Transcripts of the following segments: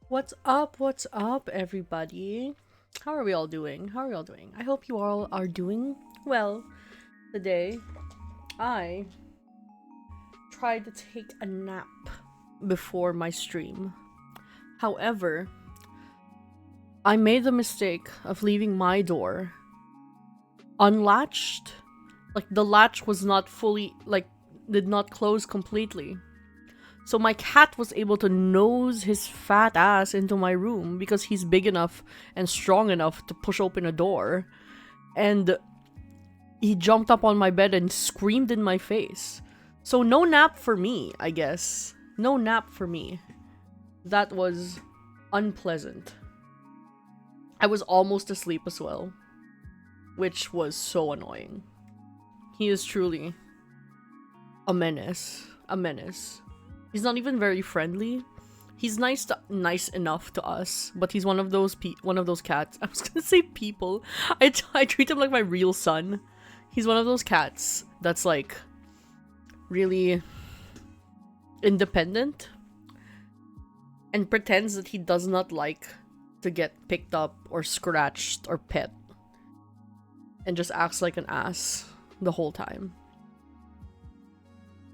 What's up, everybody? How are we all doing? How are we all doing? I hope you all are doing well today. I tried to take a nap before my stream. However, I made the mistake of leaving my door unlatched. Like, the latch was not fully, did not close completely. So my cat was able to nose his fat ass into my room because he's big enough and strong enough to push open a door. And he jumped up on my bed and screamed in my face. So no nap for me, I guess. No nap for me. That was unpleasant. I was almost asleep as well, which was so annoying. He is truly a menace. A menace. He's not even very friendly. He's nice enough to us, but he's one of those cats. I was gonna say people. I treat him like my real son. He's one of those cats that's like really independent and pretends that he does not like to get picked up or scratched or pet, and just acts like an ass the whole time.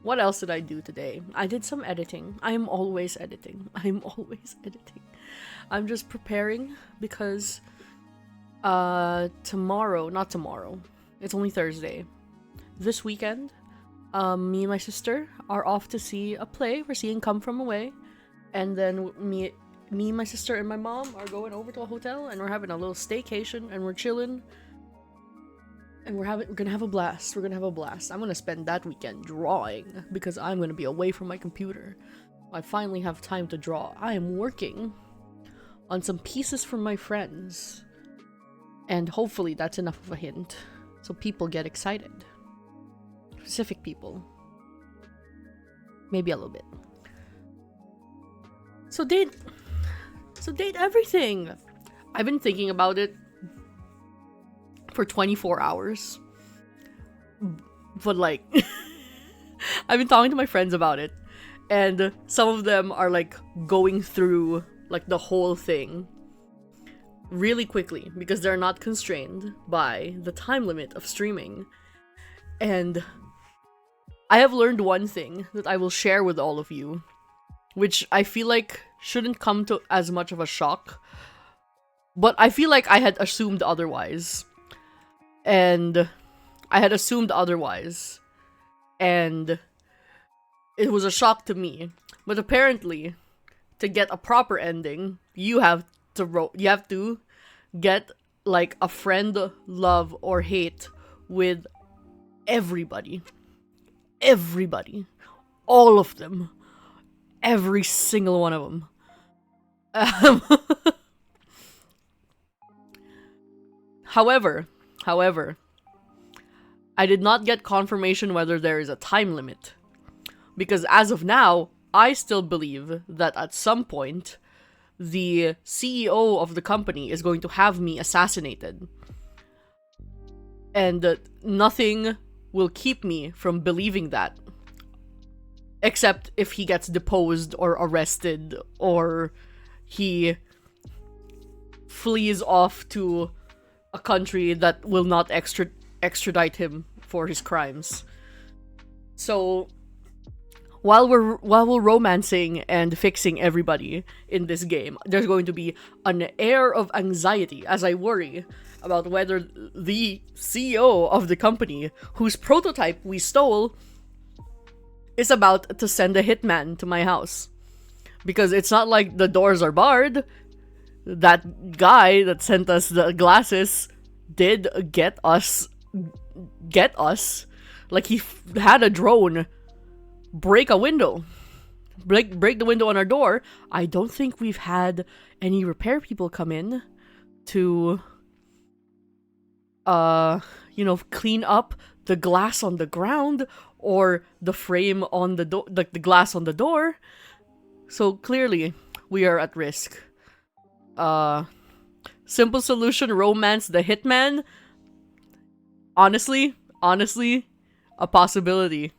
What else did I do today? I did some editing. I am always editing. I'm always editing. I'm just preparing because not tomorrow. It's only Thursday. This weekend, me and my sister are off to see a play. We're seeing Come From Away. And then me, my sister, and my mom are going over to a hotel, and we're having a little staycation, and we're chilling. And we're gonna have a blast. We're gonna have a blast. I'm gonna spend that weekend drawing because I'm gonna be away from my computer. I finally have time to draw. I am working on some pieces for my friends. And hopefully that's enough of a hint so people get excited. Specific people. Maybe a little bit. So date everything. I've been thinking about it for 24 hours. But like I've been talking to my friends about it, and some of them are like going through like the whole thing really quickly because they're not constrained by the time limit of streaming. And I have learned one thing that I will share with all of you, which I feel like shouldn't come to as much of a shock, but I feel like I had assumed otherwise. And it was a shock to me. But apparently, to get a proper ending, you have to get like a friend, love, or hate with everybody. Everybody. All of them. Every single one of them. However, I did not get confirmation whether there is a time limit. Because as of now, I still believe that at some point, the CEO of the company is going to have me assassinated. And nothing will keep me from believing that. Except if he gets deposed or arrested, or he flees off to a country that will not extradite him for his crimes. So while we're romancing and fixing everybody in this game, there's going to be an air of anxiety as I worry about whether the CEO of the company, whose prototype we stole, is about to send a hitman to my house. Because it's not like the doors are barred. That guy that sent us the glasses did get us. Like, he had a drone break a window. Break the window on our door. I don't think we've had any repair people come in to clean up the glass on the ground or the frame on the door, like the glass on the door. So clearly we are at risk. Simple solution, romance the hitman. Honestly, a possibility.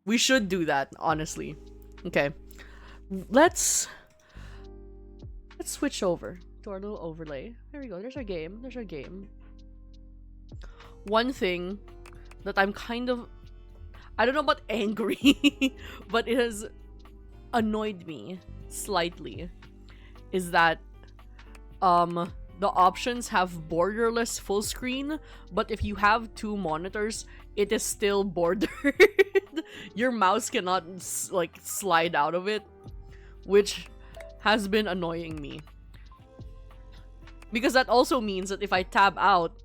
We should do that, honestly. Okay. Let's Let's switch over to our little overlay. There we go. There's our game. There's our game. One thing that I'm kind of... I don't know about angry, but it has annoyed me slightly, is that the options have borderless full screen, but if you have two monitors, it is still bordered. Your mouse cannot like slide out of it, which has been annoying me. Because that also means that if I tab out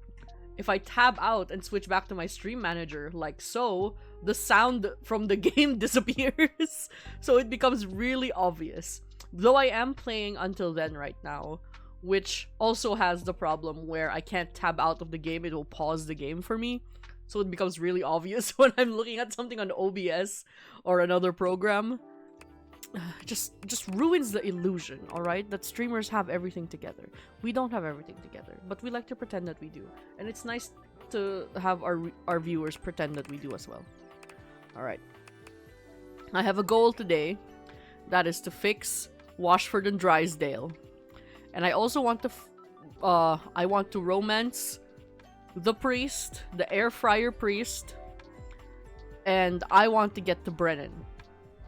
and switch back to my stream manager like so, the sound from the game disappears. So it becomes really obvious. Though I am playing Until Then right now, which also has the problem where I can't tab out of the game, it will pause the game for me. So it becomes really obvious when I'm looking at something on OBS or another program. Just ruins the illusion, alright? That streamers have everything together. We don't have everything together, but we like to pretend that we do. And it's nice to have our viewers pretend that we do as well. Alright. I have a goal today. That is to fix Washford and Drysdale. And I also want to I want to romance the priest, the air fryer priest. And I want to get to Brennan,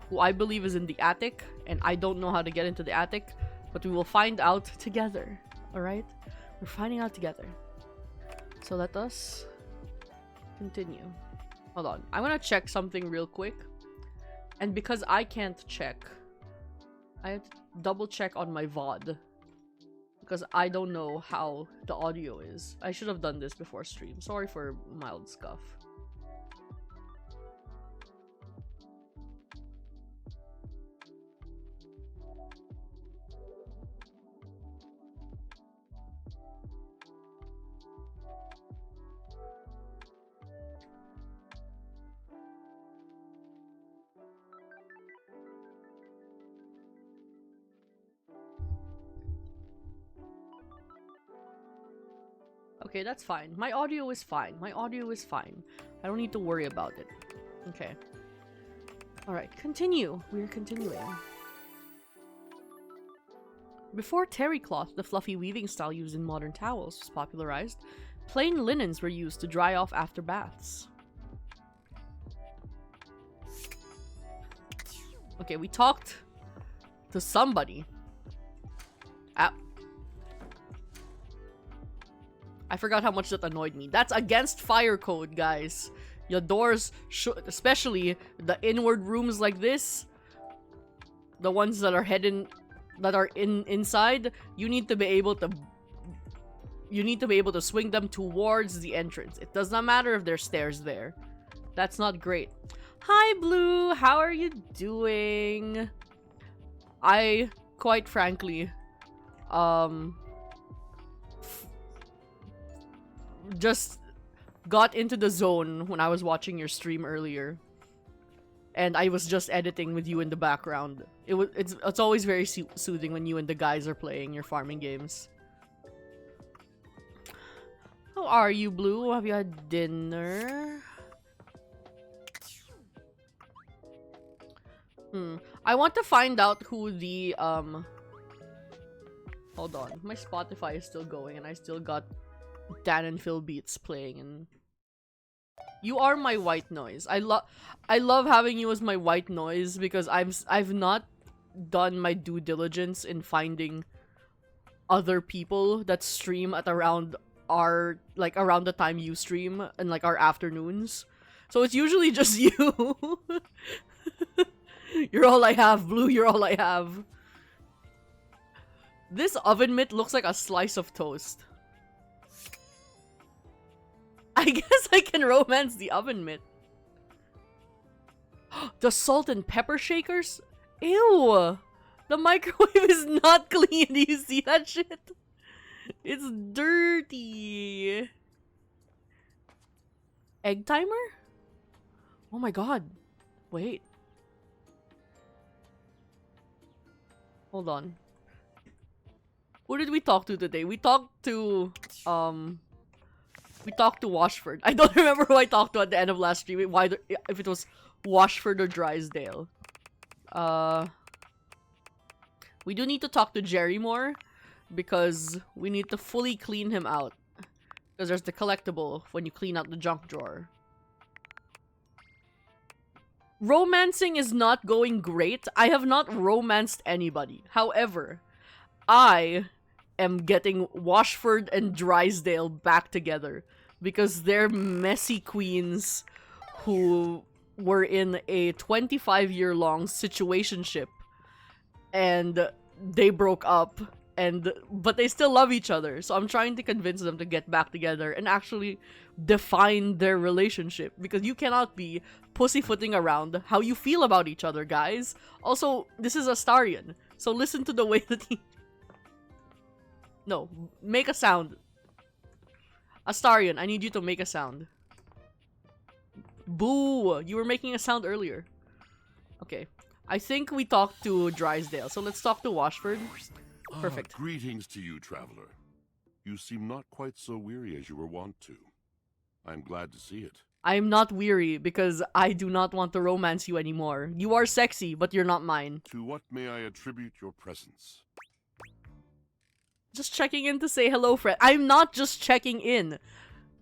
who I believe is in the attic, and I don't know how to get into the attic, but we will find out together, alright? We're finding out together. So let us continue. Hold on, I'm gonna check something real quick, and because I can't check, I have to double check on my VOD, because I don't know how the audio is. I should have done this before stream. Sorry for mild scuff. Okay, that's fine. My audio is fine. My audio is fine. I don't need to worry about it. Okay. Alright, continue. We're continuing. Before terry cloth, the fluffy weaving style used in modern towels, was popularized, plain linens were used to dry off after baths. Okay, we talked to somebody. I forgot how much that annoyed me. That's against fire code, guys. Your doors should, especially the inward rooms like this, the ones that are inside, you need to be able to swing them towards the entrance. It does not matter if there's stairs there. That's not great. Hi, Blue. How are you doing? I, quite frankly, just got into the zone when I was watching your stream earlier, and I was just editing with you in the background. It's always very soothing when you and the guys are playing your farming games. How are you, Blue? Have you had dinner? I want to find out who the hold on, my Spotify is still going and I still got Dan and Phil beats playing, and you are my white noise. I love having you as my white noise because I've not done my due diligence in finding other people that stream at around the time you stream and like our afternoons. So it's usually just you. You're all I have, Blue. You're all I have. This oven mitt looks like a slice of toast. I guess I can romance the oven mitt. The salt and pepper shakers? Ew! The microwave is not clean. Do you see that shit? It's dirty. Egg timer? Oh my god. Wait. Hold on. Who did we talk to today? We talked to Washford. I don't remember who I talked to at the end of last stream. If it was Washford or Drysdale. We do need to talk to Jerry more because we need to fully clean him out. Because there's the collectible when you clean out the junk drawer. Romancing is not going great. I have not romanced anybody. However, I am getting Washford and Drysdale back together because they're messy queens who were in a 25-year-long situationship and they broke up, but they still love each other. So I'm trying to convince them to get back together and actually define their relationship, because you cannot be pussyfooting around how you feel about each other, guys. Also, this is Astarion, so listen to the way that he... No, make a sound. Astarion, I need you to make a sound. Boo! You were making a sound earlier. Okay. I think we talked to Drysdale, so let's talk to Washford. Perfect. Greetings to you, traveler. You seem not quite so weary as you were wont to. I'm glad to see it. I am not weary because I do not want to romance you anymore. You are sexy, but you're not mine. To what may I attribute your presence? Just checking in to say hello, friend. I'm not just checking in.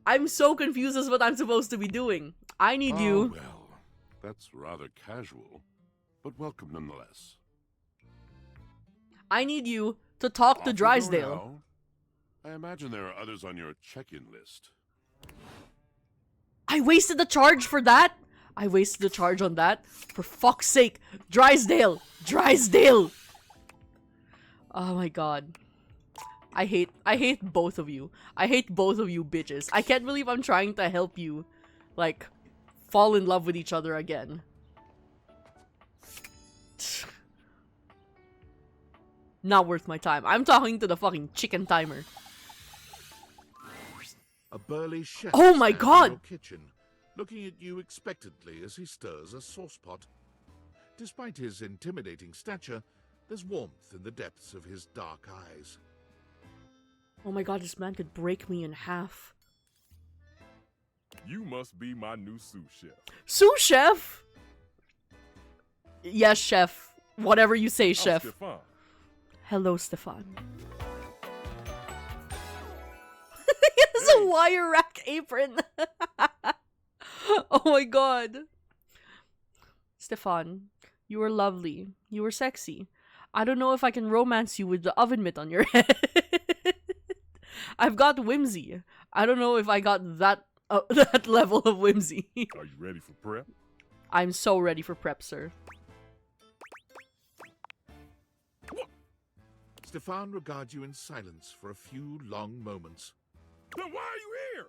I'm so confused as what I'm supposed to be doing. I need you. Well, that's rather casual, but welcome nonetheless. I need you to talk to Off you go Drysdale. now. I imagine there are others on your check-in list. I wasted the charge for that? I wasted the charge on that? For fuck's sake. Drysdale! Drysdale! Oh my god. I hate both of you. I hate both of you bitches. I can't believe I'm trying to help you, like, fall in love with each other again. Not worth my time. I'm talking to the fucking chicken timer. A burly chef Oh my stands in God! your kitchen, looking at you expectantly as he stirs a saucepot. Despite his intimidating stature, there's warmth in the depths of his dark eyes. Oh my god, this man could break me in half. You must be my new sous chef. Sous chef? Yes, chef. Whatever you say, chef. Stefan. Hello, Stefan. He has a wire rack apron. Oh my god. Stefan, you are lovely. You are sexy. I don't know if I can romance you with the oven mitt on your head. I've got whimsy. I don't know if I got that that level of whimsy. Are you ready for prep? I'm so ready for prep, sir. Stefan regards you in silence for a few long moments. Then why are you here?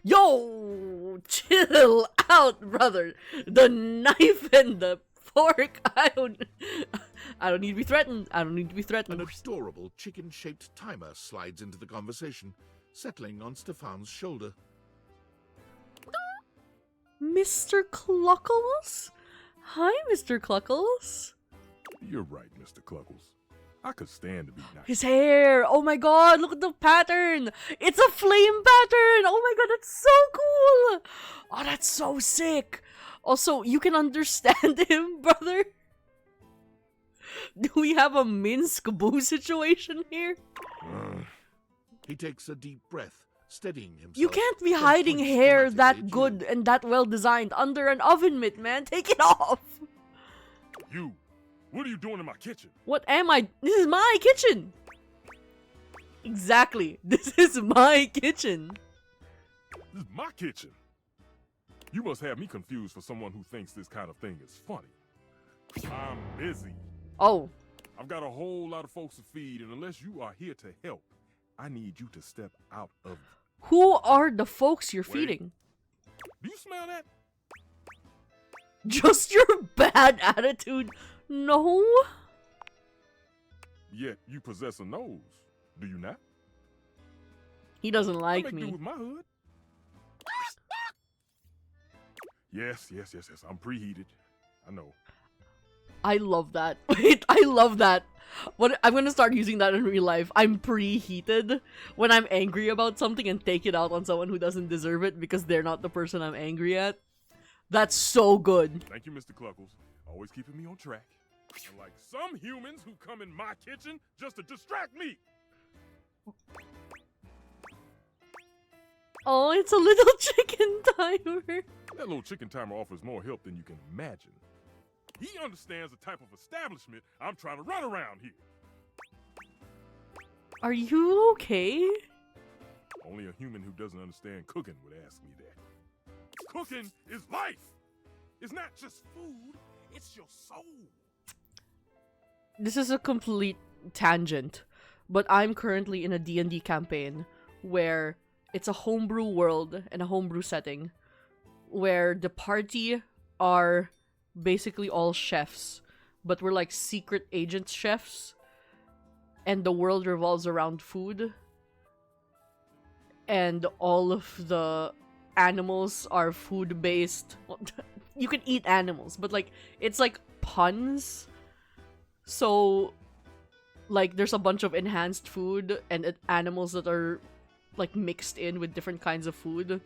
Yo, chill out, brother. The knife and the fork. I don't need to be threatened. I don't need to be An threatened. adorable chicken-shaped timer slides into the conversation, settling on Stefan's shoulder. Mr. Cluckles? Hi, Mr. Cluckles. You're right, Mr. Cluckles. I could stand to be nice. His hair. Oh my god, look at the pattern. It's a flame pattern. Oh my god, that's so cool. Oh, that's so sick. Also, you can understand him, brother. Do we have a Minsk Boo situation here? He takes a deep breath, steadying himself. You can't be then hiding points hair dramatically that at good you. and that well designed under an oven mitt, man. Take it off. You, what are you doing in my kitchen? What am I? This is my kitchen. Exactly. This is my kitchen. This is my kitchen. You must have me confused for someone who thinks this kind of thing is funny. I'm busy. Oh, I've got a whole lot of folks to feed, and unless you are here to help, I need you to step out of... who are the folks you're Wait. feeding? Do you smell that? Just your bad attitude? No? Yet you possess a nose, do you not? He doesn't I like make do me. with my hood. Yes. I'm preheated. I know. I love that. Wait, I love that. What I'm gonna start using that in real life. I'm preheated when I'm angry about something and take it out on someone who doesn't deserve it because they're not the person I'm angry at. That's so good. Thank you, Mr. Cluckles. Always keeping me on track. Unlike some humans who come in my kitchen just to distract me. Oh, it's a little chicken timer. That little chicken timer offers more help than you can imagine. He understands the type of establishment I'm trying to run around here. Are you okay? Only a human who doesn't understand cooking would ask me that. Cooking is life. It's not just food, it's your soul. This is a complete tangent, but I'm currently in a D&D campaign where it's a homebrew world and a homebrew setting where the party are basically all chefs, but we're like secret agent chefs, and the world revolves around food, and all of the animals are food based. Well, you can eat animals, but like it's like puns. So like there's a bunch of enhanced food and animals that are like mixed in with different kinds of food,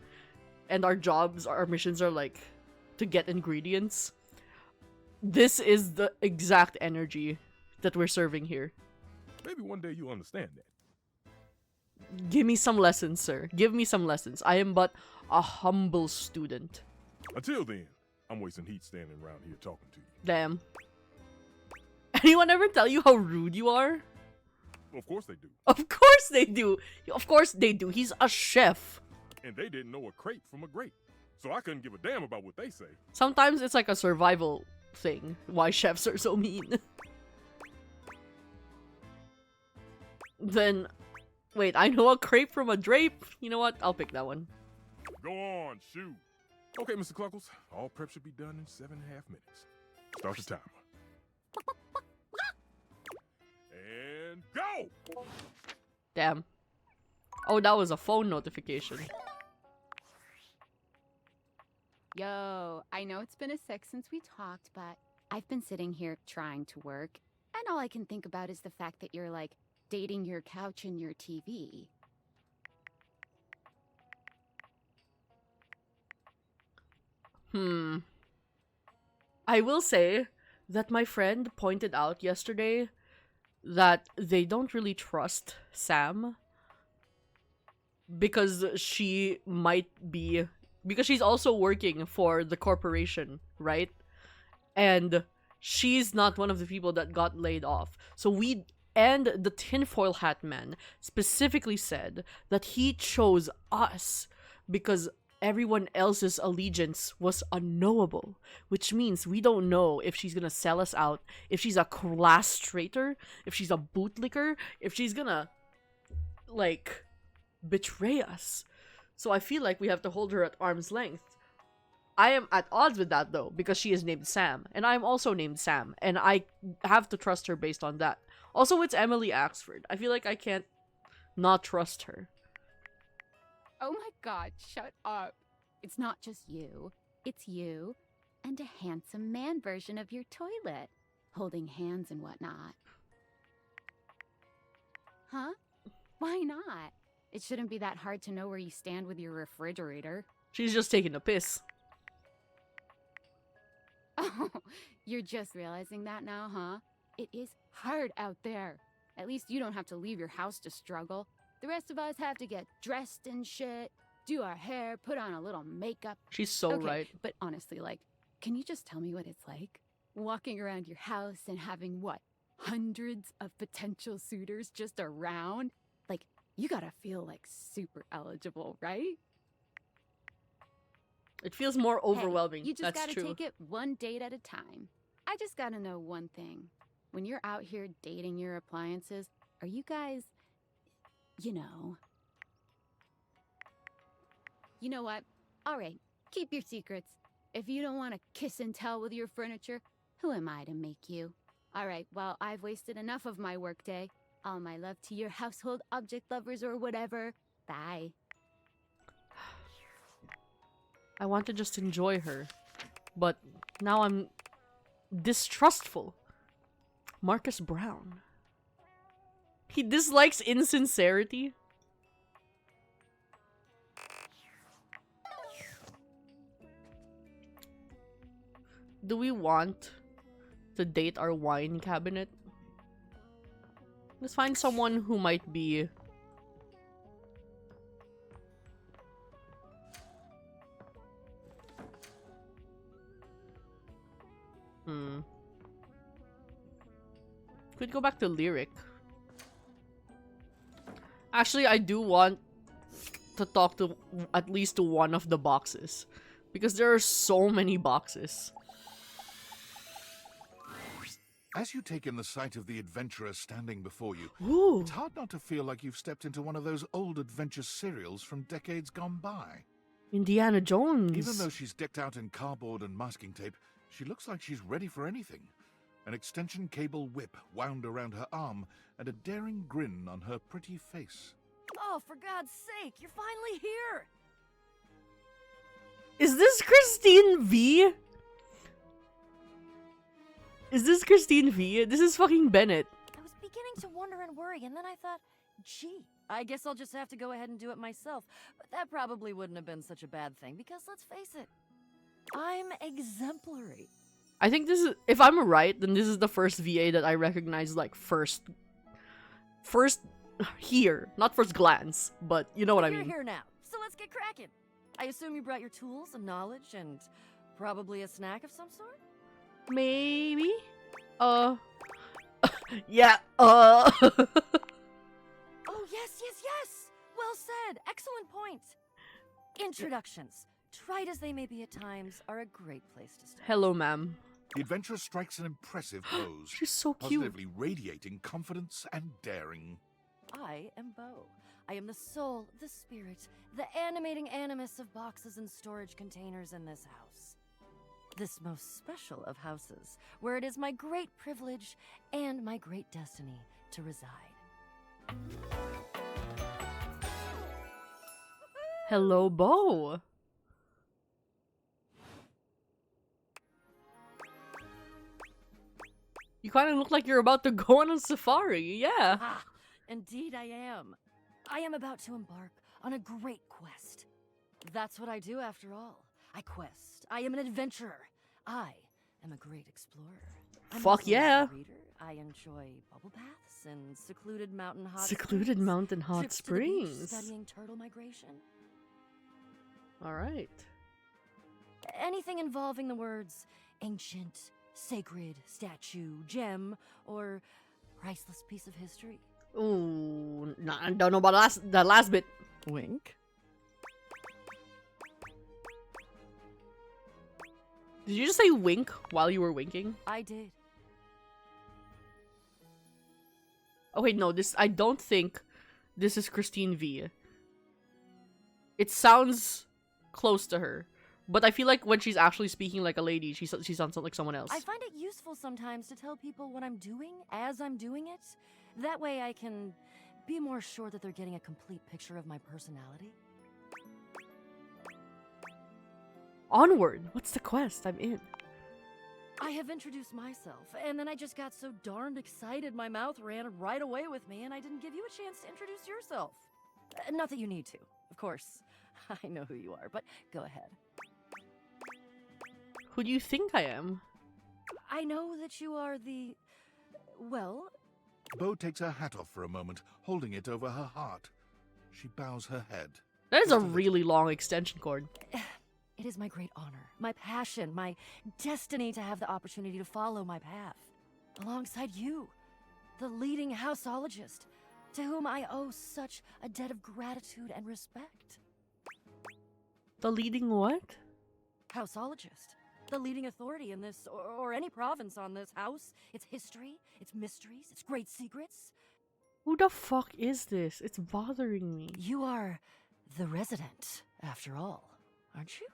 and our missions are like to get ingredients. This is the exact energy that we're serving here. Maybe one day you'll understand that. Give me some lessons, sir. Give me some lessons. I am but a humble student. Until then, I'm wasting heat standing around here talking to you. Damn. Anyone ever tell you how rude you are? Of course they do. Of course they do. Of course they do. He's a chef. And they didn't know a crepe from a grape. So I couldn't give a damn about what they say. Sometimes it's like a survival thing. Why chefs are so mean. Then, wait, I know a crepe from a drape. You know what? I'll pick that one. Go on, shoot. Okay, Mr. Cluckles. All prep should be done in 7.5 minutes. Start the timer. And go! Damn. Oh, that was a phone notification. Yo, I know it's been a sec since we talked, but I've been sitting here trying to work, and all I can think about is the fact that you're, like, dating your couch and your TV. I will say that my friend pointed out yesterday that they don't really trust Sam because she's also working for the corporation, right? And she's not one of the people that got laid off. And the tinfoil hat man specifically said that he chose us because everyone else's allegiance was unknowable, which means we don't know if she's gonna sell us out, if she's a class traitor, if she's a bootlicker, if she's gonna, like, betray us. So I feel like we have to hold her at arm's length. I am at odds with that, though, because she is named Sam, and I'm also named Sam, and I have to trust her based on that. Also, it's Emily Axford. I feel like I can't not trust her. Oh my god, shut up. It's not just you. It's you and a handsome man version of your toilet, holding hands and whatnot. Huh? Why not? It shouldn't be that hard to know where you stand with your refrigerator. She's just taking a piss. Oh, you're just realizing that now, huh? It is hard out there. At least you don't have to leave your house to struggle. The rest of us have to get dressed and shit, do our hair, put on a little makeup. She's so Okay, right. but honestly, like, can you just tell me what it's like? Walking around your house and having, what, hundreds of potential suitors just around? Like, you gotta feel, like, super eligible, right? It feels more overwhelming. Hey, you just That's gotta true. take it one date at a time. I just gotta know one thing. When you're out here dating your appliances, are you guys, you know... You know what? All right, keep your secrets. If you don't want to kiss and tell with your furniture, who am I to make you? All right, well, I've wasted enough of my workday. All my love to your household object lovers or whatever. Bye. I want to just enjoy her. But now I'm distrustful. Marcus Brown. He dislikes insincerity. Do we want to date our wine cabinet. Let's find someone who might be... Could go back to Lyric. Actually, I do want to talk to at least one of the boxes. Because there are so many boxes. As you take in the sight of the adventurer standing before you, Ooh. it's hard not to feel like you've stepped into one of those old adventure serials from decades gone by. Indiana Jones. Even though she's decked out in cardboard and masking tape, she looks like she's ready for anything. An extension cable whip wound around her arm and a daring grin on her pretty face. Oh, for God's sake, you're finally here! Is this Christine V? Is this Christine V? This is fucking Bennett. I was beginning to wonder and worry, and then I thought, gee, I guess I'll just have to go ahead and do it myself. But that probably wouldn't have been such a bad thing, because let's face it, I'm exemplary. I think this is, if I'm right, then this is the first VA that I recognize, like, first here. Not first glance, but you know what I You're mean. here now, so let's get cracking. I assume you brought your tools and knowledge and probably a snack of some sort? Maybe? Yeah, Oh, yes! Well said! Excellent point! Introductions, trite as they may be at times, are a great place to start. Hello, ma'am. The adventurer strikes an impressive pose, She's so cute. positively radiating confidence and daring. I am Bo. I am the soul, the spirit, the animating animus of boxes and storage containers in this house. This most special of houses, where it is my great privilege and my great destiny to reside. Hello, Bo. You kind of look like you're about to go on a safari. Yeah. Ah, indeed I am. I am about to embark on a great quest. That's what I do after all. I quest. I am an adventurer. I am a great explorer. I'm Fuck also yeah. a reader. I enjoy bubble baths and secluded mountain hot Secluded springs. mountain hot Trips to the beach, springs. studying turtle migration. All right. Anything involving the words ancient, sacred, statue, gem, or priceless piece of history. Ooh, nah, I don't know about the last bit. Wink. Did you just say wink while you were winking? I did. Oh wait, no, I don't think this is Christine V. It sounds close to her, but I feel like when she's actually speaking like a lady, she sounds like someone else. I find it useful sometimes to tell people what I'm doing as I'm doing it. That way I can be more sure that they're getting a complete picture of my personality. Onward! What's the quest? I'm in. I have introduced myself, and then I just got so darned excited my mouth ran right away with me, and I didn't give you a chance to introduce yourself. Not that you need to, of course. I know who you are, but go ahead. Who do you think I am? I know that you are the... well... Bo takes her hat off for a moment, holding it over her heart. She bows her head. That is a Just little. really long extension cord. It is my great honor, my passion, my destiny to have the opportunity to follow my path. Alongside you, the leading houseologist, to whom I owe such a debt of gratitude and respect. The leading what? Houseologist. The leading authority in this, or any province on this house, its history, its mysteries, its great secrets. Who the fuck is this? It's bothering me. You are the resident, after all, aren't you?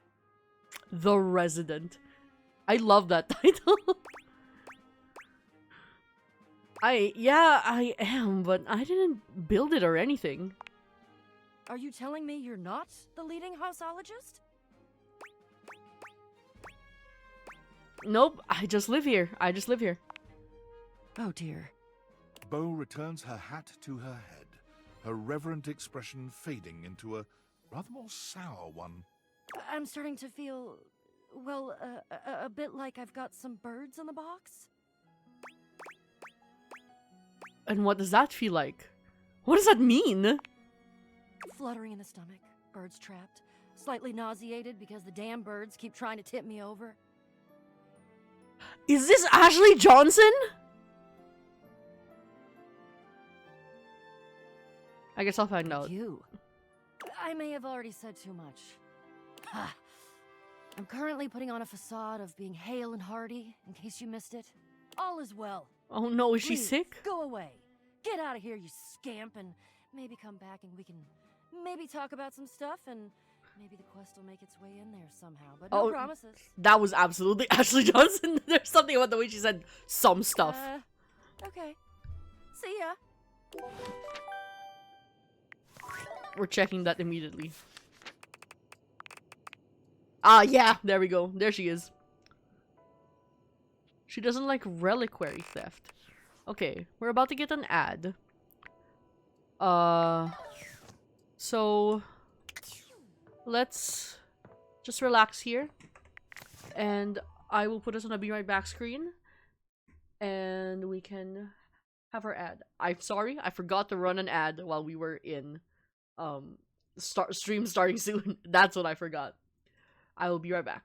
The Resident. I love that title. I am, but I didn't build it or anything. Are you telling me you're not the leading houseologist? Nope, I just live here. Oh dear. Bo returns her hat to her head, her reverent expression fading into a rather more sour one. I'm starting to feel, well, a bit like I've got some birds in the box. And what does that feel like? What does that mean? Fluttering in the stomach, birds trapped, slightly nauseated because the damn birds keep trying to tip me over. Is this Ashley Johnson? I guess I'll find out. You. I may have already said too much. Ha. I'm currently putting on a facade of being hale and hearty, in case you missed it. All is well. Oh no, is she Please, sick? Go away. Get out of here, you scamp, and maybe come back and we can maybe talk about some stuff, and maybe the quest will make its way in there somehow. But no promises. That was absolutely Ashley Johnson. There's something about the way she said some stuff. Okay. See ya. We're checking that immediately. Ah, yeah, there we go. There she is. She doesn't like reliquary theft. Okay, we're about to get an ad. So let's just relax here, and I will put us on a Be Right Back screen, and we can have our ad. I'm sorry, I forgot to run an ad while we were in stream starting soon. That's what I forgot. I will be right back.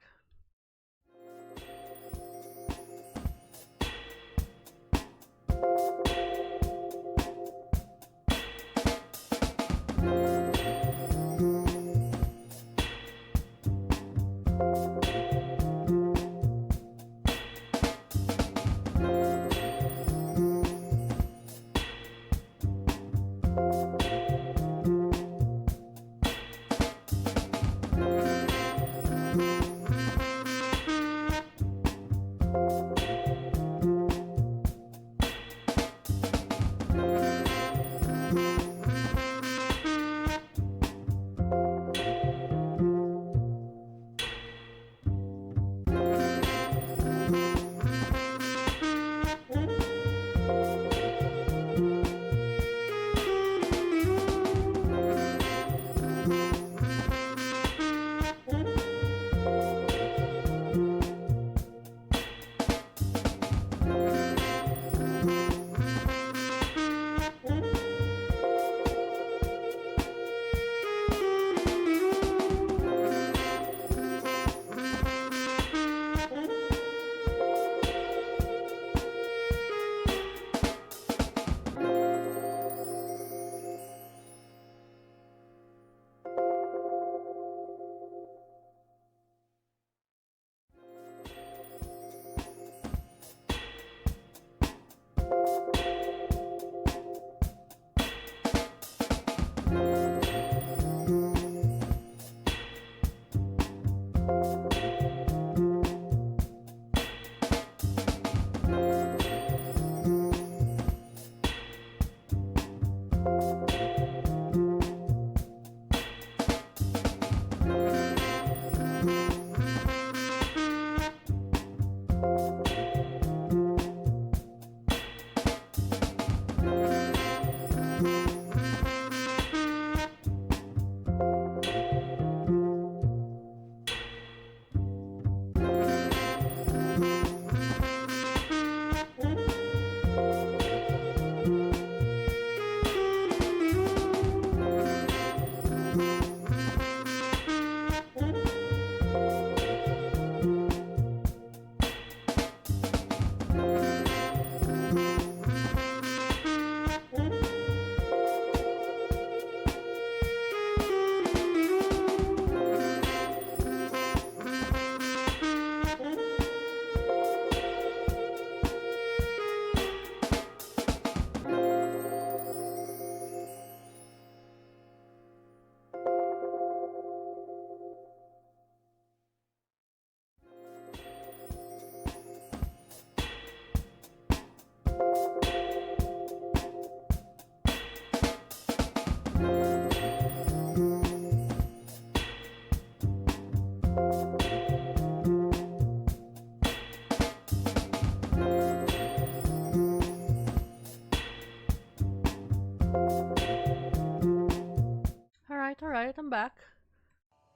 Alright, I'm back.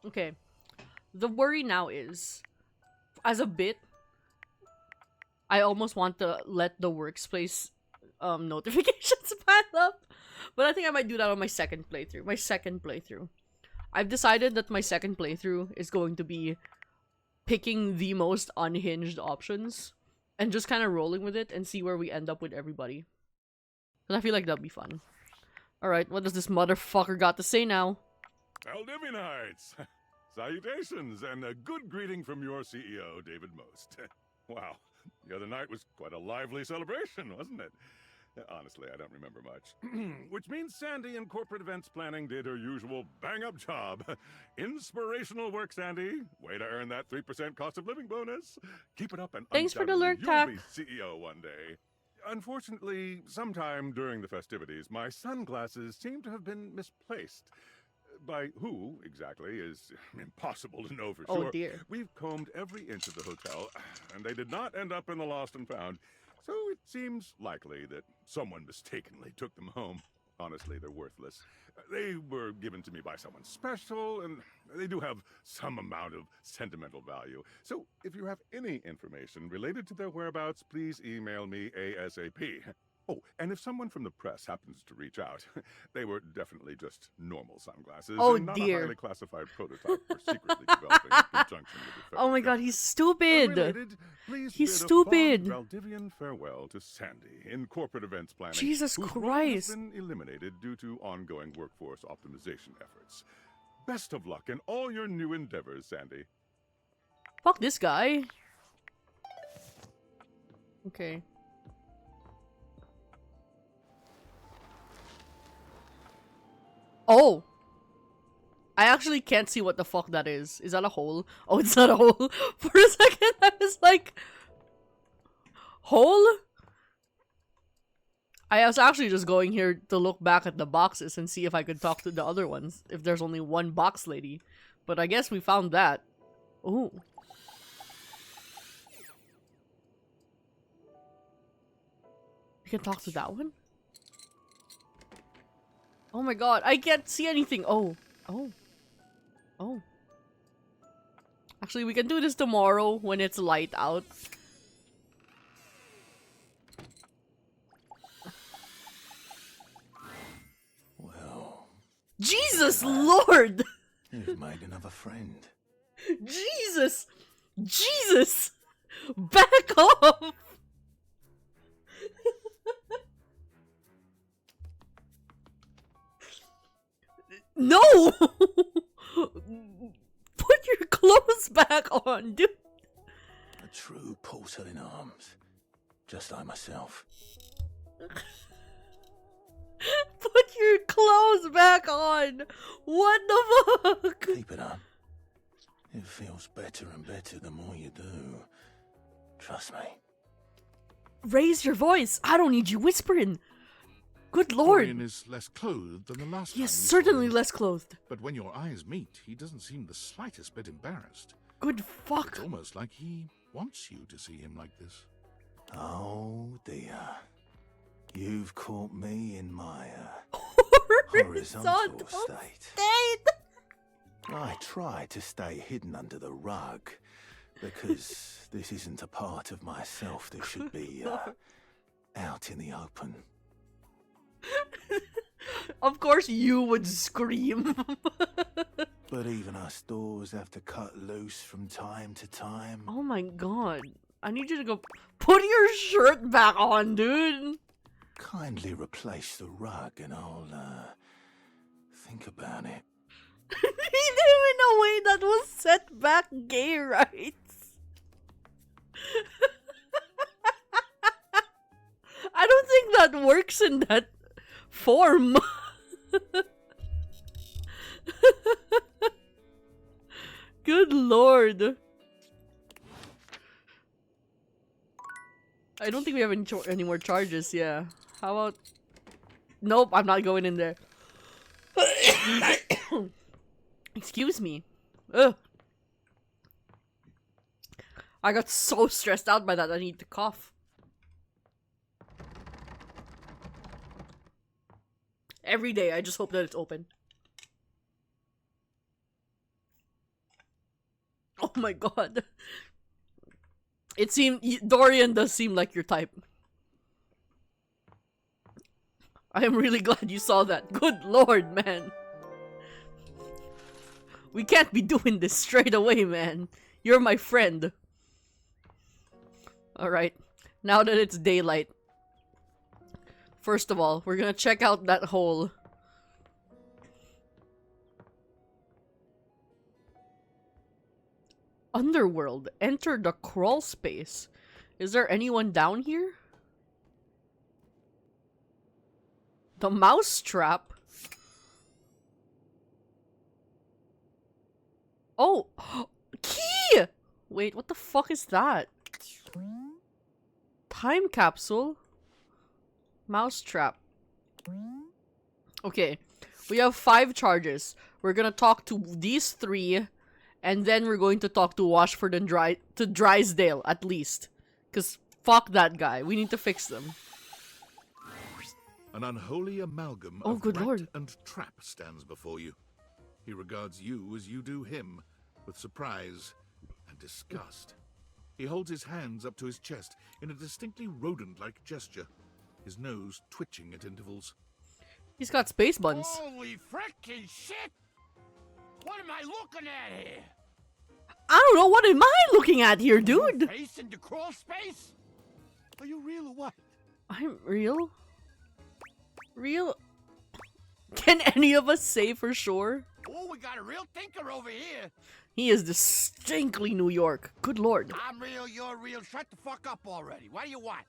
Okay. The worry now is, as a bit, I almost want to let the workspace notifications pile up. But I think I might do that on my second playthrough. I've decided that my second playthrough is going to be picking the most unhinged options and just kind of rolling with it and see where we end up with everybody. Because I feel like that'd be fun. Alright, what does this motherfucker got to say now? Aldivinites! Salutations, and a good greeting from your CEO, David Most. Wow, the other night was quite a lively celebration, wasn't it? Honestly, I don't remember much. Which means Sandy in corporate events planning did her usual bang-up job. Inspirational work, Sandy. Way to earn that 3% cost of living bonus. Keep it up and Thanks for the lurk, you'll Tack. be CEO one day. Unfortunately, sometime during the festivities, my sunglasses seem to have been misplaced. By who, exactly, is impossible to know for Oh, sure. dear. We've combed every inch of the hotel, and they did not end up in the lost and found. So it seems likely that someone mistakenly took them home. Honestly, they're worthless. They were given to me by someone special, and they do have some amount of sentimental value. So if you have any information related to their whereabouts, please email me ASAP. Oh, and if someone from the press happens to reach out, they were definitely just normal sunglasses. Oh, and not dear. a highly classified prototype we're secretly developing in conjunction with the Oh federal my god, government. he's stupid! Unrelated, please He's bid a stupid. fond Valdivian farewell to Sandy in corporate events planning. Jesus whose role Christ. has been eliminated due to ongoing workforce optimization efforts. Best of luck in all your new endeavors, Sandy. Fuck this guy. Okay. Oh! I actually can't see what the fuck that is. Is that a hole? Oh, it's not a hole. For a second, I was like... Hole? I was actually just going here to look back at the boxes and see if I could talk to the other ones. If there's only one box lady. But I guess we found that. Ooh. We can talk to that one? Oh my god, I can't see anything. Oh. Oh. Oh. Actually, we can do this tomorrow when it's light out. Well, Jesus Lord! you've made another friend. Jesus! Jesus! Back off! No! Put your clothes back on, dude. A true porcelain arms. Just like myself. Put your clothes back on. What the fuck? Keep it up. It feels better and better the more you do. Trust me. Raise your voice. I don't need you whispering. Good lord. Dorian is less clothed than the last He is time we saw certainly him. less clothed. But when your eyes meet, he doesn't seem the slightest bit embarrassed. Good fuck. It's almost like he wants you to see him like this. Oh dear. You've caught me in my Horizontal horizontal state. state. I try to stay hidden under the rug because this isn't a part of myself that should be out in the open. Of course you would scream. But even us doors have to cut loose from time to time. Oh my god. I need you to go put your shirt back on, dude. Kindly replace the rug and I'll think about it. He did it in a way that will set back gay rights. I don't think that works in that form. Good lord. I don't think we have any more charges, yeah. How about... Nope, I'm not going in there. Excuse me. Ugh. I got so stressed out by that I need to cough. Every day, I just hope that it's open. Oh my god. It seemed... Dorian does seem like your type. I am really glad you saw that. Good lord, man. We can't be doing this straight away, man. You're my friend. Alright. Now that it's daylight. First of all, we're gonna check out that hole. Underworld. Enter the crawl space. Is there anyone down here? The mouse trap? Oh! Key! Wait, what the fuck is that? Time capsule? Mouse trap. Okay. We have 5 charges. We're gonna talk to these 3. And then we're going to talk to Washford and Drysdale, at least. Because fuck that guy. We need to fix them. An unholy amalgam Oh, of good rat lord. and trap stands before you. He regards you as you do him, with surprise and disgust. He holds his hands up to his chest in a distinctly rodent-like gesture, his nose twitching at intervals. He's got space buns. Holy frickin' shit! What am I looking at here? I don't know, what am I looking at here, dude? Face in the crawl space? Are you real or what? I'm real? Real? Can any of us say for sure? Oh, we got a real thinker over here. He is distinctly New York. Good lord. I'm real, you're real. Shut the fuck up already. What do you want?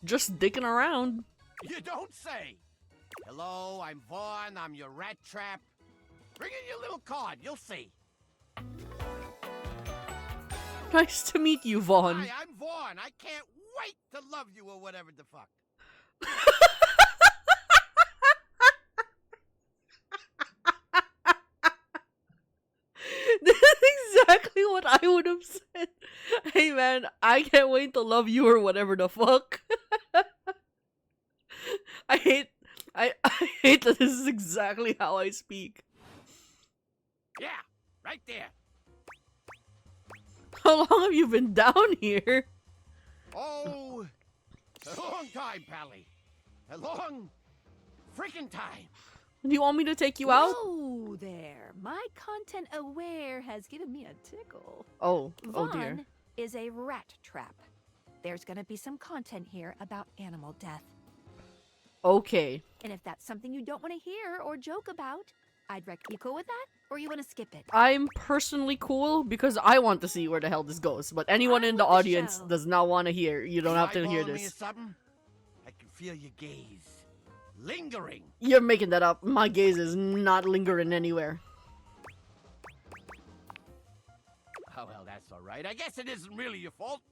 Just dicking around. You don't say. Hello, I'm Vaughn. I'm your rat trap. Bring in your little card. You'll see. Nice to meet you, Vaughn. Hi, I'm Vaughn. I can't wait to love you or whatever the fuck. This is exactly what I would have said. Hey man, I can't wait to love you or whatever the fuck. I hate that this is exactly how I speak. Yeah, right there. How long have you been down here? Oh, a long time, Pally. A long freaking time. Do you want me to take you out? Whoa there. My content aware has given me a tickle. Oh Vaughn dear. is a rat trap. There's gonna be some content here about animal death. Okay. And if that's something you don't want to hear or joke about, I'd recommend you cool with that, or you want to skip it. I'm personally cool because I want to see where the hell this goes, but anyone in the On with the audience show. does not want to hear. You don't have to hear Eyeballing me or this. something? I can feel your gaze. Lingering. You're making that up. My gaze is not lingering anywhere. Oh, well, that's all right. I guess it isn't really your fault.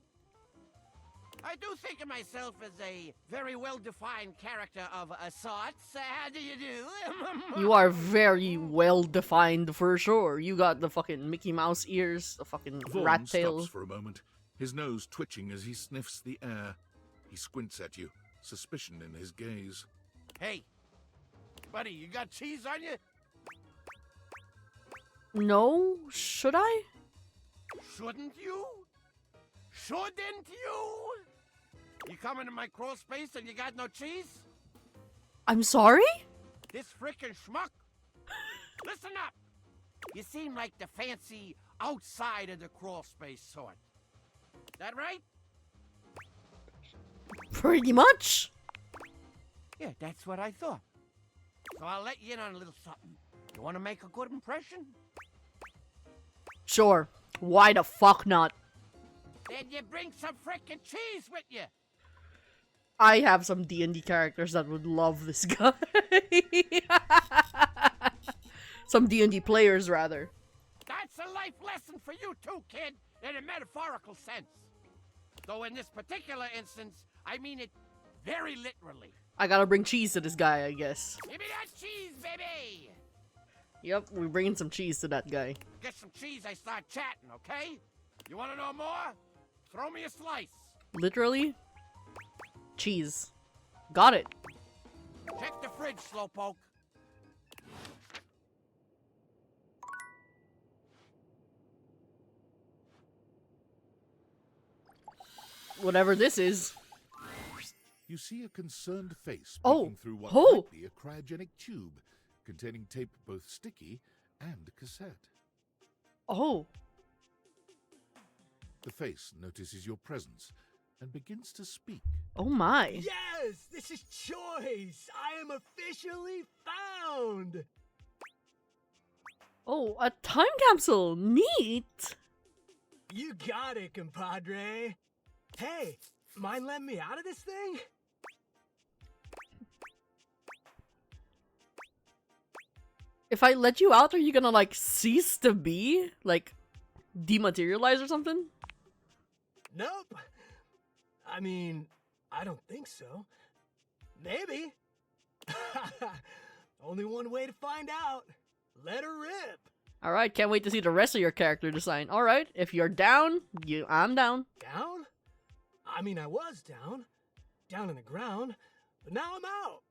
I do think of myself as a very well-defined character of a sort. How do you do? You are very well defined for sure. You got the fucking Mickey Mouse ears, the fucking Vaughn rat tail. stops for a moment, his nose twitching as he sniffs the air. He squints at you, suspicion in his gaze. Hey, buddy, you got cheese on you? No? Should I? Shouldn't you? Shouldn't you? You come into my crawl space and you got no cheese? I'm sorry? This frickin' schmuck? Listen up! You seem like the fancy outside of the crawl space sort. That right? Pretty much. Yeah, that's what I thought. So I'll let you in on a little something. You want to make a good impression? Sure. Why the fuck not? Then you bring some frickin' cheese with you. I have some D&D characters that would love this guy. Some D&D players, rather. That's a life lesson for you too, kid, in a metaphorical sense. Though in this particular instance, I mean it very literally. I gotta bring cheese to this guy, I guess. Give me that cheese, baby! Yep, we're bringing some cheese to that guy. Get some cheese, I start chatting, okay? You want to know more? Throw me a slice. Literally? Cheese. Got it. Check the fridge, Slowpoke. Whatever this is. you see a concerned face Oh. peeking through what Oh. might be a cryogenic tube containing tape both sticky and cassette. Oh. The face notices your presence and begins to speak. Oh my. Yes, this is Choice. I am officially found. Oh, a time capsule. Neat. You got it, compadre. Hey, mind letting me out of this thing? If I let you out, are you gonna like cease to be? Like dematerialize or something? Nope. I mean, I don't think so. Maybe. Only one way to find out. Let her rip. Alright, can't wait to see the rest of your character design. Alright, if you're down, I'm down. Down? I mean, I was down. Down in the ground. But now I'm out.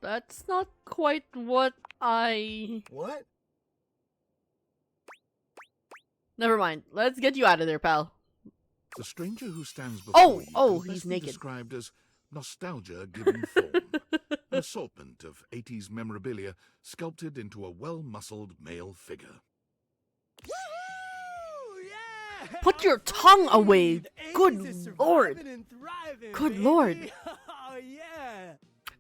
That's not quite what I... What? Never mind. Let's get you out of there, pal. The stranger who stands before you oh, can he's best be naked. described as nostalgia given form. An assortment of 80s memorabilia sculpted into a well-muscled male figure. Woo! Yeah! Put your I'm tongue free! away. The 80s Good is lord. surviving and thriving, Good baby. lord. Oh, yeah.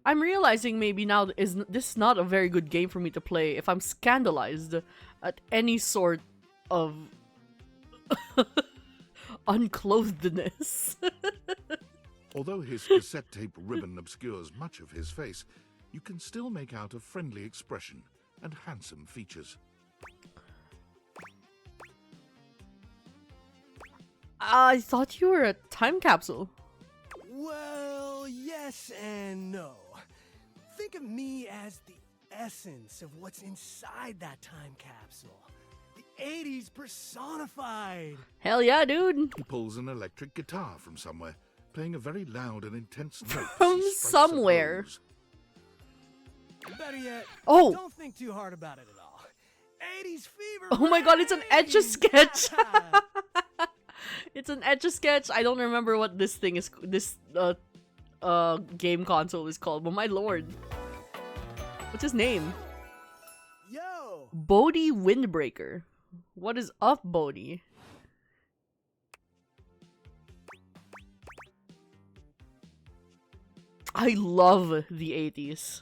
I'm realizing maybe now this is not a very good game for me to play if I'm scandalized at any sort of unclothedness. Although his cassette tape ribbon obscures much of his face, you can still make out a friendly expression and handsome features. I thought you were a time capsule. Well, yes and no. Think of me as the essence of what's inside that time capsule. The 80s personified. Hell yeah, dude. He pulls an electric guitar from somewhere, playing a very loud and intense note. as From he strikes a somewhere. pose. Better yet, Oh. don't think too hard about it at all. 80s fever. Oh my god, it's an Etch-a-Sketch. reigns. It's an Etch-a-Sketch. I don't remember what this thing is. This game console is called. But my lord, what's his name? Yo. Bodhi Windbreaker. What is up, Bodhi? I love the 80s.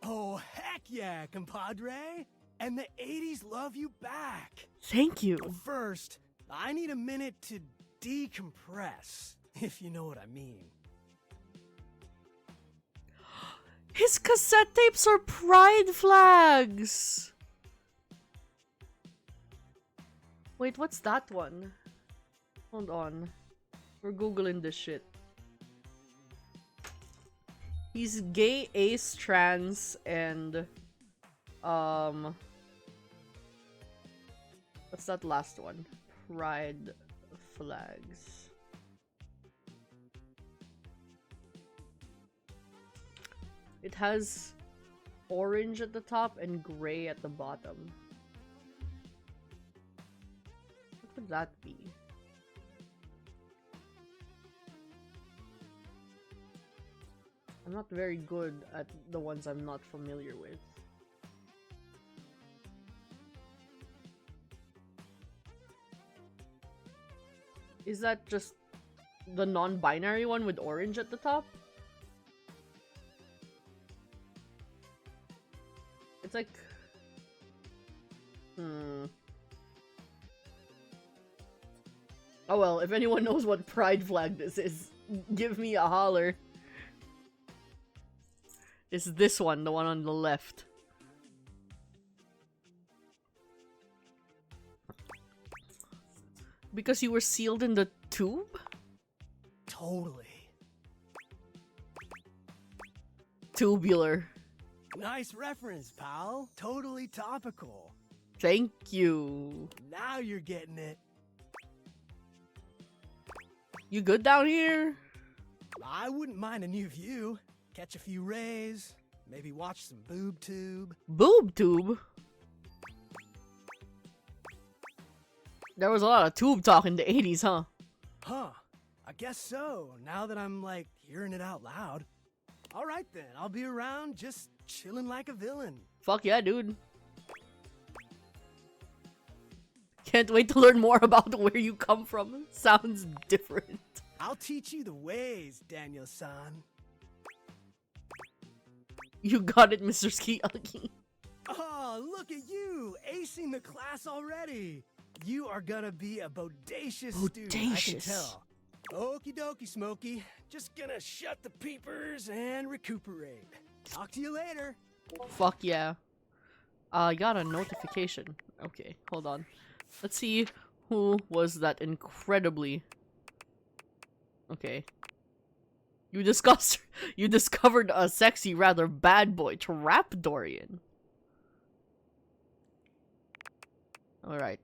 Oh, heck yeah, compadre. And the 80s love you back. Thank you. First, I need a minute to decompress, if you know what I mean. His cassette tapes are pride flags. Wait, what's that one? Hold on. We're googling this shit. He's gay, ace, trans, and what's that last one? Pride flags. It has orange at the top and gray at the bottom. What would that be? I'm not very good at the ones I'm not familiar with. Is that just the non-binary one with orange at the top? It's like... Oh well, if anyone knows what pride flag this is, give me a holler. It's this one, the one on the left. Because you were sealed in the tube? Totally. Tubular. Nice reference, pal. Totally topical. Thank you. Now you're getting it. You good down here? I wouldn't mind a new view. Catch a few rays. Maybe watch some boob tube. Boob tube? There was a lot of tube talk in the 80s, huh? Huh. I guess so, now that I'm, like, hearing it out loud. Alright then, I'll be around just chilling like a villain. Fuck yeah, dude. Can't wait to learn more about where you come from. Sounds different. I'll teach you the ways, Daniel-san. You got it, Mr. Ski-Aki. Oh, look at you, acing the class already. You are gonna be a bodacious student, I can Bodacious. tell. Okie dokie, Smokey. Just gonna shut the peepers and recuperate. Talk to you later. Fuck yeah. I got a notification. Okay, hold on. Let's see who was that incredibly... Okay. You discovered a sexy, rather bad boy, Trapdorian. Alright.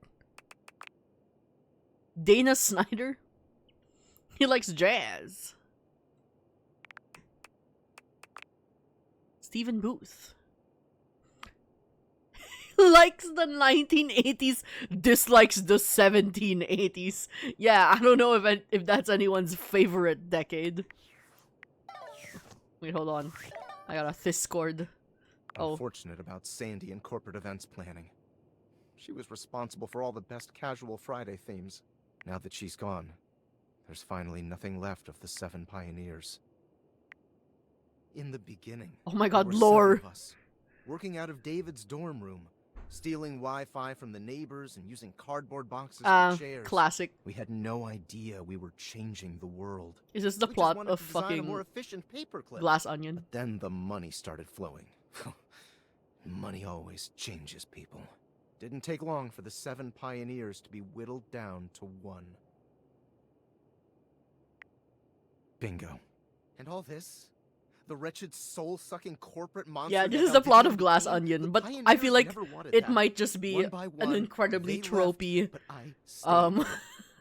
Dana Snyder? He likes jazz. Stephen Booth. Likes the 1980s, dislikes the 1780s. Yeah, I don't know if that's anyone's favorite decade. Wait, hold on. I got a Discord. Oh. Unfortunate about Sandy and corporate events planning. She was responsible for all the best casual Friday themes. Now that she's gone, there's finally nothing left of the 7 pioneers. In the beginning, Oh my god, there were lore. 7 of us, working out of David's dorm room, stealing Wi-Fi from the neighbors and using cardboard boxes for chairs. Classic. We had no idea we were changing the world. Is this the We just plot wanted of to design a fucking more efficient paperclip. Glass Onion? But then the money started flowing. Money always changes people. Didn't take long for the 7 pioneers to be whittled down to 1. Bingo. And all this? The wretched soul-sucking corporate monster. Yeah, this is the plot of Glass Onion, but I feel like it might just be an incredibly tropey,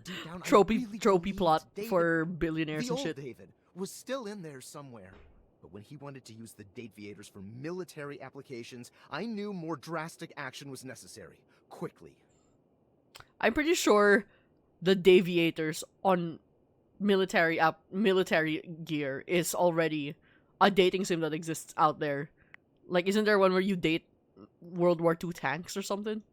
tropey plot for billionaires the and old shit. David was still in there somewhere. But when he wanted to use the Dateviators for military applications, I knew more drastic action was necessary. Quickly. I'm pretty sure the Daviators on military gear is already a dating sim that exists out there. Like, isn't there one where you date World War II tanks or something?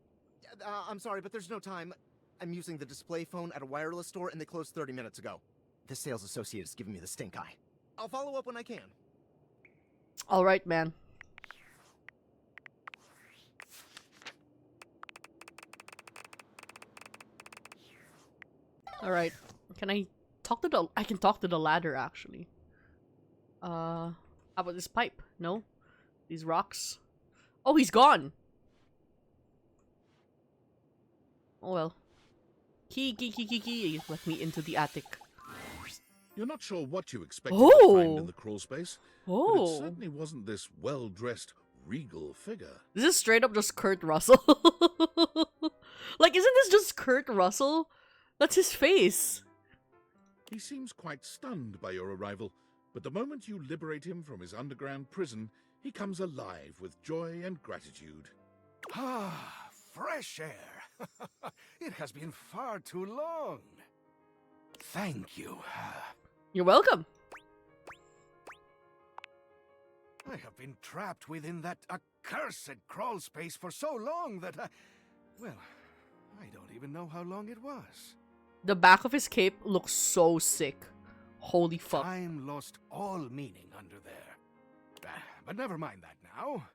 I'm sorry, but there's no time. I'm using the display phone at a wireless store and they closed 30 minutes ago. The sales associate is giving me the stink eye. I'll follow up when I can. Alright, man. Alright. Can I talk to the... I can talk to the ladder, actually. How about this pipe? No? These rocks? Oh, he's gone! Oh well. Key. Let me into the attic. You're not sure what you expected to find in the crawl space, but it Oh! certainly wasn't this well-dressed, regal figure. This is straight up just Kurt Russell. Like, isn't this just Kurt Russell? That's his face. He seems quite stunned by your arrival, but the moment you liberate him from his underground prison, he comes alive with joy and gratitude. Ah, fresh air. It has been far too long. Thank you. You're welcome. I have been trapped within that accursed crawl space for so long that well, I don't even know how long it was. The back of his cape looks so sick. Holy fuck. Time lost all meaning under there. But never mind that now.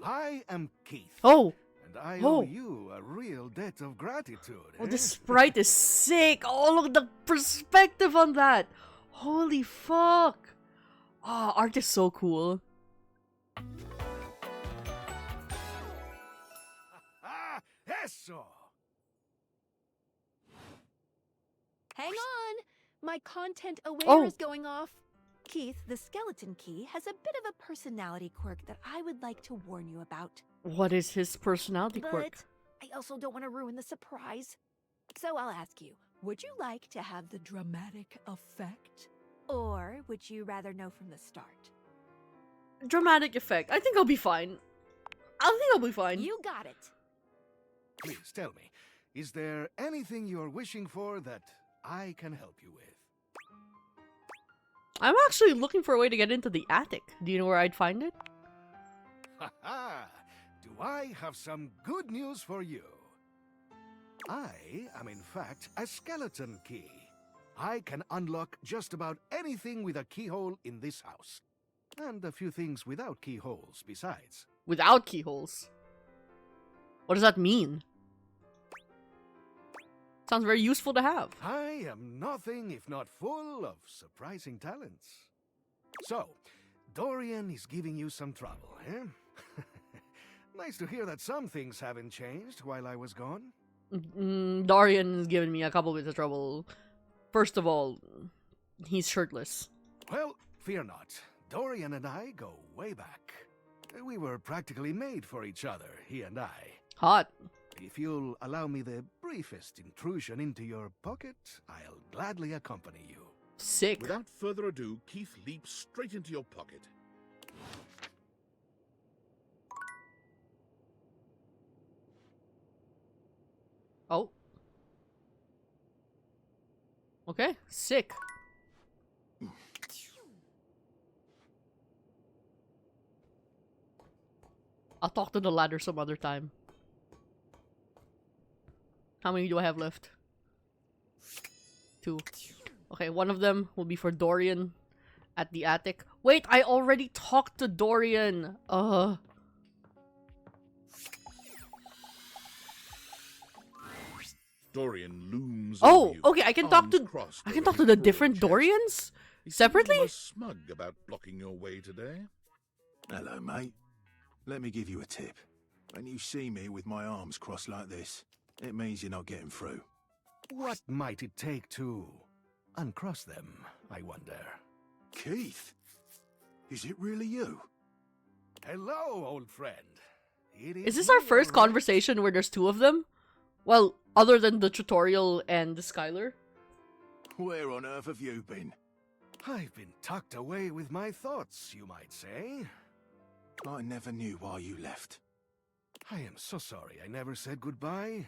I am Keith. Oh! And I Oh. owe you a real debt of gratitude. Oh, eh? the sprite is sick! Oh, look at the perspective on that! Holy fuck! Ah, art is so cool. Ah, eso! Hang on! My content aware Oh. is going off. Keith, the skeleton key has a bit of a personality quirk that I would like to warn you about. What is his personality But quirk? I also don't want to ruin the surprise. So I'll ask you, would you like to have the dramatic effect? Or would you rather know from the start? Dramatic effect. I think I'll be fine. I think I'll be fine. You got it. Please tell me, is there anything you're wishing for that I can help you with? I'm actually looking for a way to get into the attic. Do you know where I'd find it? Ha ha! Do I have some good news for you? I am in fact a skeleton key. I can unlock just about anything with a keyhole in this house. And a few things without keyholes besides. Without keyholes? What does that mean? Sounds very useful to have. I am nothing if not full of surprising talents. So, Dorian is giving you some trouble, eh? Nice to hear that some things haven't changed while I was gone. Dorian's given me a couple bits of trouble. First of all, he's shirtless. Well, fear not. Dorian and I go way back. We were practically made for each other, he and I. Hot. If you'll allow me the briefest intrusion into your pocket, I'll gladly accompany you. Sick. Without further ado, Keith leaps straight into your pocket. Oh. Okay, sick. I'll talk to the ladder some other time. How many do I have left? 2. Okay, one of them will be for Dorian at the attic. Wait, I already talked to Dorian. Dorian looms Oh, over you, okay, I can talk to crossed I can over talk to his the broad different chest. Dorians He seems separately? almost smug about blocking your way today. Hello, mate. Let me give you a tip. When you see me with my arms crossed like this, it means you're not getting through. What might it take to uncross them, I wonder? Keith? Is it really you? Hello, old friend. Is this our first conversation where there's 2 of them? Well, other than the tutorial and the Skylar? Where on earth have you been? I've been tucked away with my thoughts, you might say. I never knew why you left. I am so sorry I never said goodbye.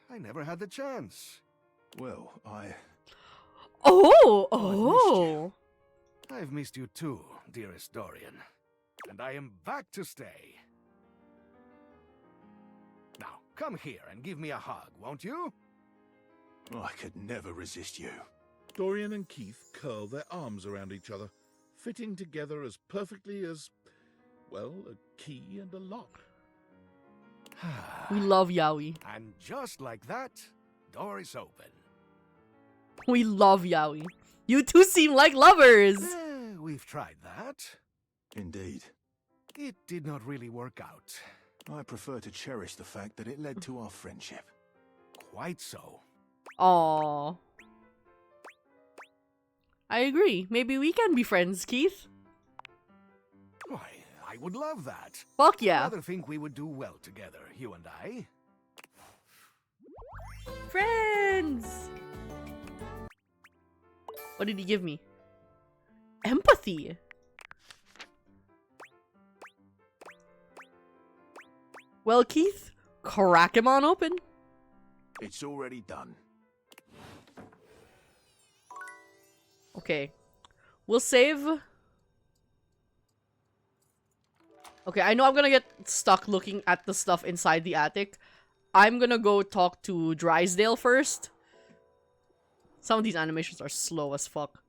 I never had the chance. Well, Oh! I've missed you too, dearest Dorian. And I am back to stay. Now, come here and give me a hug, won't you? I could never resist you. Dorian and Keith curl their arms around each other, fitting together as perfectly as, well, a key and a lock. We love Yaoi. And just like that, door is open. We love Yaoi. You two seem like lovers! We've tried that. Indeed. It did not really work out. I prefer to cherish the fact that it led to our friendship. Quite so. Aww. I agree. Maybe we can be friends, Keith. Why, I would love that. Fuck yeah. I rather think we would do well together, you and I. Friends! What did he give me? Empathy! Well, Keith, crack him on open. It's already done. Okay. We'll save. Okay, I know I'm gonna get stuck looking at the stuff inside the attic. I'm gonna go talk to Drysdale first. Some of these animations are slow as fuck.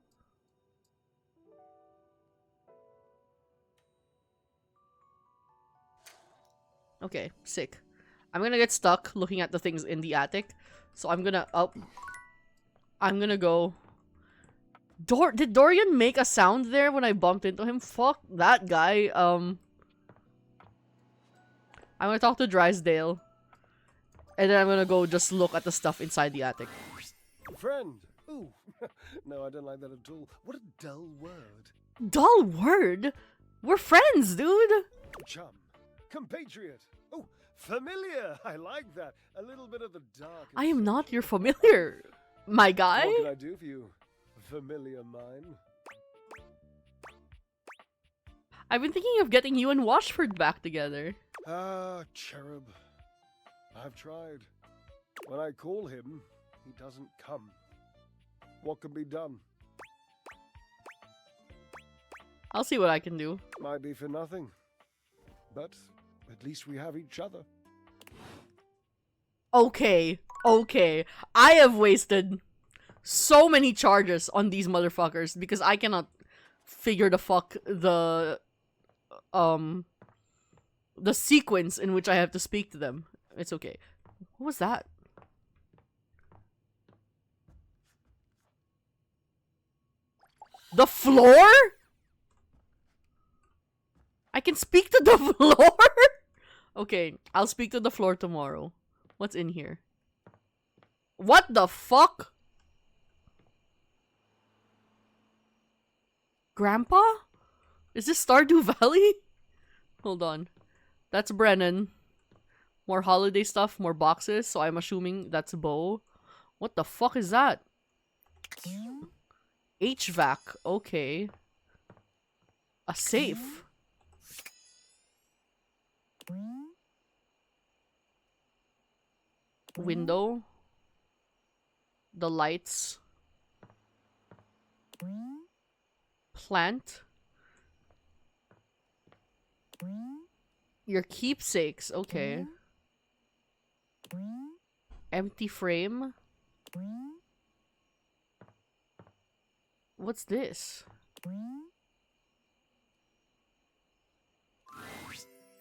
Okay, sick. I'm gonna get stuck looking at the things in the attic. So I'm gonna I'm gonna go. Did Dorian make a sound there when I bumped into him? Fuck that guy. I'm gonna talk to Drysdale. And then I'm gonna go just look at the stuff inside the attic. Friend. Ooh. No, I don't like that at all. What a dull word. Dull word? We're friends, dude! Chum. Compatriot. Oh, familiar. I like that. A little bit of the dark. I am not your familiar, my guy. What can I do for you, familiar mine? I've been thinking of getting you and Washford back together. Ah, cherub. I've tried. When I call him, he doesn't come. What can be done? I'll see what I can do. Might be for nothing, but at least we have each other. Okay, okay. I have wasted so many charges on these motherfuckers because I cannot figure the fuck the sequence in which I have to speak to them. It's okay. What was that? The floor? I can speak to the floor? Okay, I'll speak to the floor tomorrow. What's in here? What the fuck? Grandpa? Is this Stardew Valley? Hold on. That's Brennan. More holiday stuff, more boxes, so I'm assuming that's Bo. What the fuck is that? HVAC, okay. A safe. Window. The lights. Plant. Your keepsakes, okay. Empty frame. What's this? When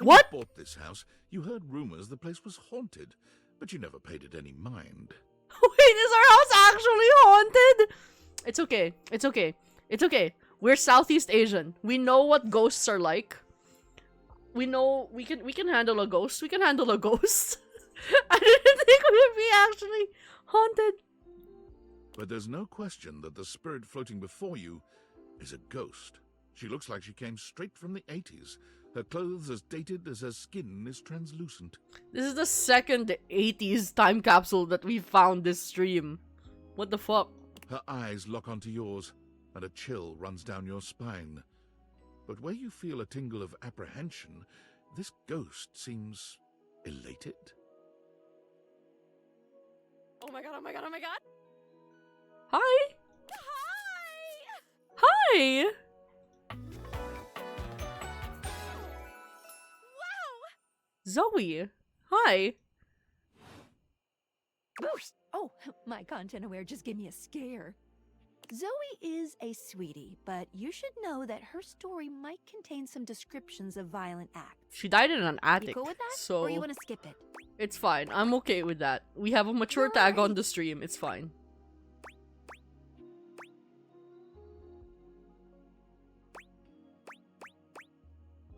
What? you bought this house, you heard rumors the place was haunted, but you never paid it any mind. Wait, is our house actually haunted? It's okay. It's okay. It's okay. We're Southeast Asian. We know what ghosts are like. We know we can handle a ghost. We can handle a ghost. I didn't think we would be actually haunted. But there's no question that the spirit floating before you is a ghost. She looks like she came straight from the 80s. Her clothes as dated as her skin is translucent. This is the second 80s time capsule that we found this stream. What the fuck? Her eyes lock onto yours, and a chill runs down your spine. But where you feel a tingle of apprehension, this ghost seems elated. Oh my god, oh my god, oh my god! Hi! Hi! Hi! Wow! Zoe! Hi! Oh, my content aware just gave me a scare. Zoe is a sweetie, but you should know that her story might contain some descriptions of violent acts. She died in an attic, You cool with that? so Or you want to skip it? it's fine. I'm okay with that. We have a mature tag on the stream. It's fine.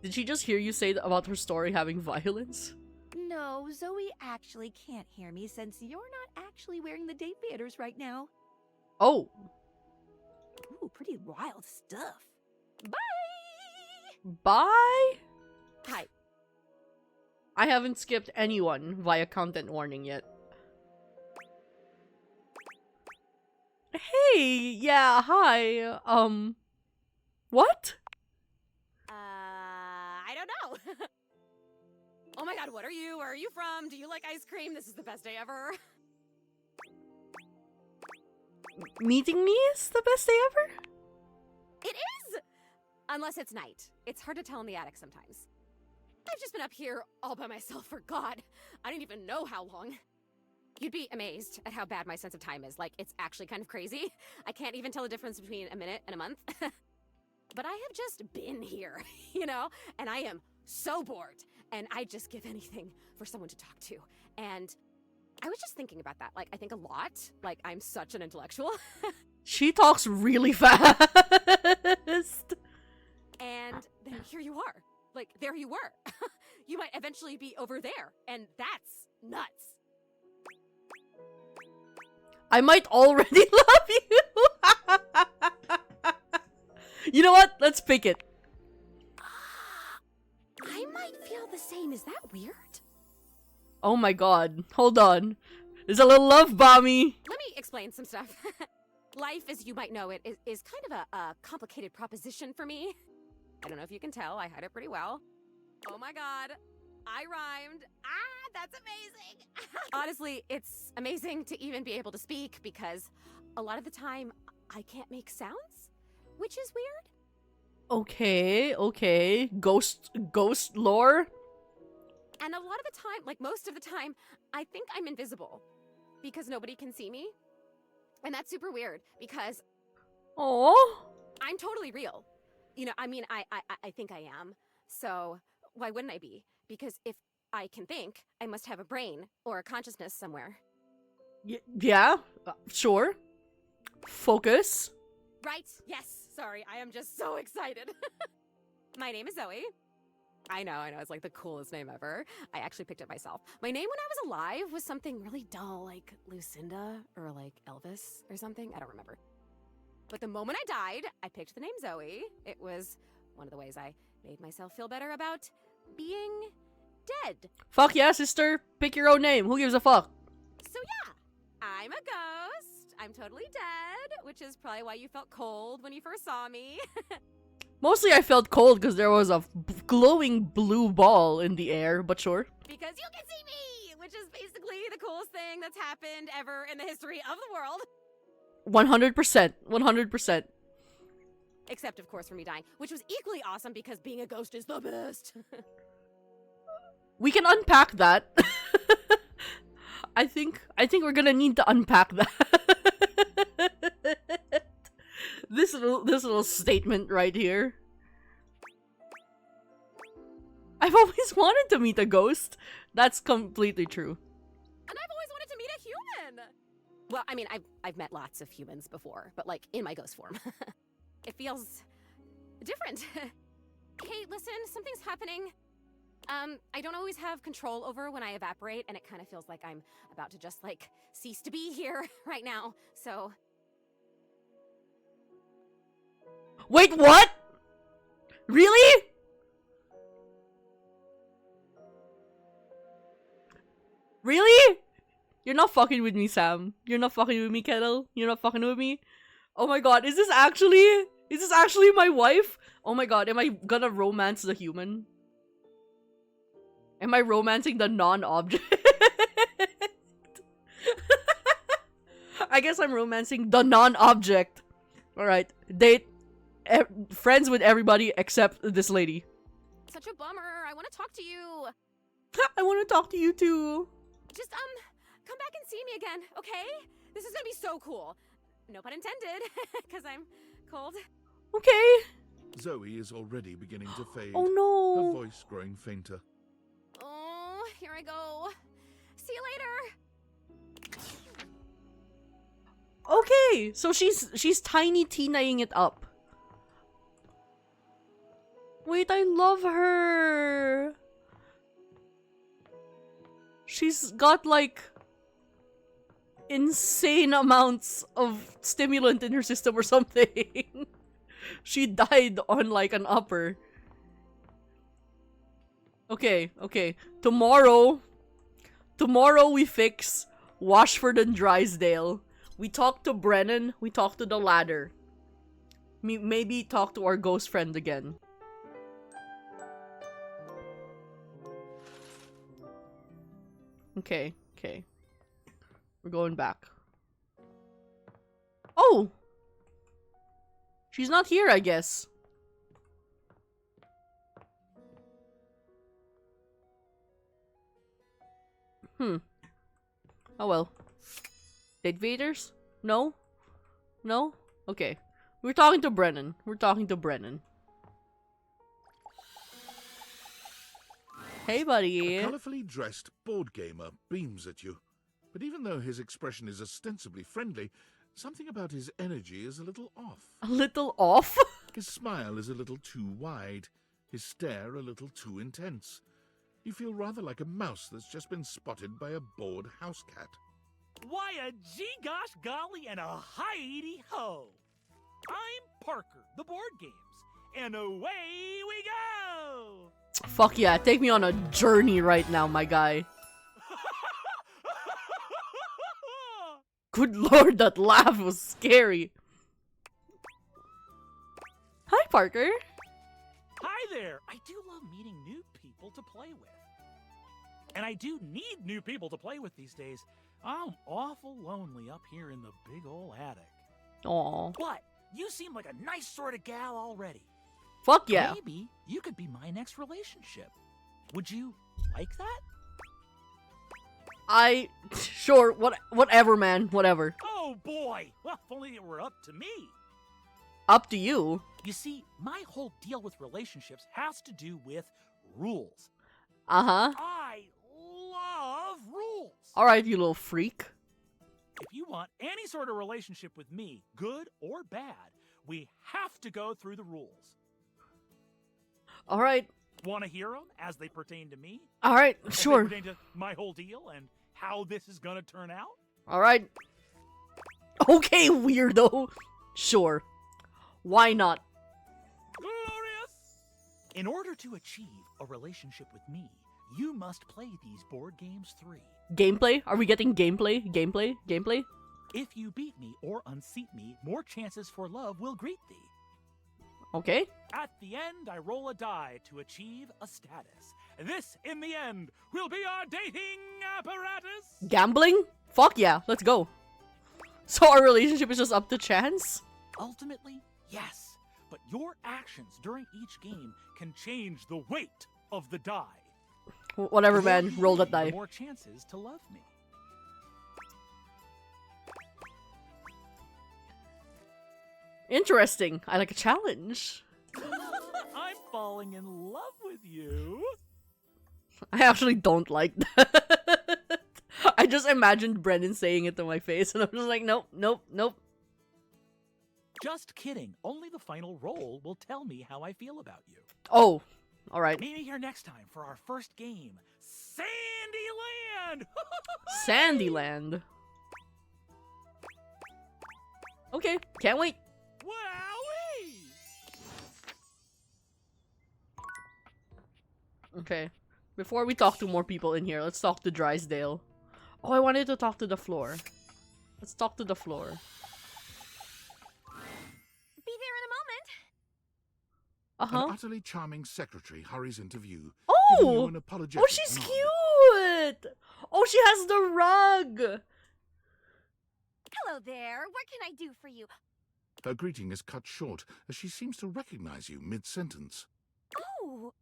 Did she just hear you say about her story having violence? No, Zoe actually can't hear me since you're not actually wearing the date theaters right now. Oh. Ooh, pretty wild stuff. Bye! Bye? Hi. I haven't skipped anyone via content warning yet. Hey, yeah, hi. What? I don't know. Oh my god, what are you? Where are you from? Do you like ice cream? This is the best day ever. Meeting me is the best day ever? It is! Unless it's night. It's hard to tell in the attic sometimes. I've just been up here all by myself for God. I don't even know how long. You'd be amazed at how bad my sense of time is. Like, it's actually kind of crazy. I can't even tell the difference between a minute and a month. But I have just been here, you know? And I am so bored. And I'd just give anything for someone to talk to. And I was just thinking about that. Like, I think a lot. Like, I'm such an intellectual. She talks really fast. And then here you are. Like, there you were. You might eventually be over there. And that's nuts. I might already love you. You know what? Let's pick it. I might feel the same. Is that weird? Oh my god. Hold on. There's a little love bomby. Let me explain some stuff. Life, as you might know it, is kind of a complicated proposition for me. I don't know if you can tell. I hide it pretty well. Oh my god. I rhymed. Ah, that's amazing. Honestly, it's amazing to even be able to speak because a lot of the time I can't make sounds, which is weird. Okay, okay. Ghost lore? And a lot of the time, like most of the time, I think I'm invisible because nobody can see me. And that's super weird because Oh. I'm totally real. You know, I mean, I think I am. So why wouldn't I be? Because if I can think, I must have a brain or a consciousness somewhere. Yeah, sure. Focus. Right? Yes. Sorry, I am just so excited. My name is Zoe. I know, it's like the coolest name ever. I actually picked it myself. My name when I was alive was something really dull, like Lucinda or like Elvis or something. I don't remember. But the moment I died, I picked the name Zoe. It was one of the ways I made myself feel better about being dead. Fuck yeah, sister. Pick your own name. Who gives a fuck? So yeah, I'm a ghost. I'm totally dead, which is probably why you felt cold when you first saw me. Mostly I felt cold because there was a glowing blue ball in the air, but sure. Because you can see me, which is basically the coolest thing that's happened ever in the history of the world. 100%. 100%. Except, of course, for me dying, which was equally awesome because being a ghost is the best. We can unpack that. I think we're gonna need to unpack that. This little statement right here. I've always wanted to meet a ghost. That's completely true. And I've always wanted to meet a human. Well, I mean, I've met lots of humans before, but like in my ghost form. It feels different. Hey, listen, something's happening. I don't always have control over when I evaporate, and it kind of feels like I'm about to just like cease to be here right now. So wait, what? Really? Really? You're not fucking with me, Sam. You're not fucking with me, Kettle. You're not fucking with me. Oh my god, is this actually my wife? Oh my god, am I gonna romance the human? Am I romancing the non-object? I guess I'm romancing the non-object. Alright, date friends with everybody except this lady. such a bummer. I want to talk to you. I want to talk to you too. Just come back and see me again, okay? This is gonna be so cool. No pun intended, because I'm cold. Okay. Zoe is already beginning to fade. Oh no. Her voice growing fainter. Oh, here I go. See you later. Okay, so she's Tiny Tinaing it up. Wait, I love her. She's got like insane amounts of stimulant in her system or something. She died on like an upper. Okay, okay. Tomorrow we fix Washford and Drysdale. We talk to Brennan, we talk to the ladder. Maybe talk to our ghost friend again. Okay, okay. We're going back. Oh! She's not here, I guess. Oh well. Date Vaders? No? No? Okay. We're talking to Brennan. We're talking to Brennan. Hey, buddy. A colorfully dressed board gamer beams at you. But even though his expression is ostensibly friendly, something about his energy is a little off. A little off? His smile is a little too wide. His stare a little too intense. You feel rather like a mouse that's just been spotted by a bored house cat. Why a gee-gosh golly and a hi-de-ho! I'm Parker, the board games, and away we go! Fuck yeah, take me on a journey right now, my guy. Good lord, that laugh was scary. Hi, Parker. Hi there! I do love meeting new people to play with. And I do need new people to play with these days. I'm awful lonely up here in the big ol' attic. Aww. But you seem like a nice sort of gal already. Fuck yeah. Maybe you could be my next relationship. Would you like that? Sure, whatever, man, whatever. Oh boy! Well, if only it were up to me. Up to you. You see, my whole deal with relationships has to do with rules. Uh-huh. I love rules. Alright, you little freak. If you want any sort of relationship with me, good or bad, we have to go through the rules. Alright. Want to hear them as they pertain to me? Alright, As sure. They pertain to my whole deal and how this is gonna turn out? Alright. Okay, weirdo. Sure. Why not? Glorious! In order to achieve a relationship with me, you must play these board games 3. Gameplay? Are we getting gameplay? Gameplay? Gameplay? If you beat me or unseat me, more chances for love will greet thee. Okay. At the end, I roll a die to achieve a status. This, in the end, will be our dating apparatus. Gambling? Fuck yeah, let's go. So our relationship is just up to chance? Ultimately, yes. But your actions during each game can change the weight of the die. Whatever, man. Roll that die. More chances to love me. Interesting. I like a challenge. I'm falling in love with you. I actually don't like that. I just imagined Brendan saying it to my face, and I'm just like, nope, nope, nope. Just kidding. Only the final roll will tell me how I feel about you. Oh, alright. Meet me here next time for our first game, Sandyland! Sandyland. Okay, can't wait. Wowee! Okay. Before we talk to more people in here, let's talk to Drysdale. Oh, I wanted to talk to the floor. Let's talk to the floor. Be there in a moment. Uh-huh. An utterly charming secretary hurries into view. Oh! Giving you an apologetic Oh, she's nod. cute! Oh, she has the rug! Hello there. What can I do for you? Her greeting is cut short as she seems to recognize you mid-sentence. Oh.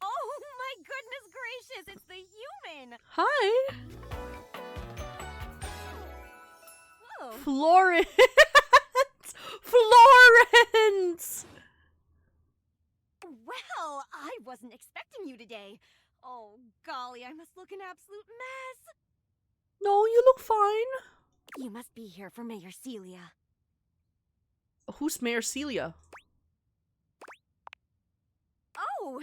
Oh my goodness gracious, it's the human. Hi! Whoa. Florence! Florence! Well, I wasn't expecting you today. Oh, golly, I must look an absolute mess. No, you look fine. You must be here for Mayor Celia. Who's Mayor Celia? Oh,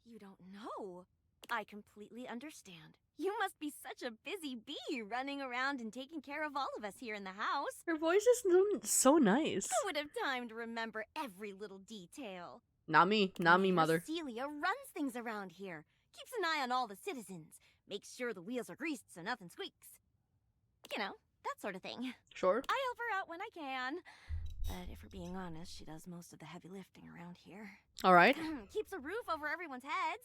you don't know. I completely understand. You must be such a busy bee running around and taking care of all of us here in the house. Her voice is so nice. Who would have time to remember every little detail? Not me, Mayor mother. Celia runs things around here. Keeps an eye on all the citizens. Makes sure the wheels are greased so nothing squeaks. You know, that sort of thing. Sure. I help her out when I can. But if we're being honest, she does most of the heavy lifting around here. Alright. Keeps a roof over everyone's heads.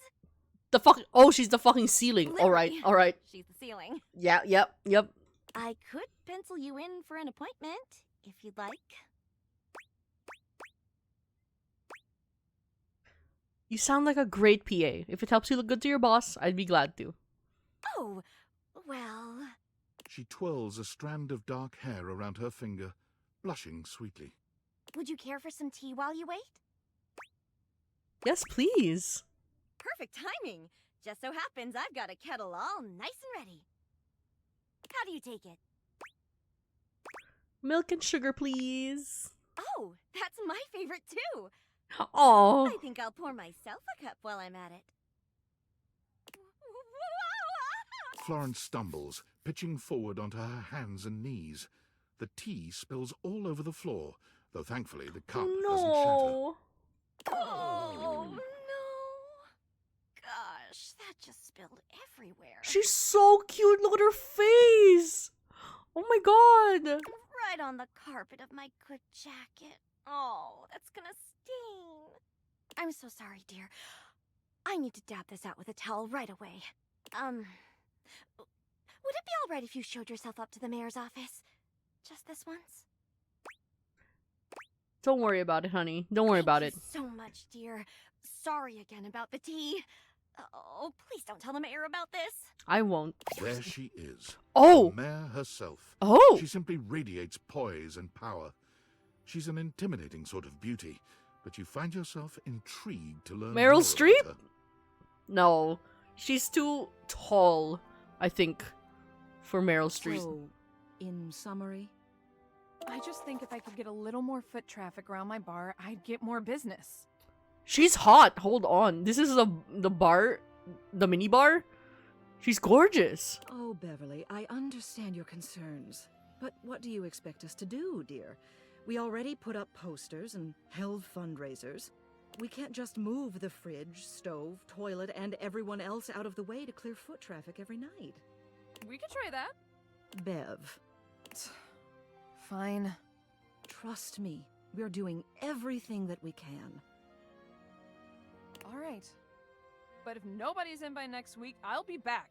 The fuck? Oh, she's the fucking ceiling. Alright, Literally. alright. She's the ceiling. Yeah, yep. I could pencil you in for an appointment, if you'd like. You sound like a great PA. If it helps you look good to your boss, I'd be glad to. Oh, well... She twirls a strand of dark hair around her finger, blushing sweetly. Would you care for some tea while you wait? Yes, please. Perfect timing. Just so happens I've got a kettle all nice and ready. How do you take it? Milk and sugar, please. Oh, that's my favorite too. Oh. I think I'll pour myself a cup while I'm at it. Florence stumbles, pitching forward onto her hands and knees. The tea spills all over the floor, though thankfully the cup doesn't shatter. Oh, no. Gosh, that just spilled everywhere. She's so cute. Look at her face. Oh my god. Right on the carpet of my good jacket. Oh, that's gonna sting. I'm so sorry, dear. I need to dab this out with a towel right away. Would it be all right if you showed yourself up to the mayor's office? Just this once? Don't worry about it, honey. Don't worry about it. Thank you so much, dear. Sorry again about the tea. Oh, please don't tell the mayor about this. I won't. There she is. Oh! The mayor herself. Oh! She simply radiates poise and power. She's an intimidating sort of beauty, but you find yourself intrigued to learn Meryl more Streep? about her. No. She's too tall, I think, for Meryl Streep. So, in summary, I just think if I could get a little more foot traffic around my bar, I'd get more business. She's hot. Hold on. This is the bar, the mini bar. She's gorgeous. Oh, Beverly, I understand your concerns. But what do you expect us to do, dear? We already put up posters and held fundraisers. We can't just move the fridge, stove, toilet, and everyone else out of the way to clear foot traffic every night. We could try that. Bev. Fine. Trust me, we're doing everything that we can. All right. But if nobody's in by next week, I'll be back.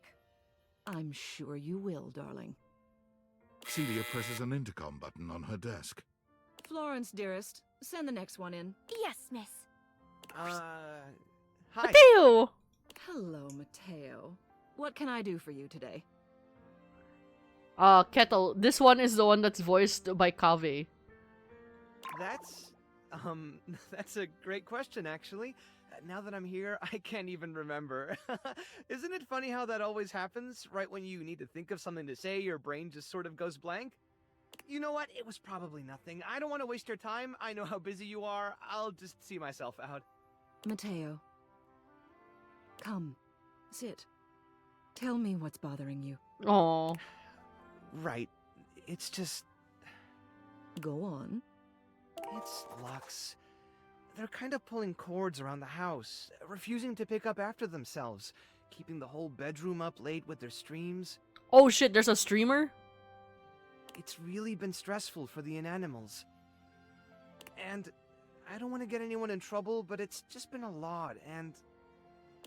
I'm sure you will, darling. Celia presses an intercom button on her desk. Florence, dearest, send the next one in. Yes, miss. Hi. Mateo! Hello, Mateo. What can I do for you today? Kettle. This one is the one that's voiced by Kaveh. That's, that's a great question, actually. Now that I'm here, I can't even remember. Isn't it funny how that always happens? Right when you need to think of something to say, your brain just sort of goes blank? You know what? It was probably nothing. I don't want to waste your time. I know how busy you are. I'll just see myself out. Mateo. Come. Sit. Tell me what's bothering you. Oh. Right. It's just... Go on. It's Lux. They're kind of pulling cords around the house, refusing to pick up after themselves, keeping the whole bedroom up late with their streams. Oh shit, there's a streamer? It's really been stressful for the Inanimals. And I don't want to get anyone in trouble, but it's just been a lot, and...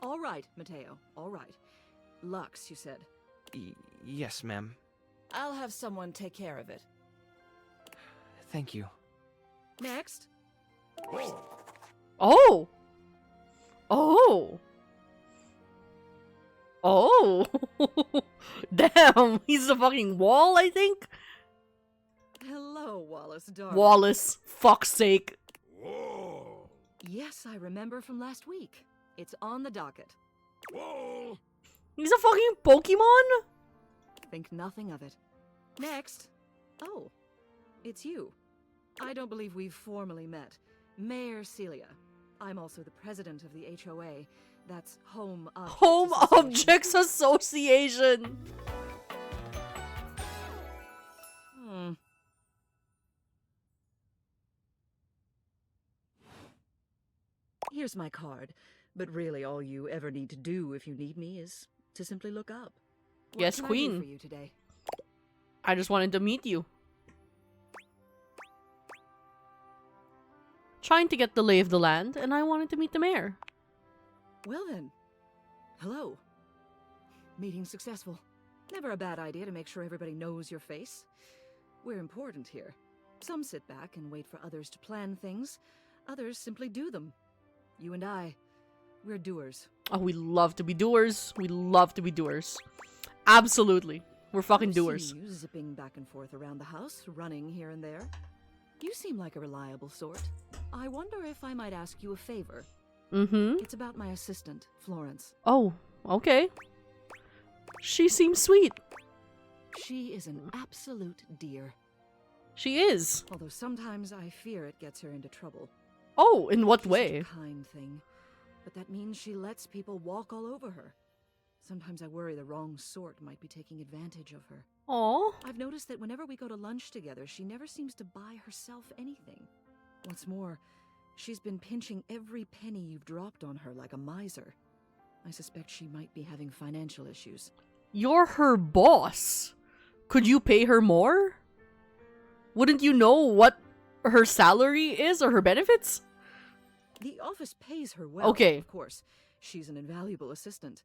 All right, Mateo. All right. Lux, you said. Yes, ma'am. I'll have someone take care of it. Thank you. Next. Oh! Oh! Oh! Damn! He's the fucking wall, I think? Hello, Wallace, darling. Wallace, fuck's sake. Whoa! Yes, I remember from last week. It's on the docket. Whoa! He's a fucking Pokemon? Think nothing of it. Next. Oh, it's you. I don't believe we've formally met. Mayor Celia. I'm also the president of the HOA. That's Home Objects Home Association. Objects Association. Here's my card. But really all you ever need to do if you need me is to simply look up. What Yes, can I do Queen. for you today? I just wanted to meet you. Trying to get the lay of the land, and I wanted to meet the mayor. Well then. Hello. Meeting successful. Never a bad idea to make sure everybody knows your face. We're important here. Some sit back and wait for others to plan things. Others simply do them. You and I, we're doers. Oh, we love to be doers. We love to be doers. Absolutely. We're fucking I've doers. seen you zipping back and forth around the house, running here and there. You seem like a reliable sort. I wonder if I might ask you a favor. Mm-hmm. It's about my assistant, Florence. Oh, okay. She seems sweet. She is an absolute dear. She is. Although sometimes I fear it gets her into trouble. Oh, in what She's way? such a kind thing. But that means she lets people walk all over her. Sometimes I worry the wrong sort might be taking advantage of her. Aw. I've noticed that whenever we go to lunch together, she never seems to buy herself anything. What's more, she's been pinching every penny you've dropped on her like a miser. I suspect she might be having financial issues. You're her boss. Could you pay her more? Wouldn't you know what her salary is or her benefits? The office pays her well, Okay. of course. She's an invaluable assistant.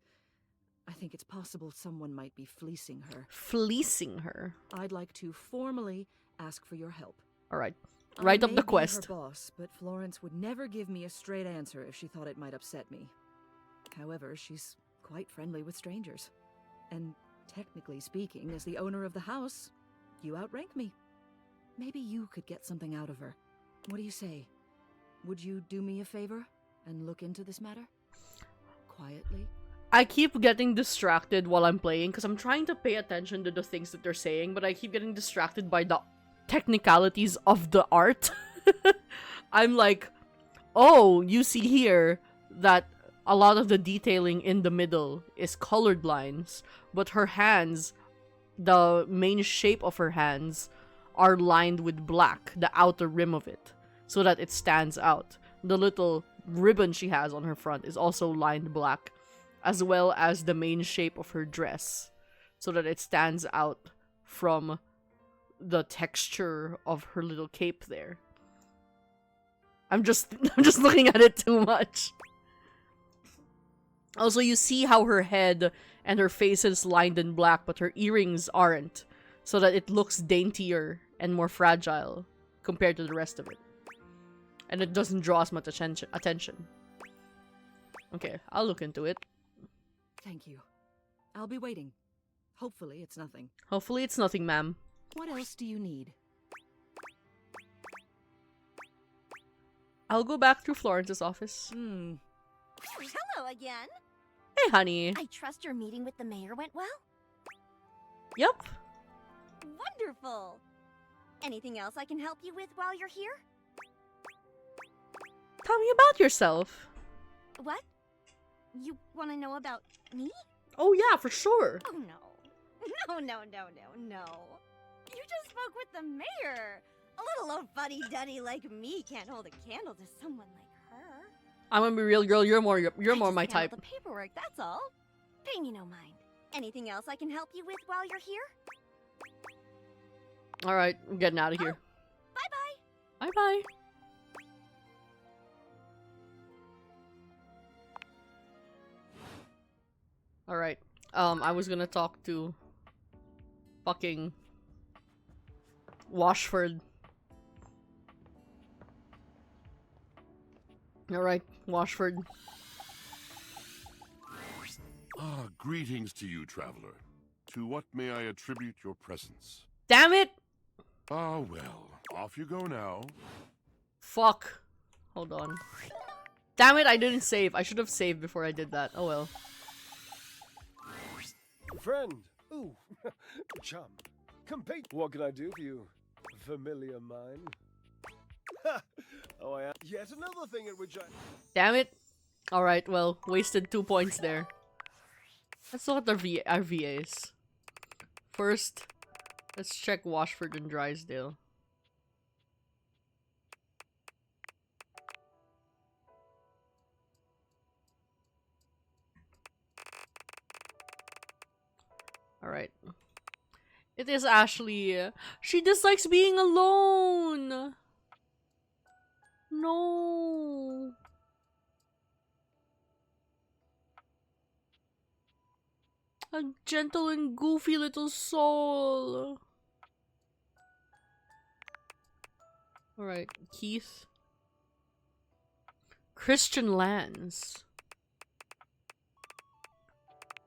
I think it's possible someone might be fleecing her. Fleecing her. I'd like to formally ask for your help. Alright. Write I up may the be quest. her boss, but Florence would never give me a straight answer if she thought it might upset me. However, she's quite friendly with strangers. And technically speaking, as the owner of the house, you outrank me. Maybe you could get something out of her. What do you say? Would you do me a favor and look into this matter? Quietly? I keep getting distracted while I'm playing because I'm trying to pay attention to the things that they're saying, but I keep getting distracted by the technicalities of the art. I'm like, oh, you see here that a lot of the detailing in the middle is colored lines, but her hands, the main shape of her hands, are lined with black, the outer rim of it, so that it stands out. The little ribbon she has on her front is also lined black, as well as the main shape of her dress, so that it stands out from the texture of her little cape there. I'm just looking at it too much. Also, you see how her head and her face is lined in black, but her earrings aren't, so that it looks daintier and more fragile compared to the rest of it. And it doesn't draw as much attention. Okay, I'll look into it. Thank you. I'll be waiting. Hopefully it's nothing. Hopefully it's nothing, ma'am. What else do you need? I'll go back through Florence's office. Hello again. Hey, honey. I trust your meeting with the mayor went well? Yep. Wonderful. Anything else I can help you with while you're here? Tell me about yourself. What? You want to know about me? Oh yeah, for sure. Oh no. No. You just spoke with the mayor. A little old fuddy-duddy like me can't hold a candle to someone like her. I'm gonna be real, girl. You're more my Handle type. the paperwork, that's all. Pay me no mind. Anything else I can help you with while you're here? All right, I'm getting out of here. Bye-bye. Bye-bye. All right. I was gonna talk to fucking Washford. All right, Washford. Ah, greetings to you, traveler. To what may I attribute your presence? Damn it! Ah, well, off you go now. Fuck. Hold on. Damn it, I didn't save. I should have saved before I did that. Oh well. Friend. Ooh. Chum. Compete. What can I do for you, familiar mine? Oh, I am. Yet another thing at which I... Damn it. Alright, well, wasted 2 points there. Let's look at our VAs. First, let's check Washford and Drysdale. Alright. It is Ashley. She dislikes being alone. No. A gentle and goofy little soul. Alright, Keith. Christian Lands.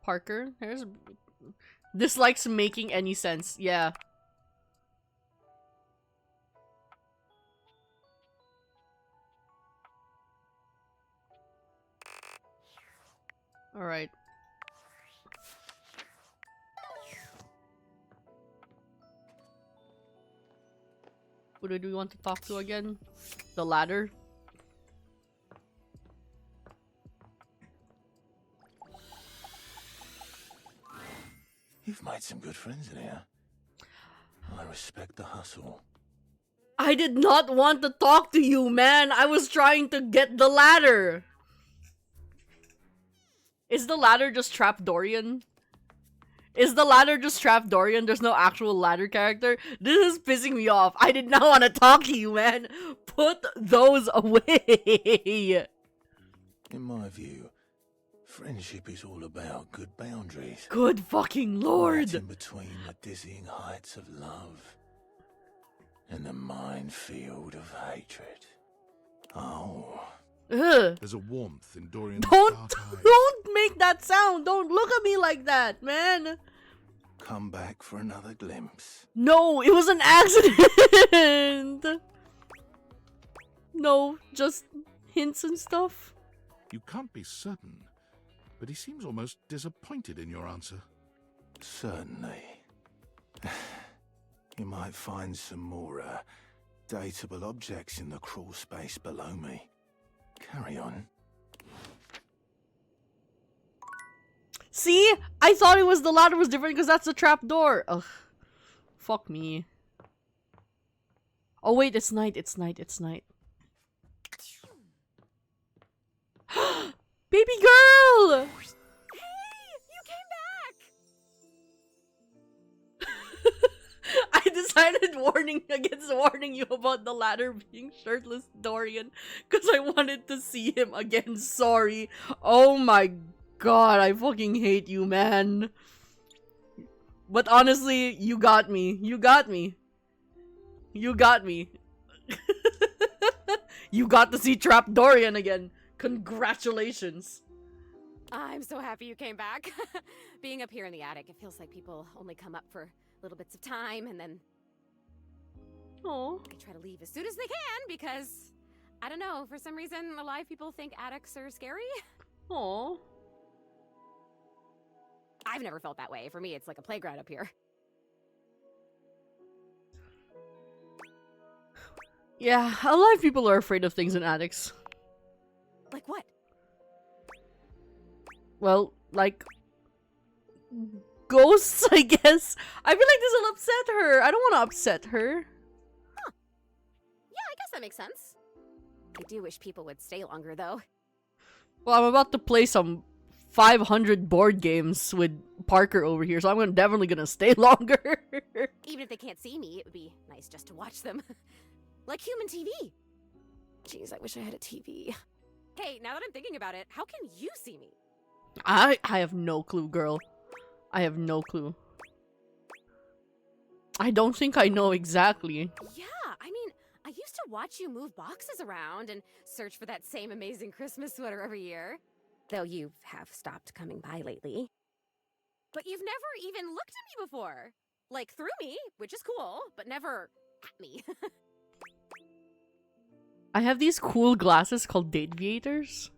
Parker. There's... Dislikes making any sense. Yeah. Alright. Who do we want to talk to again? The ladder? You've made some good friends in here. I respect the hustle. I did not want to talk to you, man! I was trying to get the ladder! Is the ladder just Trapdorian? Is the ladder just Trapdorian? There's no actual ladder character? This is pissing me off. I did not want to talk to you, man! Put those away! In my view, friendship is all about good boundaries. Good fucking lord! Right in between the dizzying heights of love. and the minefield of hatred. Oh. Ugh. There's a warmth in Dorian's Don't dark eyes. don't make that sound. Don't look at me like that, man. Come back for another glimpse. No, it was an accident. No, just hints and stuff. You can't be certain, but he seems almost disappointed in your answer. Certainly. You might find some more, dateable objects in the crawl space below me. Carry on. See? I thought it was the ladder was different because that's the trap door. Ugh. Fuck me. Oh wait, it's night, it's night, it's night. Baby girl! You came back! I decided against warning you about the ladder being shirtless Dorian because I wanted to see him again. Sorry. Oh my god, I fucking hate you, man. But honestly, you got me. You got me. You got me. You got to see Trap Dorian again. Congratulations. I'm so happy you came back. Being up here in the attic, it feels like people only come up for little bits of time and then they try to leave as soon as they can because, I don't know, for some reason alive people think attics are scary. Aww. I've never felt that way. For me, it's like a playground up here. Yeah, a lot of people are afraid of things in attics. Like what? Well, like ghosts, I guess. I feel like this will upset her. I don't want to upset her. Huh. Yeah, I guess that makes sense. I do wish people would stay longer, though. Well, I'm about to play some 500 board games with Parker over here, so I'm definitely gonna stay longer. Even if they can't see me, it would be nice just to watch them. Like human TV. Jeez, I wish I had a TV. Hey, now that I'm thinking about it, how can you see me? I have no clue, girl. I have no clue. I don't think I know exactly. Yeah, I mean, I used to watch you move boxes around and search for that same amazing Christmas sweater every year. Though you have stopped coming by lately. But you've never even looked at me before. Like, through me, which is cool, but never at me. I have these cool glasses called Dateviators.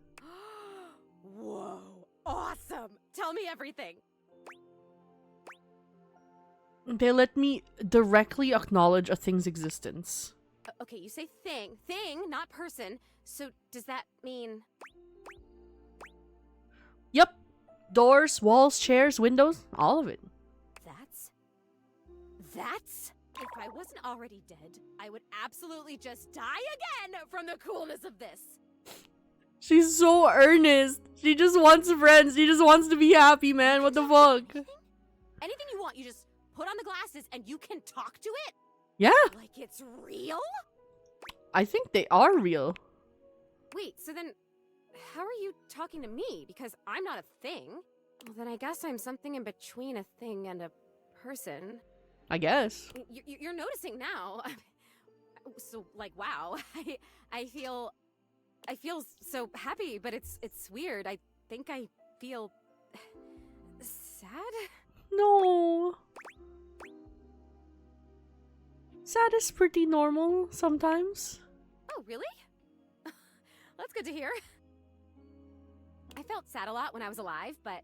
Whoa, awesome! Tell me everything. They let me directly acknowledge a thing's existence. Okay, you say thing. Thing, not person. So does that mean... Yep. Doors, walls, chairs, windows, all of it. That's... If I wasn't already dead, I would absolutely just die again from the coolness of this. She's so earnest. She just wants friends. She just wants to be happy, man. What the fuck? Anything you want, you just put on the glasses and you can talk to it? Yeah. Like it's real? I think they are real. Wait, so then how are you talking to me? Because I'm not a thing. Well, then I guess I'm something in between a thing and a person. I guess. You're noticing now. So, like, wow. I feel so happy, but it's weird. I think I feel sad? No. Sad is pretty normal sometimes. Oh, really? That's good to hear. I felt sad a lot when I was alive, but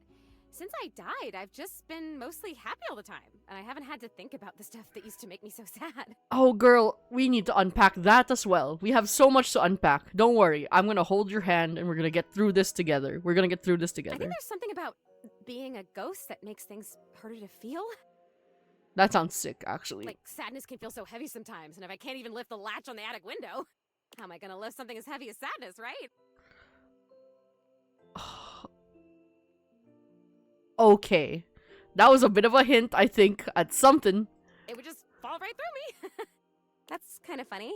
since I died, I've just been mostly happy all the time, and I haven't had to think about the stuff that used to make me so sad. Oh, girl, we need to unpack that as well. We have so much to unpack. Don't worry. I'm gonna hold your hand, and we're gonna get through this together. We're gonna get through this I together. think there's something about being a ghost that makes things harder to feel. That sounds sick, actually. Like, sadness can feel so heavy sometimes, and if I can't even lift the latch on the attic window, how am I gonna lift something as heavy as sadness, right? Okay. That was a bit of a hint, I think, at something. It would just fall right through me. That's kind of funny.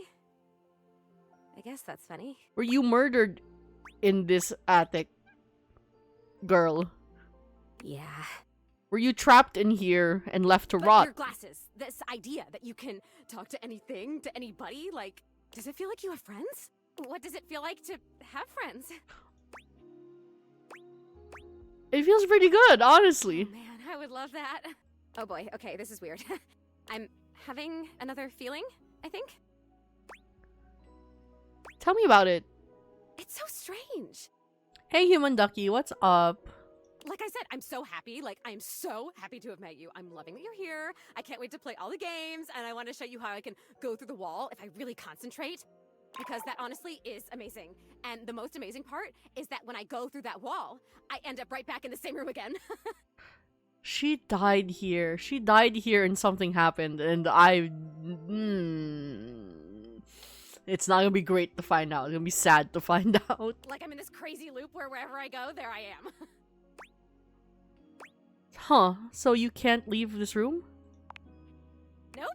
I guess that's funny. Were you murdered in this attic, girl? Yeah. Were you trapped in here and left to But rot? your glasses, this idea that you can talk to anything, to anybody, like, does it feel like you have friends? What does it feel like to have friends? It feels pretty good, honestly. Man, I would love that. Oh boy, okay, this is weird. I'm having another feeling, I think. Tell me about it. It's so strange. Hey, Human Ducky, what's up? Like I said, I'm so happy. Like, I'm so happy to have met you. I'm loving that you're here. I can't wait to play all the games, and I want to show you how I can go through the wall if I really concentrate, because that honestly is amazing. And the most amazing part is that when I go through that wall, I end up right back in the same room again. She died here. She died here and something happened, and I... It's not gonna be great to find out. It's gonna be sad to find out. Like I'm in this crazy loop where wherever I go, there I am. Huh, so you can't leave this room? Nope.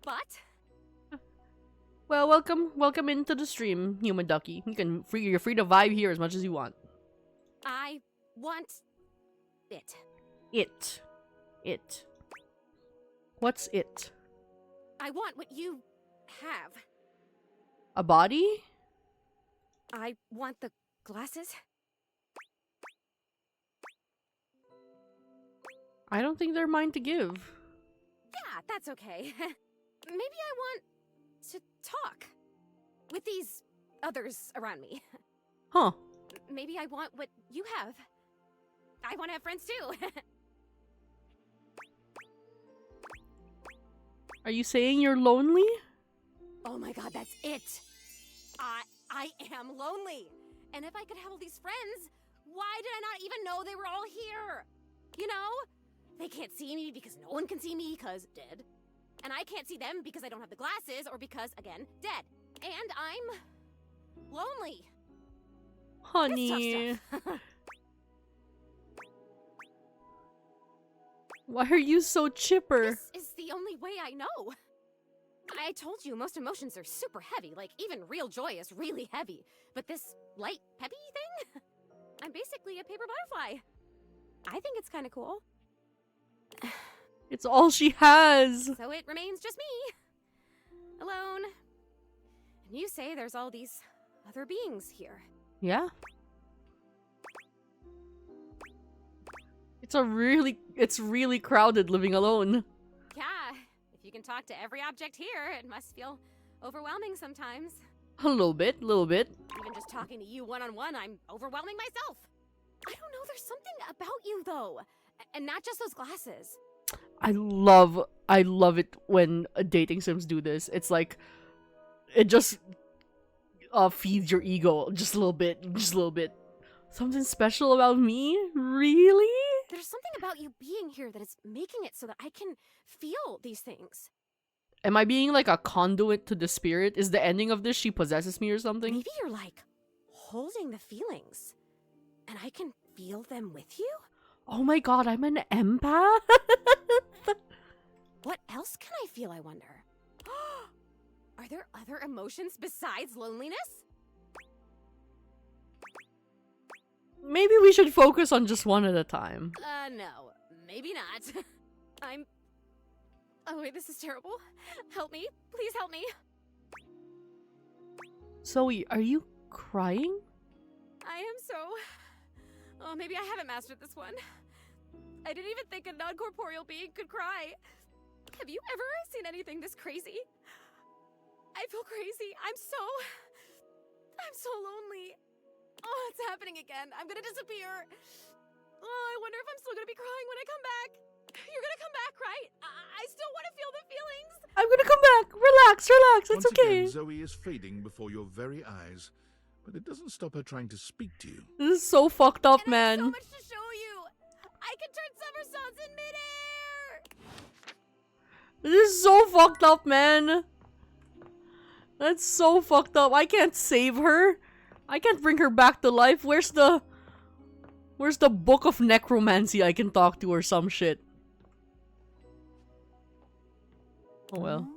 But... Well, welcome into the stream, Human Ducky. You're free to vibe here as much as you want. I want... it. It. What's it? I want what you have. A body? I want the glasses. I don't think they're mine to give. Yeah, that's okay. Maybe I want to talk with these others around me. Huh. Maybe I want what you have. I want to have friends too. Are you saying you're lonely? Oh my god, that's it. I am lonely. And if I could have all these friends, why did I not even know they were all here? You know? They can't see me because no one can see me because dead. And I can't see them because I don't have the glasses or because, again, dead. And I'm lonely. Honey. It's tough stuff. Why are you so chipper? This is the only way I know. I told you most emotions are super heavy, like even real joy is really heavy. But this light, peppy thing? I'm basically a paper butterfly. I think it's kind of cool. It's all she has. So it remains just me. Alone. And you say there's all these other beings here. Yeah. It's really crowded living alone. Yeah, if you can talk to every object here, it must feel overwhelming sometimes. A little bit. Even just talking to you one-on-one, I'm overwhelming myself. I don't know, there's something about you though. And not just those glasses. I love it when dating sims do this. It's like, it just feeds your ego just a little bit. Something special about me? Really? There's something about you being here that is making it so that I can feel these things. Am I being like a conduit to the spirit? Is the ending of this she possesses me or something? Maybe you're like holding the feelings and I can feel them with you? Oh my god, I'm an empath? What else can I feel, I wonder? Are there other emotions besides loneliness? Maybe we should focus on just one at a time. No. Maybe not. Oh wait, this is terrible. Help me. Please help me. Zoe, are you crying? I am so... Oh, maybe I haven't mastered this one. I didn't even think a non-corporeal being could cry. Have you ever seen anything this crazy? I feel crazy. I'm so lonely. Oh, it's happening again. I'm gonna disappear. Oh, I wonder if I'm still gonna be crying when I come back. You're gonna come back, right? I still want to feel the feelings. I'm gonna come back. Relax. It's Once okay. Again, Zoe is fading before your very eyes, but it doesn't stop her trying to speak to you. This is so fucked up, man. So much to show you. I can turn somersaults in midair. This is so fucked up, man. That's so fucked up. I can't save her. I can't bring her back to life. Where's the book of necromancy I can talk to or some shit? Oh well.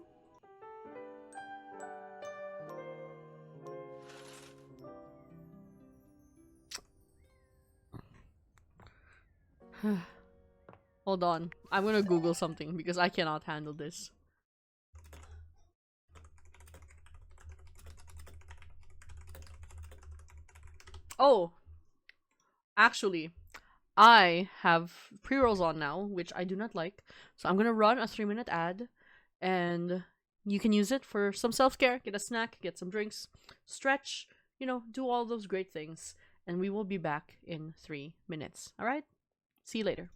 Hold on. I'm gonna Google something because I cannot handle this. Oh! Actually, I have pre-rolls on now, which I do not like. So I'm gonna run a 3-minute ad, and you can use it for some self-care. Get a snack, get some drinks, stretch, you know, do all those great things. And we will be back in 3 minutes. Alright? See you later.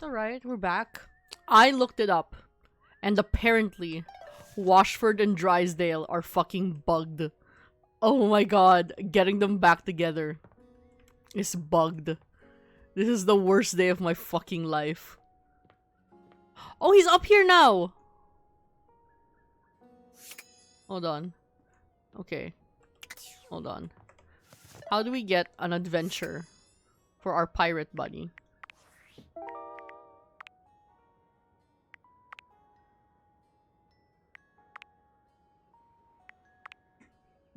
Alright, we're back. I looked it up, and apparently, Washford and Drysdale are fucking bugged. Oh my god, getting them back together is bugged. This is the worst day of my fucking life. Oh, he's up here now! Hold on. Okay. Hold on. How do we get an adventure for our pirate buddy?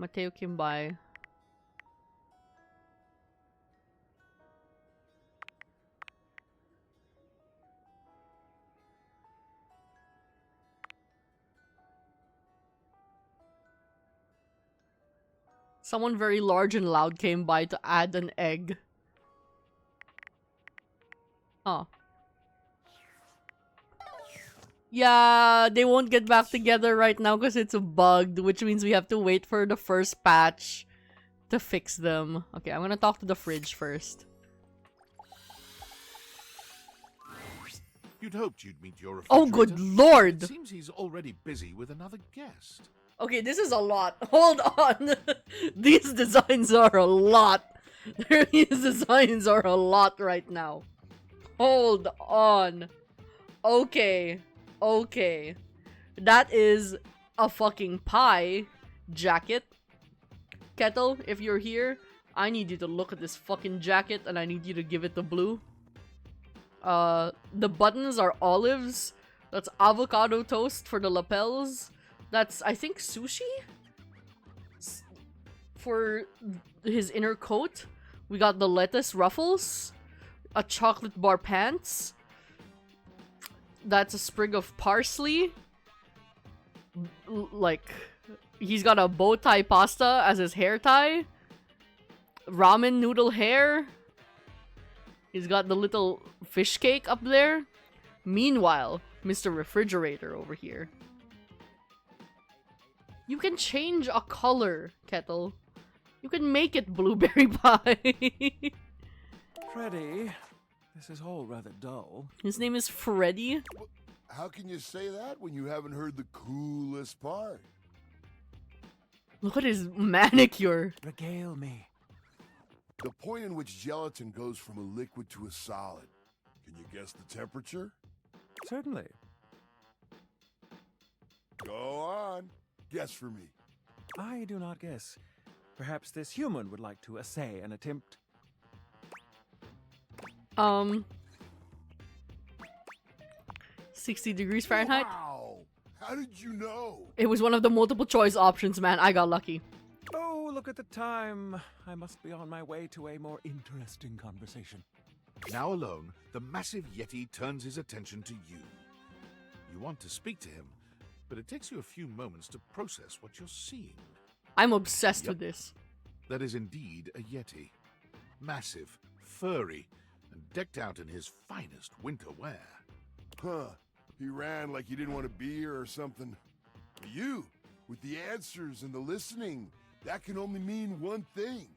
Mateo Kimbay. Someone very large and loud came by to add an egg. Oh. Yeah, they won't get back together right now because it's bugged, which means we have to wait for the first patch to fix them. Okay, I'm gonna talk to the fridge first. You'd hoped you'd meet your Oh, refrigerator. good lord! It seems he's already busy with another guest. Okay, this is a lot. Hold on. These designs are a lot. These designs are a lot right now. Hold on. Okay. Okay. That is a fucking pie jacket. Kettle, if you're here, I need you to look at this fucking jacket and I need you to give it the blue. The buttons are olives. That's avocado toast for the lapels. That's, I think, sushi? For his inner coat. We got the lettuce ruffles. A chocolate bar pants. That's a sprig of parsley. Like, he's got a bow tie pasta as his hair tie. Ramen noodle hair. He's got the little fish cake up there. Meanwhile, Mr. Refrigerator over here. You can change a color, Kettle. You can make it blueberry pie. Freddy, this is all rather dull. His name is Freddy. How can you say that when you haven't heard the coolest part? Look at his manicure. Regale me. The point in which gelatin goes from a liquid to a solid. Can you guess the temperature? Certainly. Go on. Guess for me. I do not guess. Perhaps this human would like to essay an attempt. 60 degrees Fahrenheit. Wow! How did you know? It was one of the multiple choice options, man. I got lucky. Oh, look at the time. I must be on my way to a more interesting conversation. Now alone, the massive Yeti turns his attention to you. You want to speak to him, but it takes you a few moments to process what you're seeing. I'm obsessed with this. That is indeed a Yeti. Massive, furry, and decked out in his finest winter wear. Huh. He ran like he didn't want to be here or something. You, with the answers and the listening, that can only mean one thing.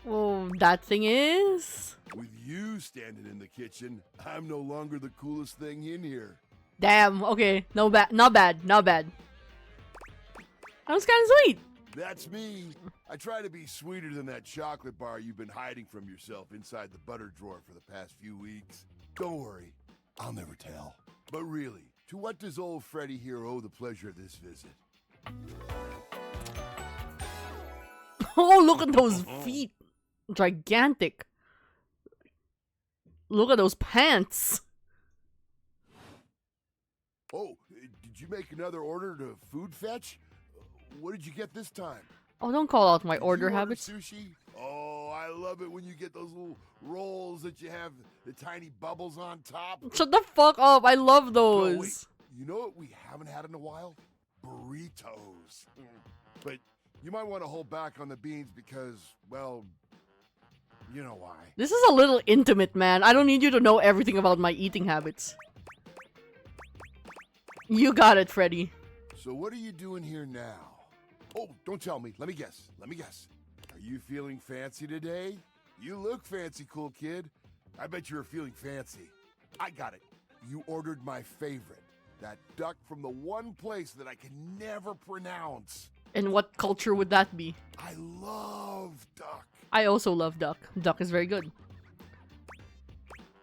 Well, that thing is... With you standing in the kitchen, I'm no longer the coolest thing in here. Damn, okay. No bad, not bad, not bad. That was kind of sweet. That's me. I try to be sweeter than that chocolate bar you've been hiding from yourself inside the butter drawer for the past few weeks. Don't worry, I'll never tell. But really, to what does old Freddy here owe the pleasure of this visit? Oh, look at those feet. Gigantic. Look at those pants. Oh, did you make another order to Food Fetch? What did you get this time? Oh, don't call out my Did order you habits. Sushi? Oh, I love it when you get those little rolls that you have the tiny bubbles on top. Shut the fuck up. I love Oh, wait. those. You know what we haven't had in a while? Burritos. But you might want to hold back on the beans because, well, you know why. This is a little intimate, man. I don't need you to know everything about my eating habits. You got it, Freddy. So what are you doing here now? Oh, don't tell me. Let me guess. Let me guess. Are you feeling fancy today? You look fancy, cool kid. I bet you were feeling fancy. I got it. You ordered my favorite. That duck from the one place that I can never pronounce. And what culture would that be? I love duck. I also love duck. Duck is very good.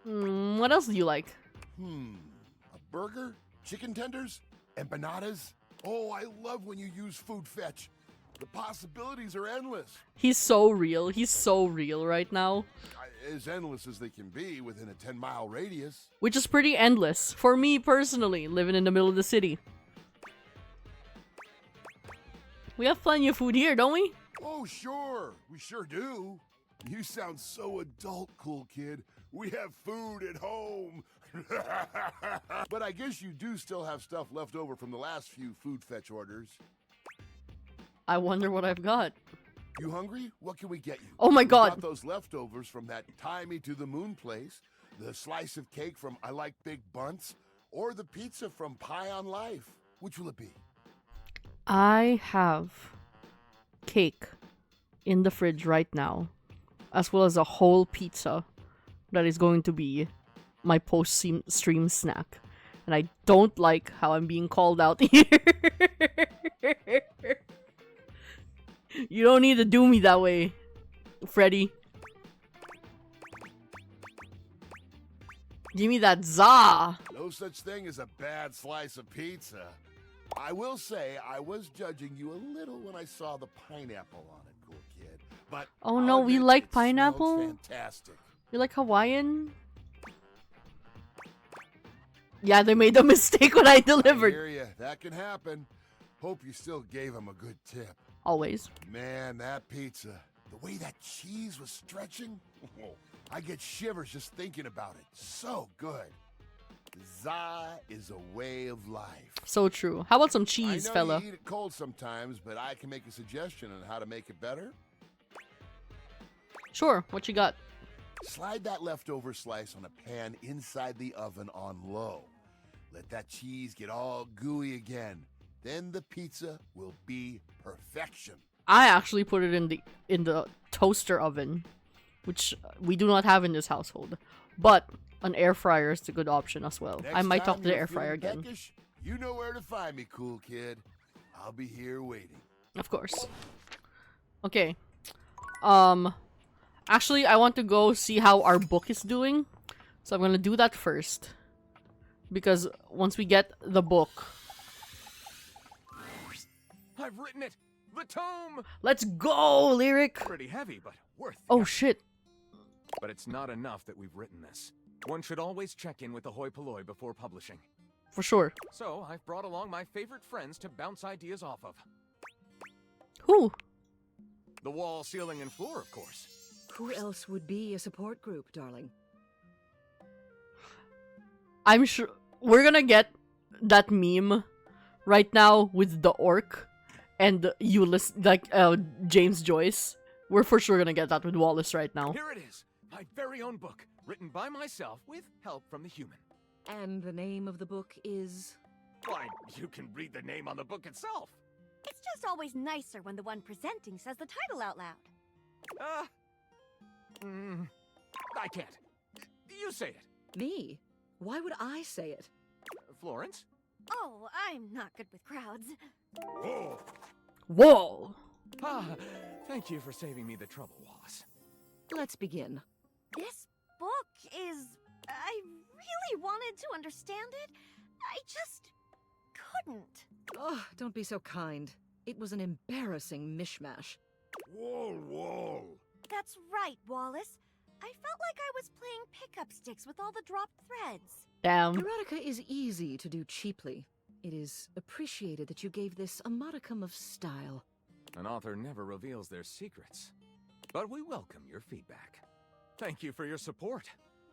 What else do you like? A burger? Chicken tenders? Empanadas? Oh, I love when you use Food Fetch. The possibilities are endless. He's so real. He's so real right now. As endless as they can be within a 10-mile radius. Which is pretty endless. For me personally, living in the middle of the city. We have plenty of food here, don't we? Oh, sure. We sure do. You sound so adult, cool kid. We have food at home. But I guess you do still have stuff left over from the last few Food Fetch orders. I wonder what I've got. You hungry? What can we get you? Oh my We God. got those leftovers from that Tie Me to the Moon place, the slice of cake from I Like Big Bunts, or the pizza from Pie on Life. Which will it be? I have cake in the fridge right now, as well as a whole pizza that is going to be my post-stream snack. And I don't like how I'm being called out here. You don't need to do me that way, Freddy. Give me that za. No such thing as a bad slice of pizza. I will say I was judging you a little when I saw the pineapple on it, cool kid. But Oh no, we admit like it smelled pineapple? Fantastic. You like Hawaiian? Yeah, they made a mistake when I I delivered. hear ya. That can happen. Hope you still gave him a good tip. Always. Man, that pizza. The way that cheese was stretching. I get shivers just thinking about it. So good. Za is a way of life. So true. How about some cheese, I know fella? you eat it cold sometimes, but I can make a suggestion on how to make it better. Sure, what you got? Slide that leftover slice on a pan inside the oven on low. Let that cheese get all gooey again. Then the pizza will be perfection. I actually put it in the toaster oven, which we do not have in this household. But an air fryer is a good option as well. I Next might talk time to the you're air fryer feeling again. peckish, you know where to find me, cool kid. I'll be here waiting. Of course. Okay. Actually, I want to go see how our book is doing. So I'm gonna do that first. Because once we get the book... I've written it! The tome! Let's go, Lyric! Pretty heavy, but worth the Oh effort. shit. But it's not enough that we've written this. One should always check in with the hoi polloi before publishing. For sure. So, I've brought along my favorite friends to bounce ideas off of. Who? The wall, ceiling, and floor, of course. Who else would be a support group, darling? I'm sure we're gonna get that meme right now with the orc and James Joyce. We're for sure gonna get that with Wallace right now. Here it is, my very own book, written by myself with help from the human. And the name of the book is... Why, you can read the name on the book itself. It's just always nicer when the one presenting says the title out loud. I can't. You say it. Me? Why would I say it? Florence? Oh, I'm not good with crowds. Whoa! Whoa! Ah, thank you for saving me the trouble, Wallace. Let's begin. This book is... I really wanted to understand it. I just couldn't. Oh, don't be so kind. It was an embarrassing mishmash. Whoa. That's right, Wallace. I felt like I was playing pickup sticks with all the dropped threads. Damn. Erotica is easy to do cheaply. It is appreciated that you gave this a modicum of style. An author never reveals their secrets. But we welcome your feedback. Thank you for your support.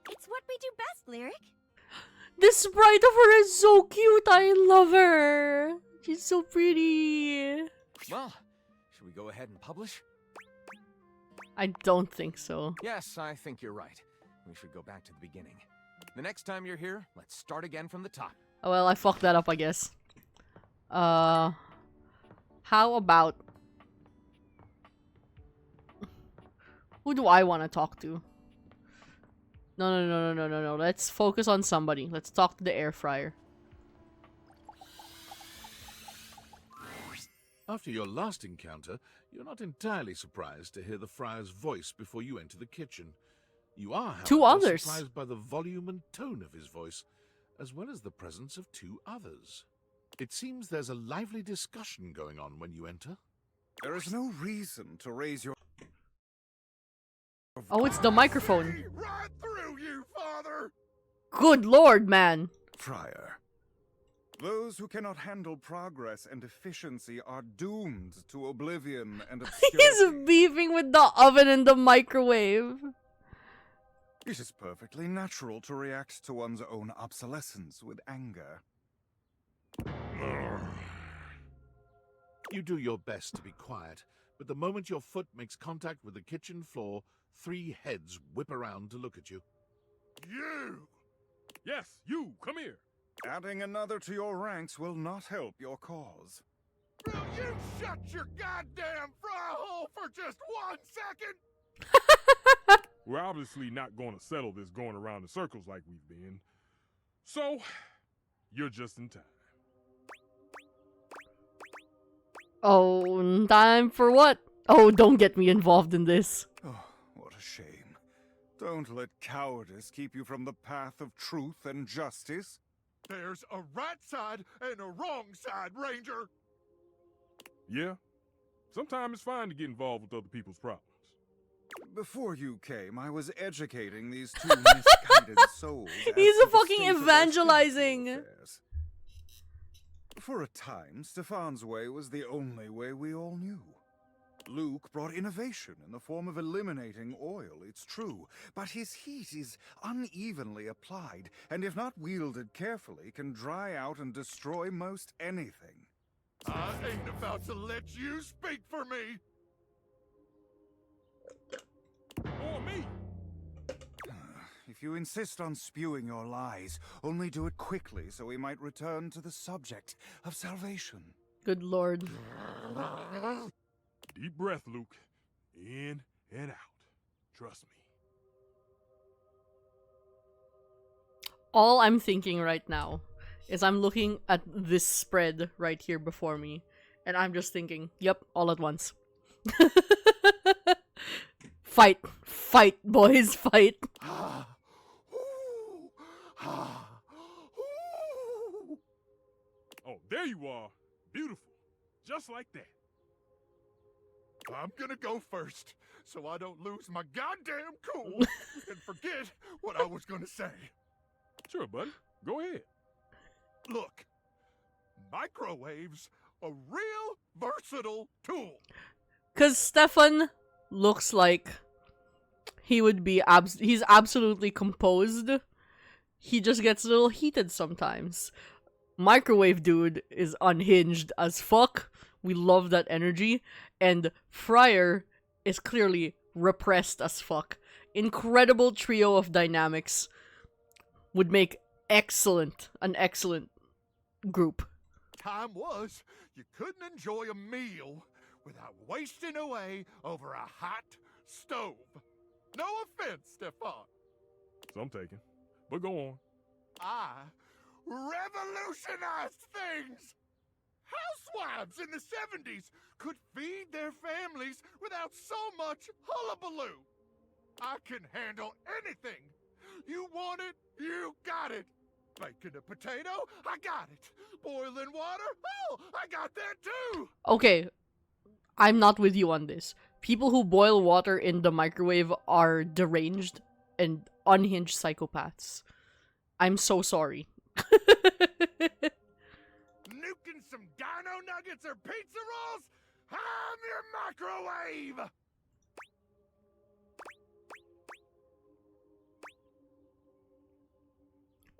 It's what we do best, Lyric. This sprite of her is so cute. I love her. She's so pretty. Well, should we go ahead and publish? I don't think so. Yes, I think you're right. We should go back to the beginning. The next time you're here, let's start again from the top. Oh, well, I fucked that up, I guess. How about... Who do I want to talk to? No. Let's focus on somebody. Let's talk to the air fryer. After your last encounter, you're not entirely surprised to hear the friar's voice before you enter the kitchen. You are, however, Two others. surprised by the volume and tone of his voice, as well as the presence of two others. It seems there's a lively discussion going on when you enter. There is no reason to raise your... Oh, it's the microphone. Right through you, father! Good lord, man. Friar. Those who cannot handle progress and efficiency are doomed to oblivion and obscurity. He's beefing with the oven and the microwave. It is perfectly natural to react to one's own obsolescence with anger. You do your best to be quiet, but the moment your foot makes contact with the kitchen floor, 3 heads whip around to look at you. You! Yes, you, come here. Adding another to your ranks will not help your cause. Will you shut your goddamn fry hole for just 1 second? We're obviously not going to settle this going around in circles like we've been. So, You're just in time. Oh, time for what? Oh, don't get me involved in this. Oh, what a shame. Don't let cowardice keep you from the path of truth and justice. There's a right side and a wrong side, Ranger. Yeah. Sometimes it's fine to get involved with other people's problems. Before you came, I was educating these two misguided souls. as He's to a the fucking state of their evangelizing. spiritual affairs. For a time, Stefan's way was the only way we all knew. Luke brought innovation in the form of eliminating oil, it's true, but his heat is unevenly applied, and if not wielded carefully, can dry out and destroy most anything. I ain't about to let you speak for me. Or me. If you insist on spewing your lies, only do it quickly so we might return to the subject of salvation. Good lord. Deep breath, Luke. In and out. Trust me. All I'm thinking right now is I'm looking at this spread right here before me, and I'm just thinking, yep, all at once. Fight. Fight, boys, fight. Oh, there you are. Beautiful. Just like that. I'm gonna go first, so I don't lose my goddamn cool and forget what I was gonna say. Sure, buddy. Go ahead. Look, microwaves a real versatile tool. Cause Stefan looks like he would be he's absolutely composed. He just gets a little heated sometimes. Microwave dude is unhinged as fuck. We love that energy. And Friar is clearly repressed as fuck. Incredible trio of dynamics. Would make an excellent group. Time was you couldn't enjoy a meal without wasting away over a hot stove. No offense, Stefan. Some taken. But go on. I revolutionized things. Housewives in the 70s could feed their families without so much hullabaloo. I can handle anything. You want it, you got it. Baking a potato, I got it. Boiling water, oh, I got that too. Okay, I'm not with you on this. People who boil water in the microwave are deranged and unhinged psychopaths. I'm so sorry. Nuking some dino nuggets or pizza rolls? I'm your microwave!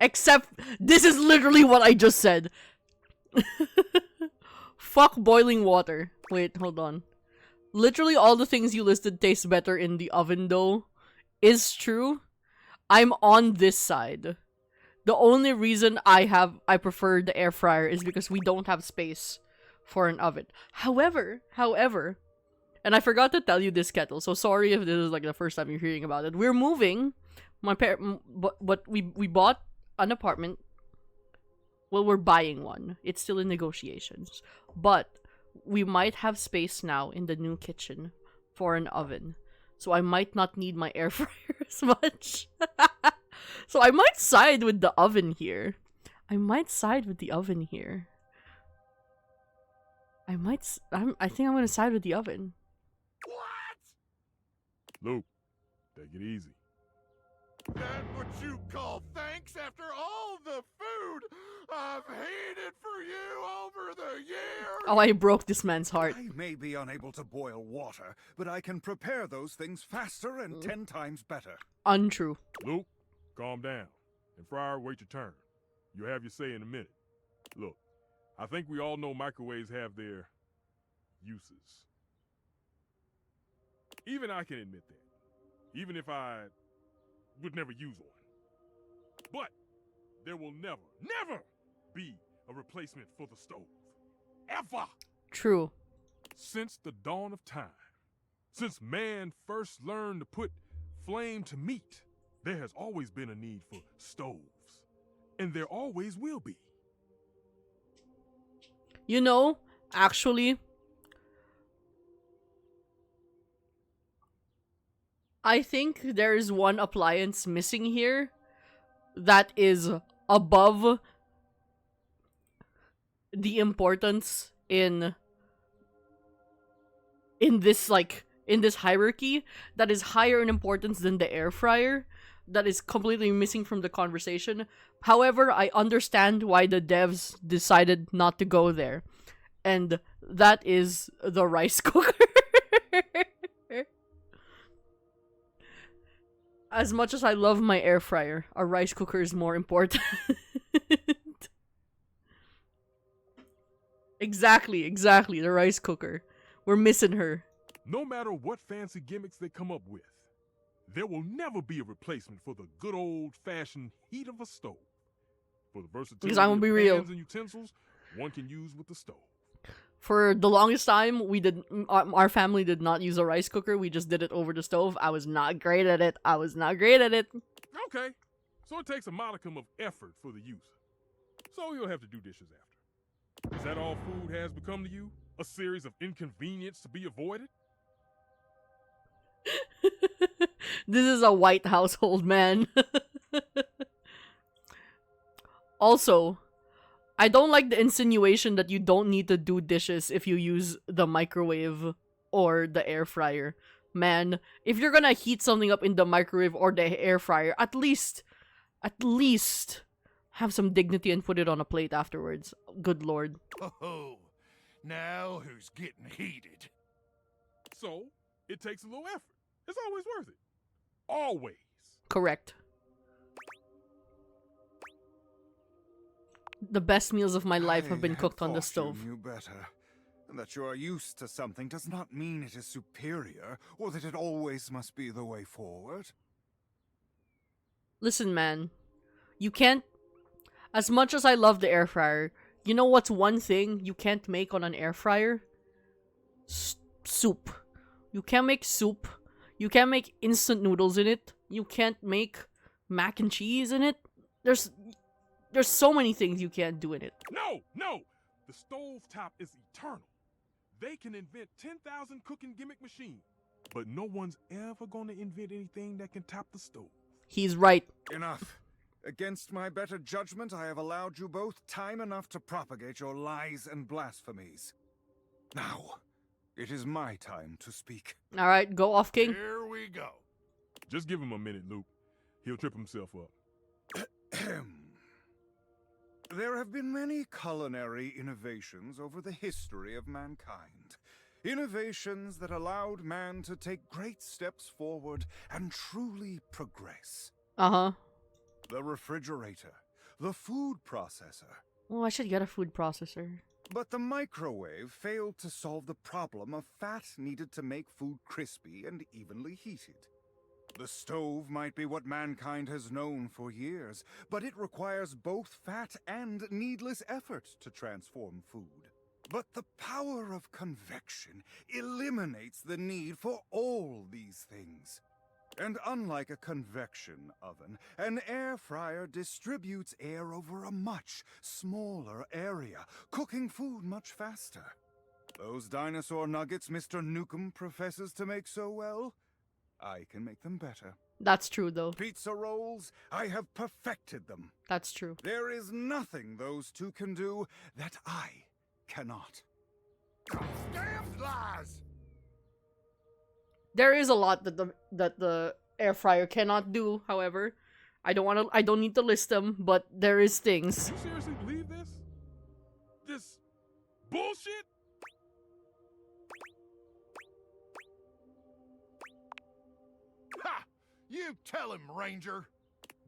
Except, this is literally what I just said. Fuck boiling water. Wait, hold on. Literally all the things you listed taste better in the oven though is true. I'm on this side. The only reason I prefer the air fryer is because we don't have space for an oven. However, and I forgot to tell you this, Kettle, so sorry if this is like the first time you're hearing about it. We're moving. But we bought an apartment. Well, we're buying one. It's still in negotiations. But we might have space now in the new kitchen for an oven. So I might not need my air fryer as much. So I might side with the oven here. I think I'm gonna side with the oven. Luke, take it easy. That what you call thanks after all the food I've heated for you over the years? Oh, I broke this man's heart. I may be unable to boil water, but I can prepare those things faster and 10 times better. Untrue. Luke, calm down. And Friar, wait your turn. You'll have your say in a minute. Look, I think we all know microwaves have their uses. Even I can admit that. Even if I would never use one. But there will never be a replacement for the stove. Ever! True. Since the dawn of time, since man first learned to put flame to meat, there has always been a need for stoves. And there always will be. You know, actually, I think there is one appliance missing here that is above the importance in this hierarchy, that is higher in importance than the air fryer, that is completely missing from the conversation. However, I understand why the devs decided not to go there, and that is the rice cooker. As much as I love my air fryer, a rice cooker is more important. Exactly, the rice cooker. We're missing her. No matter what fancy gimmicks they come up with, there will never be a replacement for the good old-fashioned heat of a stove. For the versatility Because I'm gonna of be real. pans and utensils one can use with the stove. For the longest time, our family did not use a rice cooker. We just did it over the stove. I was not great at it. Okay, so it takes a modicum of effort for the user. So you'll have to do dishes after. Is that all food has become to you? A series of inconvenience to be avoided? This is a white household, man. Also, I don't like the insinuation that you don't need to do dishes if you use the microwave or the air fryer. Man, if you're gonna heat something up in the microwave or the air fryer, at least have some dignity and put it on a plate afterwards. Good lord. Oh, now who's getting heated? So, it takes a little effort. It's always worth it. Always. Correct. The best meals of my life have been cooked on the stove. You knew better. And that you are used to something does not mean it is superior, or that it always must be the way forward. Listen, man. You can't... As much as I love the air fryer, you know what's one thing you can't make on an air fryer? Soup. You can't make soup. You can't make instant noodles in it. You can't make mac and cheese in it. There's so many things you can't do in it. No! The stovetop is eternal. They can invent 10,000 cooking gimmick machines, but no one's ever gonna invent anything that can top the stove. He's right. Enough. Against my better judgment, I have allowed you both time enough to propagate your lies and blasphemies. Now, it is my time to speak. Alright, go off, King. Here we go. Just give him a minute, Luke. He'll trip himself up. There have been many culinary innovations over the history of mankind. Innovations that allowed man to take great steps forward and truly progress. Uh-huh. The refrigerator, the food processor. Oh, I should get a food processor. But the microwave failed to solve the problem of fat needed to make food crispy and evenly heated. The stove might be what mankind has known for years, but it requires both fat and needless effort to transform food. But the power of convection eliminates the need for all these things. And unlike a convection oven, an air fryer distributes air over a much smaller area, cooking food much faster. Those dinosaur nuggets Mr. Nukem professes to make so well, I can make them better. That's true, though. Pizza rolls, I have perfected them. That's true. There is nothing those two can do that I cannot. Damn lies! There is a lot that the air fryer cannot do, however. I don't need to list them, but there is things. You seriously believe this? This bullshit? Ha! You tell him, Ranger.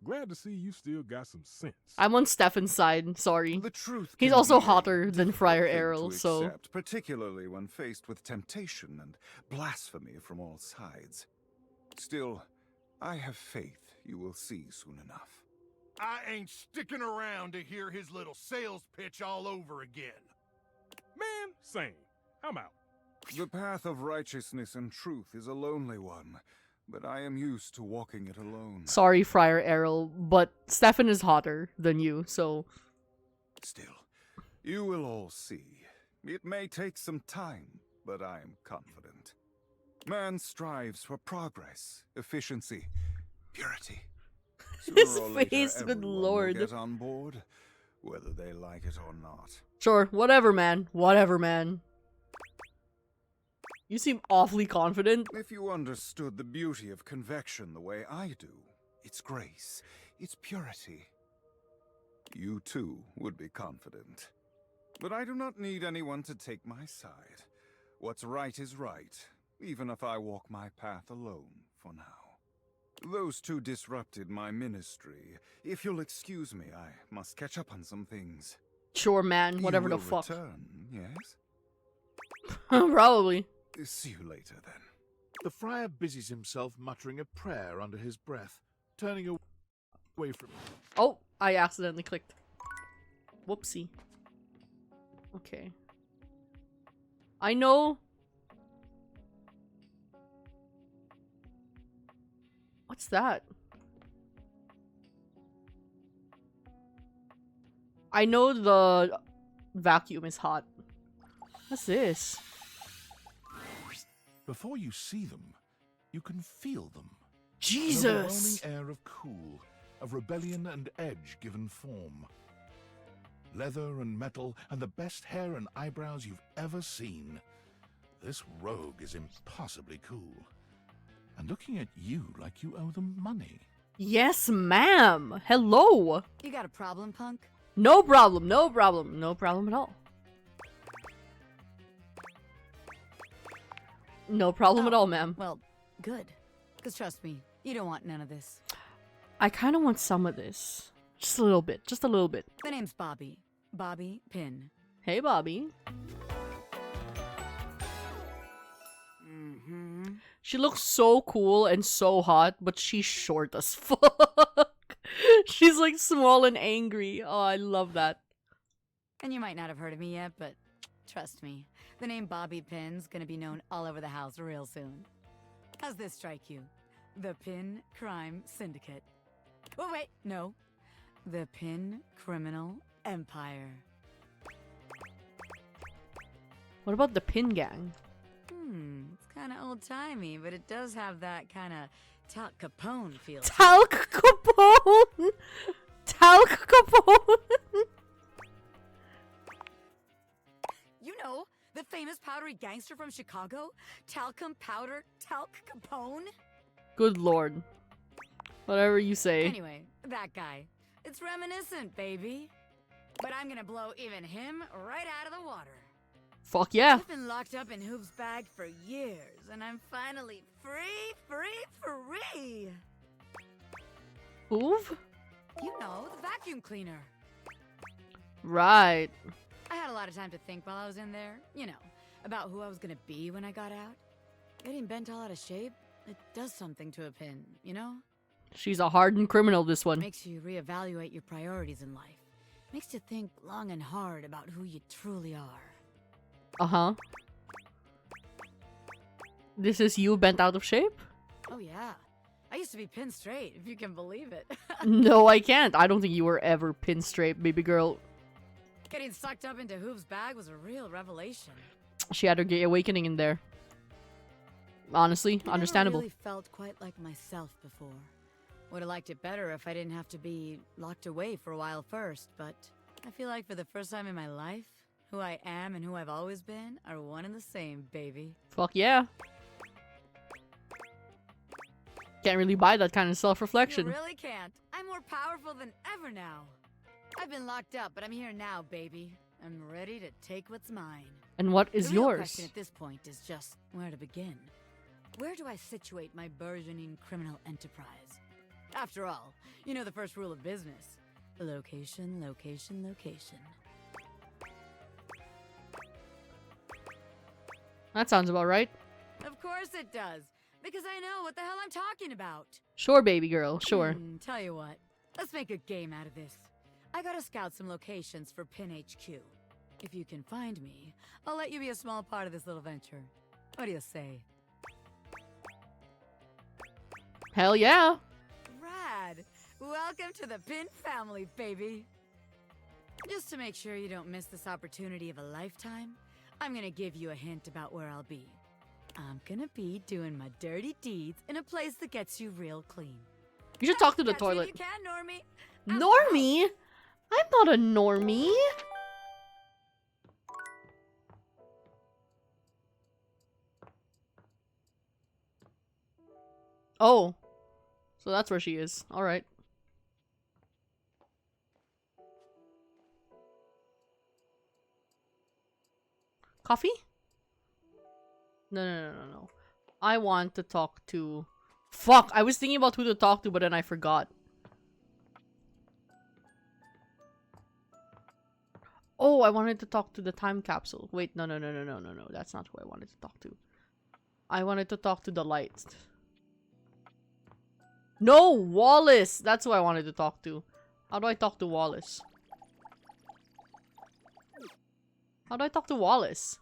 Glad to see you still got some sense. I'm on Stefan's side, sorry. The truth He's can also be a hotter than Friar difficult thing Errol, to so... accept, particularly when faced with temptation and blasphemy from all sides. Still, I have faith you will see soon enough. I ain't sticking around to hear his little sales pitch all over again. Man, same. I'm out. The path of righteousness and truth is a lonely one, but I am used to walking it alone. Sorry, Friar Errol, but Stefan is hotter than you, so... Still, you will all see. It may take some time, but I am confident. Man strives for progress, efficiency, purity. Sooner His or later, face, good everyone will lord. get on board, whether they like it or not. Sure, whatever, man. Whatever, man. You seem awfully confident. If you understood the beauty of convection the way I do, its grace, its purity, you too would be confident. But I do not need anyone to take my side. What's right is right, even if I walk my path alone for now. Those two disrupted my ministry. If you'll excuse me, I must catch up on some things. Sure, man. Whatever You the will fuck. return, yes? Probably. See you later, then. The friar busies himself muttering a prayer under his breath, turning away from it. Oh, I accidentally clicked. Whoopsie. Okay. I know. What's that? I know the vacuum is hot. What's this? Before you see them, you can feel them. Jesus! An overwhelming air of cool, of rebellion and edge given form. Leather and metal, and the best hair and eyebrows you've ever seen. This rogue is impossibly cool. And looking at you like you owe them money. Yes, ma'am. Hello. You got a problem, punk? No problem. No problem. No problem at all. No problem at all, ma'am. Well, good. Because trust me, you don't want none of this. I kind of want some of this. Just a little bit. Just a little bit. My name's Bobby. Bobby Pin. Hey, Bobby. She looks so cool and so hot, but she's short as fuck. She's like small and angry. Oh, I love that. And you might not have heard of me yet, but trust me, the name Bobby Pin's gonna be known all over the house real soon. How's this strike you? The Pin Crime Syndicate. Oh, wait, no. The Pin Criminal Empire. What about the Pin Gang? It's kind of old-timey, but it does have that kind of Talc Capone feel. Talc Capone! Talc Capone! You know, the famous powdery gangster from Chicago? Talcum Powder Talc Capone? Good lord. Whatever you say. Anyway, that guy. It's reminiscent, baby. But I'm gonna blow even him right out of the water. Fuck yeah. I've been locked up in Hoop's bag for years, and I'm finally free! Hoov? You know, the vacuum cleaner. Right. I had a lot of time to think while I was in there, you know, about who I was gonna be when I got out. Getting bent all out of shape, it does something to a Pin, you know? She's a hardened criminal, this one. Makes you reevaluate your priorities in life. Makes you think long and hard about who you truly are. Uh-huh. This is you bent out of shape? Oh yeah. I used to be pin straight, if you can believe it. No, I can't. I don't think you were ever pin straight, baby girl. Getting sucked up into Hoop's bag was a real revelation. She had her gay awakening in there. Honestly, understandable. I never really felt quite like myself before. Would have liked it better if I didn't have to be locked away for a while first, but I feel like for the first time in my life, who I am and who I've always been are one and the same, baby. Fuck yeah. Can't really buy that kind of self-reflection. You really can't. I'm more powerful than ever now. I've been locked up, but I'm here now, baby. I'm ready to take what's mine. And what is the real yours? question at this point is just where to begin. Where do I situate my burgeoning criminal enterprise? After all, you know the first rule of business. Location, location, location. That sounds about right. Of course it does, because I know what the hell I'm talking about. Sure, baby girl, sure. Tell you what, let's make a game out of this. I gotta scout some locations for Pin HQ. If you can find me, I'll let you be a small part of this little venture. What do you say? Hell yeah. Rad! Welcome to the Pin family, baby! Just to make sure you don't miss this opportunity of a lifetime, I'm gonna give you a hint about where I'll be. I'm gonna be doing my dirty deeds in a place that gets you real clean. You should talk to the Catch me if toilet. you can, Normie. Normie? I'm not a normie. Oh. So that's where she is. Alright. Coffee? No. I want to talk to... Fuck! I was thinking about who to talk to, but then I forgot. Oh, I wanted to talk to the time capsule. Wait, no. That's not who I wanted to talk to. I wanted to talk to the lights. No, Wallace! That's who I wanted to talk to. How do I talk to Wallace? How do I talk to Wallace?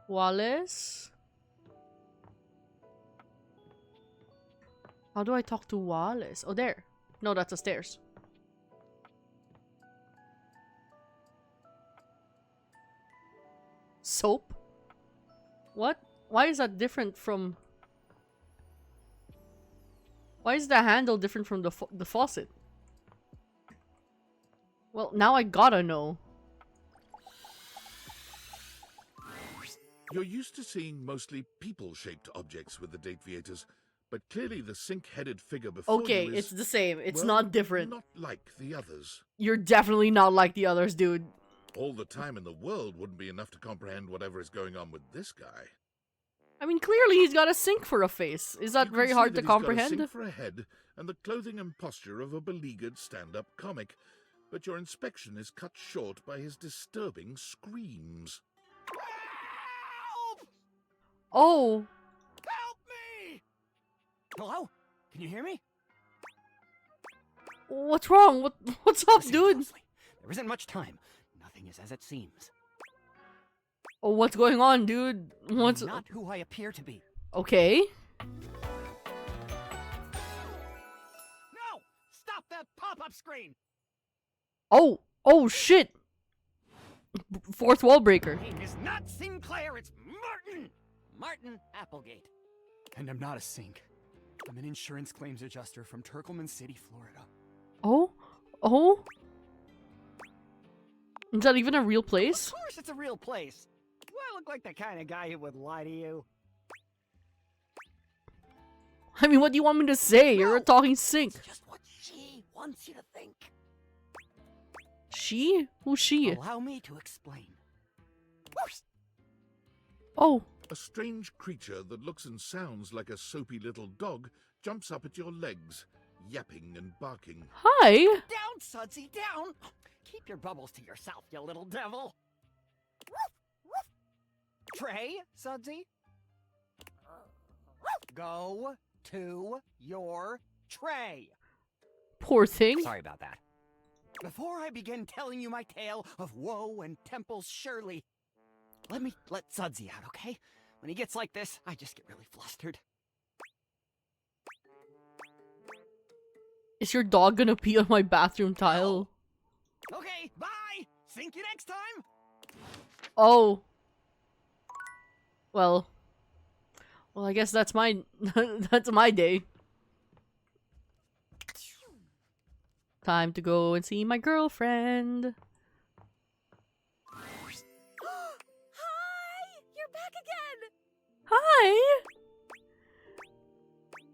Wallace? How do I talk to Wallace? Oh, there. No, that's the stairs. Soap? What? Why is that different from... Why is the handle different from the faucet? Well, now I gotta know. You're used to seeing mostly people-shaped objects with the Date Viators, but clearly the sink-headed figure before Okay, you is, it's the same. It's well, not different. Not like the others. You're definitely not like the others, dude. All the time in the world wouldn't be enough to comprehend whatever is going on with this guy. I mean, clearly he's got a sink for a face. Is that You can very see hard that to he's got a comprehend? sink for a head and the clothing and posture of a beleaguered stand-up comic, but your inspection is cut short by his disturbing screams. Oh. Help me! Hello? Can you hear me? What's wrong? What's up, Listen dude? closely. There isn't much time. Nothing is as it seems. Oh, what's going on, dude? What's... I'm not who I appear to be. Okay. No! Stop that pop-up screen! Oh. Oh, shit. Fourth wall breaker. My name is not Sinclair, it's Martin! Martin Applegate. And I'm not a sink. I'm an insurance claims adjuster from Turkleman City, Florida. Oh? Oh? Is that even a real place? Of course it's a real place. Do I look like the kind of guy who would lie to you? I mean, what do you want me to say? You're a talking sink. It's just what she wants you to think. She? Who's she? Allow me to explain. Oh. A strange creature that looks and sounds like a soapy little dog jumps up at your legs, yapping and barking. Hi. Down, Sudsy, down! Keep your bubbles to yourself, you little devil. Trey, Sudsy? Go to your tray. Poor thing. Sorry about that. Before I begin telling you my tale of woe and Temple's Shirley, let me let Sudsy out, okay? When he gets like this, I just get really flustered. Is your dog gonna pee on my bathroom tile? Okay, bye! Sink you next time! Oh. Well, I guess that's my that's my day. Time to go and see my girlfriend. You're back again! Hi!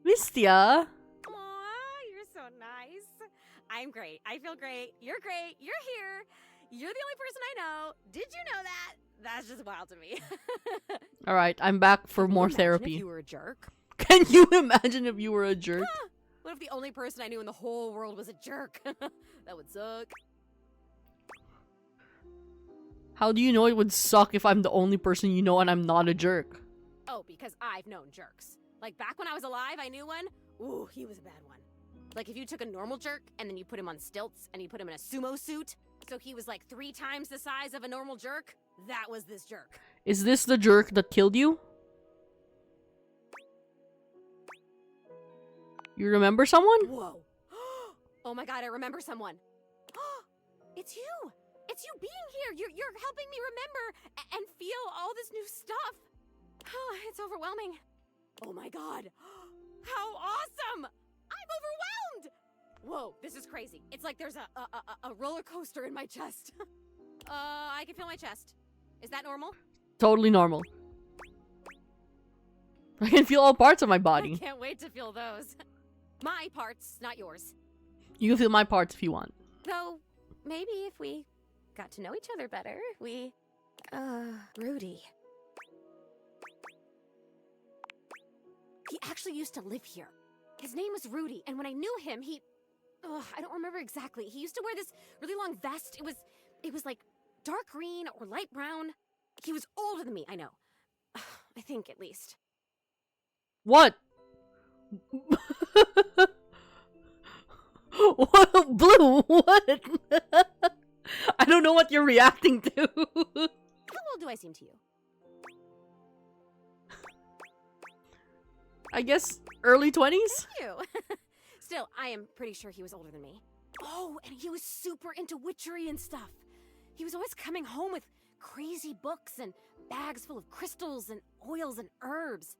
Missed ya. Aw, you're so nice. I'm great. I feel great. You're great. You're here. You're the only person I know. Did you know that? That's just wild to me. Alright, I'm back for more Imagine therapy. if you were a jerk. Can you imagine if you were a jerk? Huh. What if the only person I knew in the whole world was a jerk? That would suck. How do you know it would suck if I'm the only person you know and I'm not a jerk? Oh, because I've known jerks. Like back when I was alive, I knew one. Ooh, he was a bad one. Like if you took a normal jerk and then you put him on stilts and you put him in a sumo suit, so he was like 3 times the size of a normal jerk, that was this jerk. Is this the jerk that killed you? You remember someone? Whoa. Oh my god, I remember someone. It's you! It's you being here! You're helping me remember and feel all this new stuff! Oh, it's overwhelming. Oh my god! How awesome! I'm overwhelmed! Whoa, this is crazy. It's like there's a roller coaster in my chest. I can feel my chest. Is that normal? Totally normal. I can feel all parts of my I body. can't wait to feel those. My parts, not yours. You can feel my parts if you want. Though, maybe if we got to know each other better, Rudy. He actually used to live here. His name was Rudy, and when I knew him, I don't remember exactly. He used to wear this really long vest. It was like dark green or light brown. He was older than me, I know. I think, at least. What? What? Blue, what? I don't know what you're reacting to. How old do I seem to you? I guess early 20s? Thank you. Still, I am pretty sure he was older than me. Oh, and he was super into witchery and stuff. He was always coming home with crazy books and bags full of crystals and oils and herbs.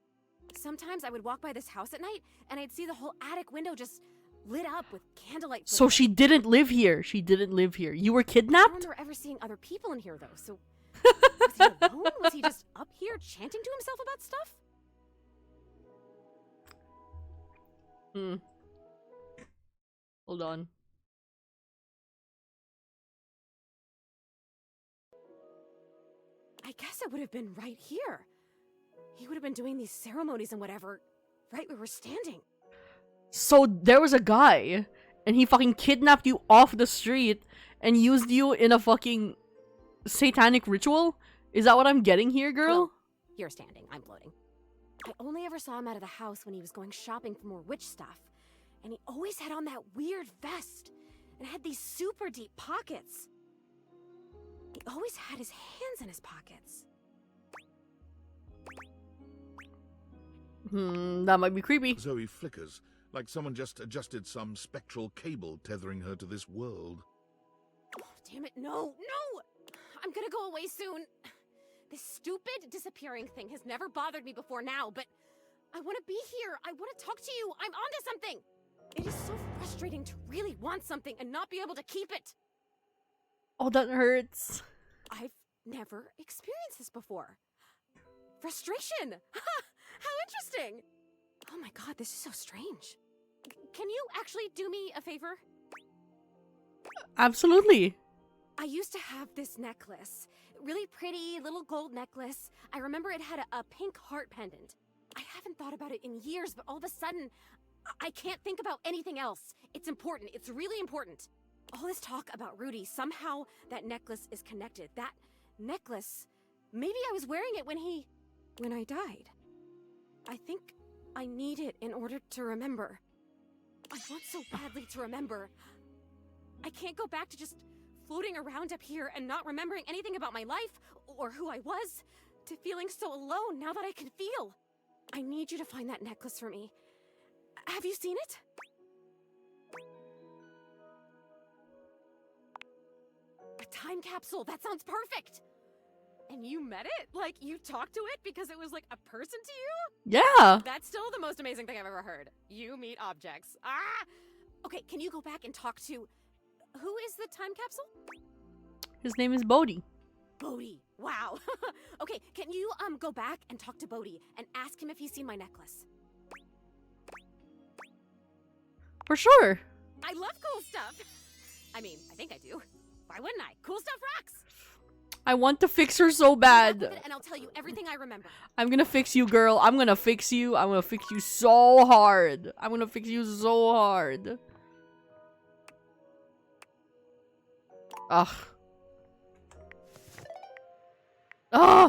Sometimes I would walk by this house at night and I'd see the whole attic window just lit up with candlelight. So she didn't live here. She didn't live here. You were I don't kidnapped? remember ever seeing other people in here, though, so... Was he alone? Was he just up here chanting to himself about stuff? Hmm. Hold on. I guess it would have been right here. He would have been doing these ceremonies and whatever, right where we're standing. So there was a guy, and he fucking kidnapped you off the street and used you in a fucking satanic ritual? Is that what I'm getting here, girl? Well, you're standing, I'm floating. I only ever saw him out of the house when he was going shopping for more witch stuff. And he always had on that weird vest and had these super deep pockets. He always had his hands in his pockets. That might be creepy. Zoe flickers, like someone just adjusted some spectral cable tethering her to this world. Oh, damn it, no! I'm gonna go away soon. This stupid disappearing thing has never bothered me before now, but I want to be here. I want to talk to you. I'm onto something. It is so frustrating to really want something and not be able to keep it. Oh, that hurts. I've never experienced this before. Frustration! How interesting! Oh my god, this is so strange. Can you actually do me a favor? Absolutely. I used to have this necklace. Really pretty little gold necklace. I remember it had a pink heart pendant. I haven't thought about it in years, but all of a sudden, I can't think about anything else. It's important. It's really important. All this talk about Rudy, somehow that necklace is connected. That necklace, maybe I was wearing it when I died. I think I need it in order to remember. I want so badly to remember. I can't go back to just floating around up here and not remembering anything about my life or who I was, to feeling so alone now that I can feel. I need you to find that necklace for me. Have you seen it? A time capsule! That sounds perfect! And you met it? Like, you talked to it because it was like a person to you? Yeah! That's still the most amazing thing I've ever heard. You meet objects. Ah! Okay, can you go back and talk to... Who is the time capsule? His name is Bodhi. Bodhi. Wow. Okay, can you go back and talk to Bodhi and ask him if he's seen my necklace? For sure. I love cool stuff. I mean, I think I do. Why wouldn't I? Cool stuff rocks. I want to fix her so bad. And I'll tell you everything I remember. I'm gonna fix you, girl. I'm gonna fix you. I'm gonna fix you so hard. I'm gonna fix you so hard. Ugh. Ah!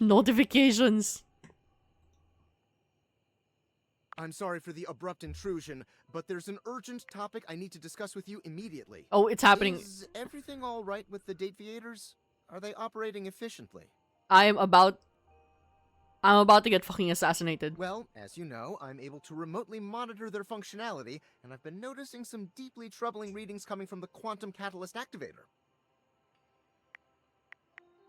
Notifications. I'm sorry for the abrupt intrusion, but there's an urgent topic I need to discuss with you immediately. Oh, it's happening. Is everything all right with the Date Theaters? Are they operating efficiently? I am about I'm about to get fucking assassinated. Well, as you know, I'm able to remotely monitor their functionality, and I've been noticing some deeply troubling readings coming from the Quantum Catalyst Activator.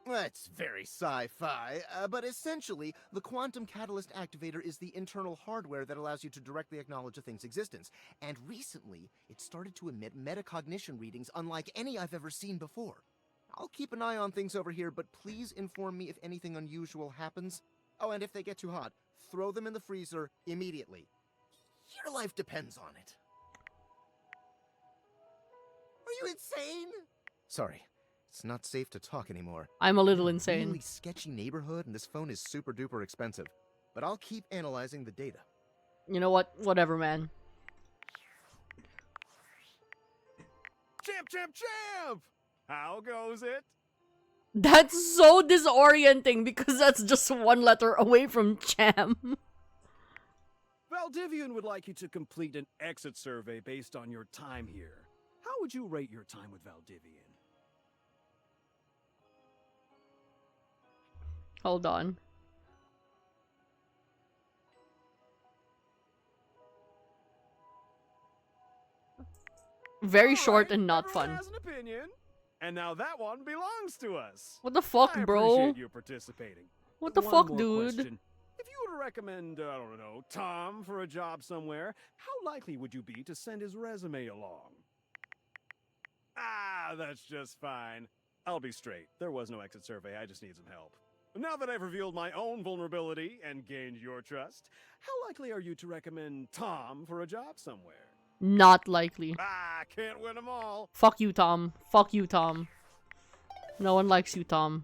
That's very sci-fi, but essentially, the Quantum Catalyst Activator is the internal hardware that allows you to directly acknowledge a thing's existence. And recently, it started to emit metacognition readings unlike any I've ever seen before. I'll keep an eye on things over here, but please inform me if anything unusual happens. Oh, and if they get too hot, throw them in the freezer immediately. Your life depends on it. Are you insane? Sorry. It's not safe to talk anymore. I'm a little insane. Really sketchy neighborhood, and this phone is super duper expensive. But I'll keep analyzing the data. You know what? Whatever, man. Champ, champ, champ! How goes it? That's so disorienting because that's just one letter away from Cham. Valdivian would like you to complete an exit survey based on your time here. How would you rate your time with Valdivian? Hold on. Very short and not fun. Has an opinion, and now that one belongs to us. What the fuck, I bro? appreciate you participating. What the One fuck, more dude? question. If you were to recommend, I don't know, Tom for a job somewhere, how likely would you be to send his resume along? Ah, that's just fine. I'll be straight. There was no exit survey. I just need some help. Now that I've revealed my own vulnerability and gained your trust, how likely are you to recommend Tom for a job somewhere? Not likely. Ah, can't win them all. Fuck you, Tom. Fuck you, Tom. No one likes you, Tom.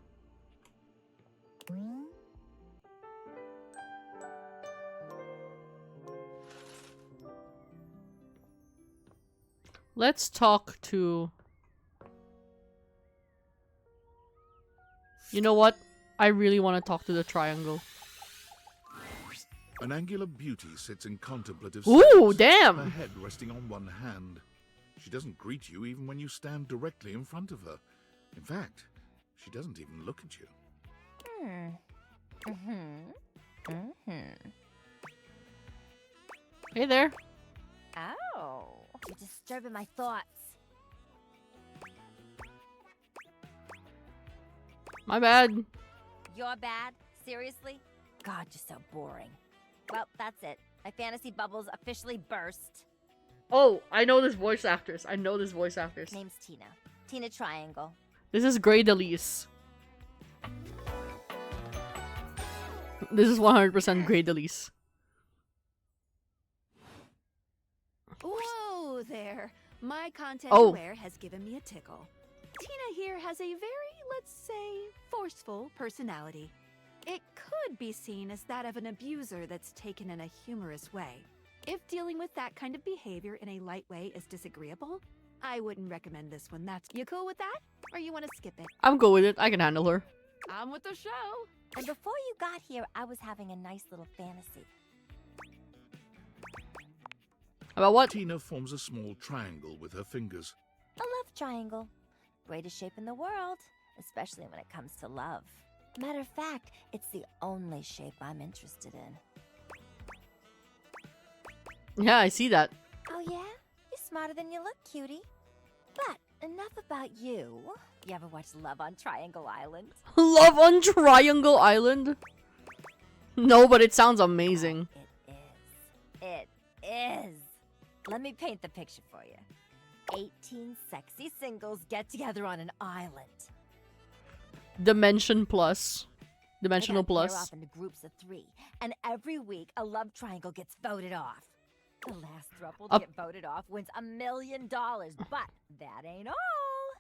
Let's talk to... You know what? I really want to talk to the triangle. An angular beauty sits in contemplative Ooh, silence, damn! her head resting on one hand. She doesn't greet you even when you stand directly in front of her. In fact, she doesn't even look at you. Hey there. Oh, you're disturbing my thoughts. My bad. You're bad? Seriously? God, you're so boring. Well, that's it. My fantasy bubbles officially burst. Oh, I know this voice actress. I know this voice actress. Name's Tina. Tina Triangle. This is Grey Delise. This is 100% Grey Delise. Whoa there. My content Oh. aware has given me a tickle. Tina here has a very, let's say, forceful personality. It could be seen as that of an abuser that's taken in a humorous way. If dealing with that kind of behavior in a light way is disagreeable, I wouldn't recommend this one. You cool with that? Or you want to skip it? I'm good with it. I can handle her. I'm with the show. And before you got here, I was having a nice little fantasy. About what? Tina forms a small triangle with her fingers. A love triangle. Greatest shape in the world, especially when it comes to love. Matter of fact, it's the only shape I'm interested in. Yeah, I see that. Oh yeah? You're smarter than you look, cutie. But enough about you. You ever watch Love on Triangle Island? Love on Triangle Island? No, but it sounds amazing. It is. Let me paint the picture for you. 18 sexy singles get together on an island. Dimension Plus. Dimensional They gotta pair Plus. off into groups of 3, and every week a love triangle gets voted off. The last throuple to get voted off wins $1 million, but that ain't all.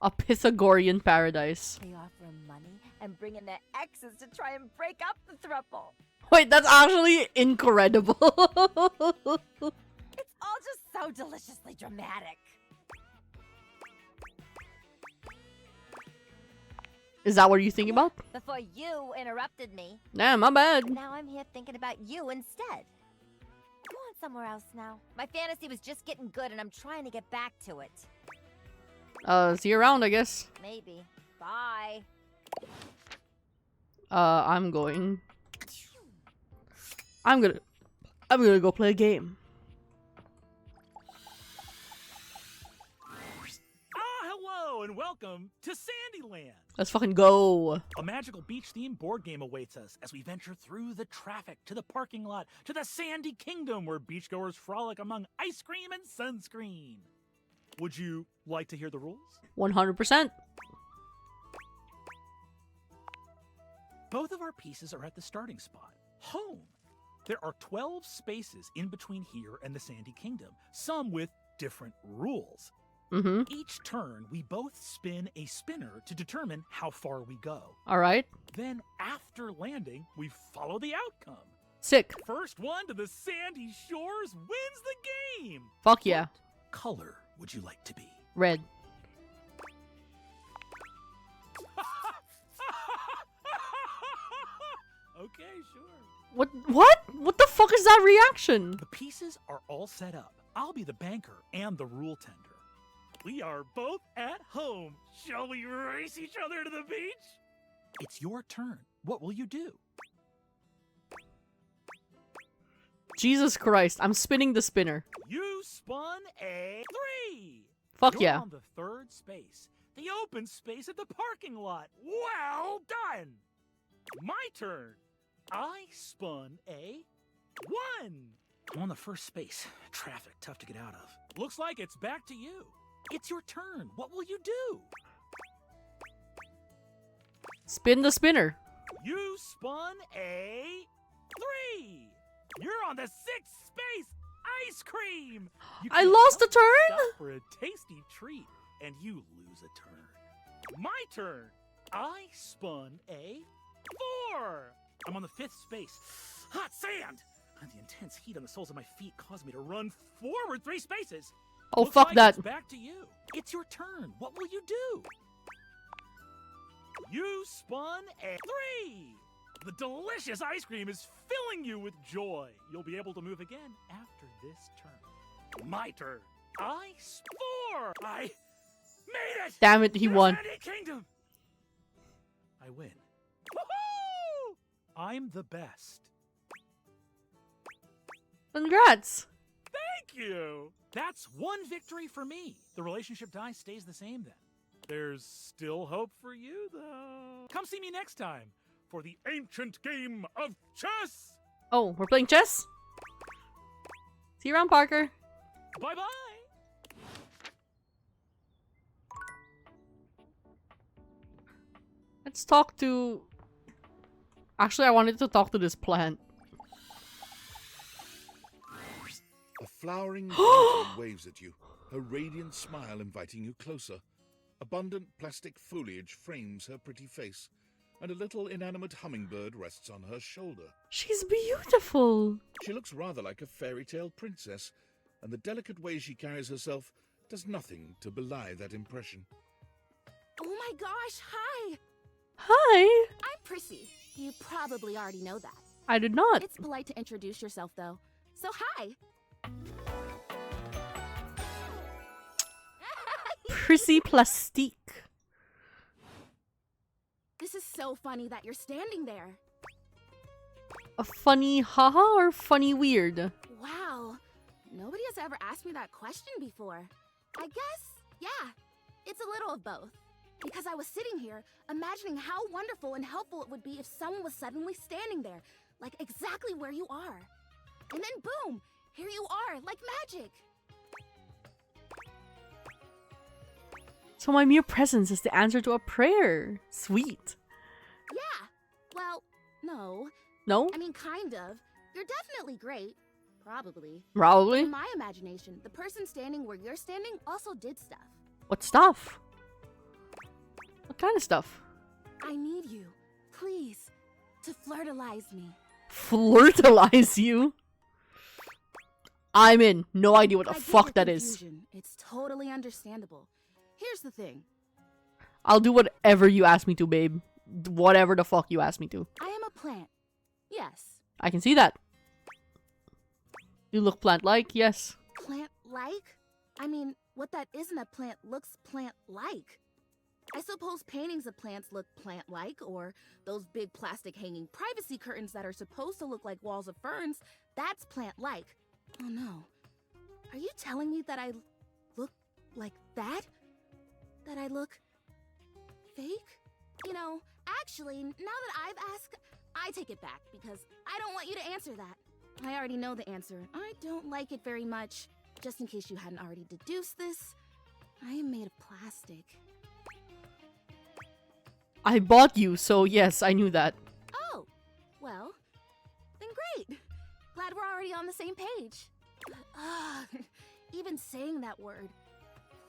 A Pythagorean paradise. They offer 'em money and bring in their exes to try and break up the throuple. Wait, that's actually incredible. It's all just so deliciously dramatic. Is that what you think about? Before you interrupted me. Nah, my bad. Now I'm here thinking about you instead. Go on somewhere else now. My fantasy was just getting good and I'm trying to get back to it. See you around, I guess. Maybe. Bye. I'm going. I'm gonna go play a game. Hello and welcome to Sandyland. Let's fucking go. A magical beach-themed board game awaits us as we venture through the traffic to the parking lot to the Sandy Kingdom where beachgoers frolic among ice cream and sunscreen. Would you like to hear the rules? 100%. Both of our pieces are at the starting spot, home. There are 12 spaces in between here and the Sandy Kingdom, some with different rules. Each turn, we both spin a spinner to determine how far we go. All right. Then, after landing, we follow the outcome. Sick. First one to the sandy shores wins the game. Fuck yeah. What color would you like to be? Red. Okay, sure. What? What the fuck is that reaction? The pieces are all set up. I'll be the banker and the rule tender. We are both at home. Shall we race each other to the beach? It's your turn. What will you do? Jesus Christ, I'm spinning the spinner. You spun a 3. Fuck You're yeah. on the third space. The open space at the parking lot. Well done. My turn. I spun a 1. I'm on the first space. Traffic, tough to get out of. Looks like it's back to you. It's your turn. What will you do? Spin the spinner. You spun a 3. You're on the 6th space. Ice cream. You I can't lost a help but turn? stop for a tasty treat, and you lose a turn. My turn. I spun a 4. I'm on the 5th space. Hot sand. And the intense heat on the soles of my feet caused me to run forward 3 spaces. Oh, Looks fuck like that. It's back to you. It's your turn. What will you do? You spun a 3. The delicious ice cream is filling you with joy. You'll be able to move again after this turn. My turn. I 4. I made it. Damn it, he To the won. Sandy Kingdom. I win. Woohoo! I'm the best. Congrats. Thank you. That's one victory for me. The relationship die stays the same then. There's still hope for you, though. Come see me next time for the ancient game of chess. Oh, we're playing chess? See you around, Parker. Bye-bye. Let's talk to... Actually, I wanted to talk to this plant. A flowering fountain waves at you, her radiant smile inviting you closer. Abundant plastic foliage frames her pretty face, and a little inanimate hummingbird rests on her shoulder. She's beautiful. She looks rather like a fairy tale princess, and the delicate way she carries herself does nothing to belie that impression. Oh my gosh, hi! Hi. I'm Prissy. You probably already know that. I did not. It's polite to introduce yourself, though. So hi! Prissy Plastique. This is so funny that you're standing there. A funny haha or funny weird? Wow. Nobody has ever asked me that question before. I guess, yeah, it's a little of both. Because I was sitting here, imagining how wonderful and helpful it would be if someone was suddenly standing there, like exactly where you are. And then boom, here you are, like magic. So my mere presence is the answer to a prayer. Sweet. Yeah, well, no. No? I mean, kind of. You're definitely great. Probably. Probably? In my imagination, the person standing where you're standing also did stuff. What stuff? What kind of stuff? I need you, please, to flirtalize me. Flirtalize you? I'm in. No idea what the I get fuck your that is. confusion. It's totally understandable. Here's the thing. I'll do whatever you ask me to, babe. Whatever the fuck you ask me to. I am a plant. Yes. I can see that. You look plant-like, yes. Plant-like? I mean, what that isn't a plant looks plant-like. I suppose paintings of plants look plant-like, or those big plastic hanging privacy curtains that are supposed to look like walls of ferns, that's plant-like. Oh no. Are you telling me that I look like that? That I look fake? You know, actually, now that I've asked, I take it back because I don't want you to answer that. I already know the answer. I don't like it very much. Just in case you hadn't already deduced this, I am made of plastic. I bought you, so yes, I knew that. Oh, well, then great. Glad we're already on the same page. Even saying that word.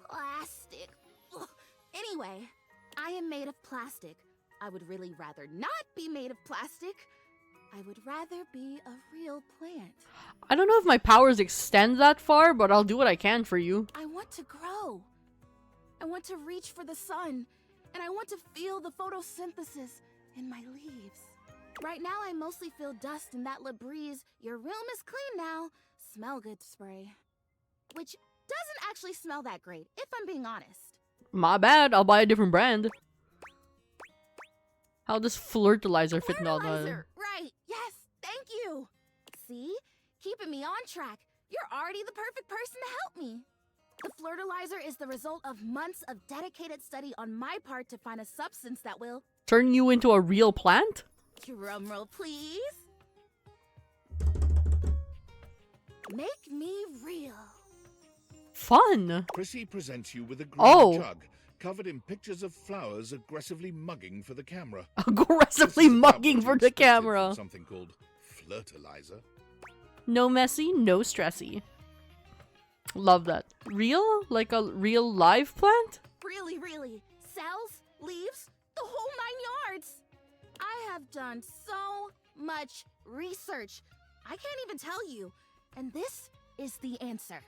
Plastic. Ugh. Anyway, I am made of plastic. I would really rather not be made of plastic. I would rather be a real plant. I don't know if my powers extend that far, but I'll do what I can for you. I want to grow. I want to reach for the sun. And I want to feel the photosynthesis in my leaves. Right now, I mostly feel dust in that LaBreeze, your room is clean now, smell good spray. Which doesn't actually smell that great, if I'm being honest. My bad, I'll buy a different brand. How does Flirtalizer fit in all that? Right, yes, thank you. See? Keeping me on track. You're already the perfect person to help me. The Flirtalizer is the result of months of dedicated study on my part to find a substance that will... Turn you into a real plant? Drumroll, please. Make me real. Fun. Prissy presents you with a green jug covered in pictures of flowers aggressively mugging for the camera. Aggressively mugging for the camera. Something called Flirtalizer. No messy, no stressy. Love that. Real? Like a real live plant? Really, really. Cells, leaves, the whole 9 yards. I have done so much research. I can't even tell you. And this is the answer.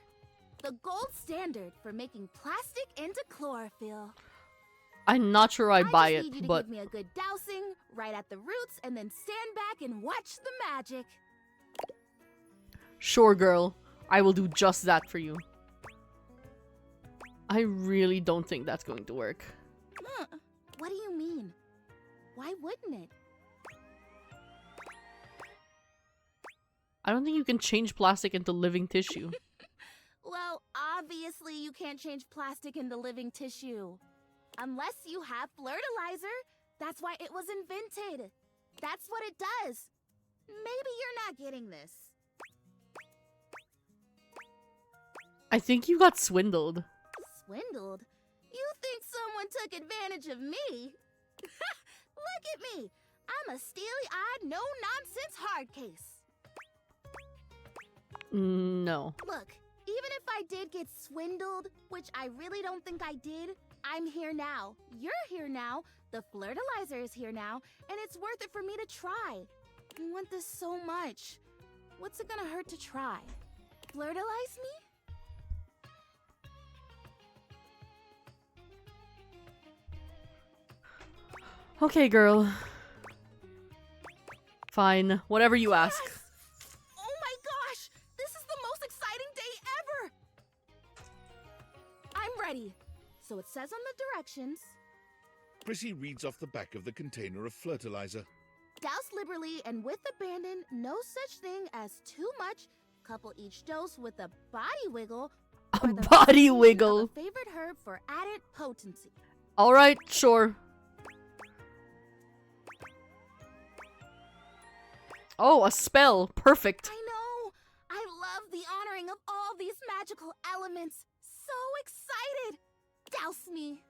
The gold standard for making plastic into chlorophyll. I'm not sure I buy just need you it, to but give me a good dousing right at the roots and then stand back and watch the magic. sure, girl. I will do just that for you. I really don't think that's going to work. Huh. What do you mean? Why wouldn't it? I don't think you can change plastic into living tissue. Well, obviously you can't change plastic into living tissue. Unless you have Flirtalizer. That's why it was invented. That's what it does. Maybe you're not getting this. I think you got swindled. Swindled? You think someone took advantage of me? Look at me. I'm a steely-eyed, no-nonsense hard case. No. Look, even if I did get swindled, which I really don't think I did, I'm here now. You're here now. The Flirtalizer is here now, and it's worth it for me to try. I want this so much. What's it gonna hurt to try? Flirtalize me? Okay, girl. Fine. Whatever you ask. Oh my gosh! This is the most exciting day ever! I'm ready. So it says on the directions... Prissy reads off the back of the container of Flirtalizer. Douse liberally and with abandon, no such thing as too much. Couple each dose with a body wiggle. A body wiggle. A favorite herb for added potency. Alright, sure. Oh, a spell. Perfect. I know. I love the honoring of all these magical elements. So excited. Douse me.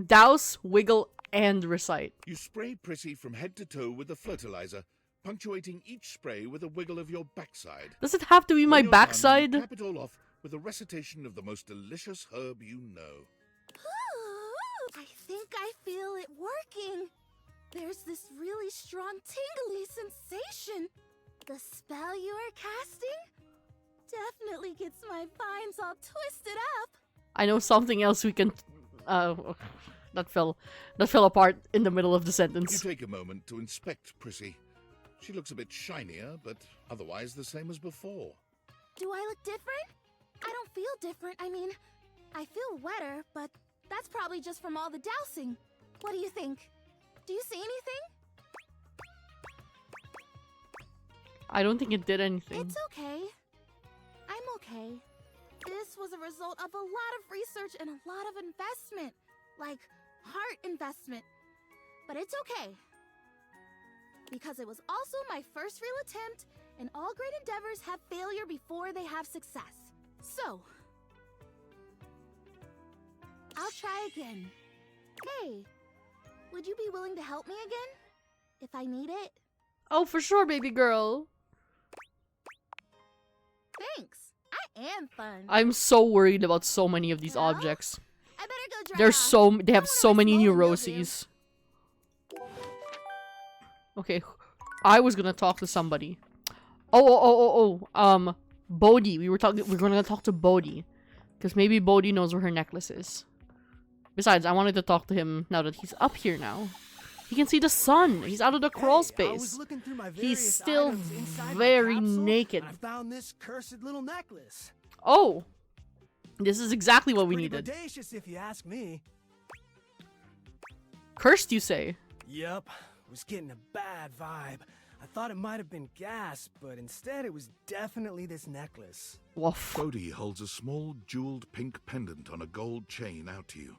Douse, wiggle, and recite. You spray Prissy from head to toe with the Flirtalizer, punctuating each spray with a wiggle of your backside. Does it have to be my When you're done, backside? you cap it all off with a recitation of the most delicious herb you know. I think I feel it working. There's this really strong tingly sensation. The spell you are casting definitely gets my vines all twisted up. I know something else we can... that fell apart in the middle of the sentence. You take a moment to inspect Prissy. She looks a bit shinier, but otherwise the same as before. Do I look different? I don't feel different. I mean, I feel wetter, but that's probably just from all the dousing. What do you think? Do you see anything? I don't think it did anything. It's okay. I'm okay. This was a result of a lot of research and a lot of investment. Like, heart investment. But it's okay. Because it was also my first real attempt, and all great endeavors have failure before they have success. So, I'll try again. Hey, would you be willing to help me again? If I need it? Oh, for sure, baby girl. Thanks. I am fun. I'm so worried about so many of these objects. I better go dry There's off. they have so many neuroses. Okay, I was gonna talk to somebody. Bodhi. We're gonna talk to Bodhi, because maybe Bodhi knows where her necklace is. Besides, I wanted to talk to him now that he's up here now. He can see the sun. He's out of the crawl space. He's still very naked. I found this cursed little necklace. Oh, this is exactly what we Pretty needed. bodacious, if you ask me. Cursed, you say? Yep, was getting a bad vibe. I thought it might have been gas, but instead it was definitely this necklace. Woof. Bodhi holds a small jeweled pink pendant on a gold chain out to you.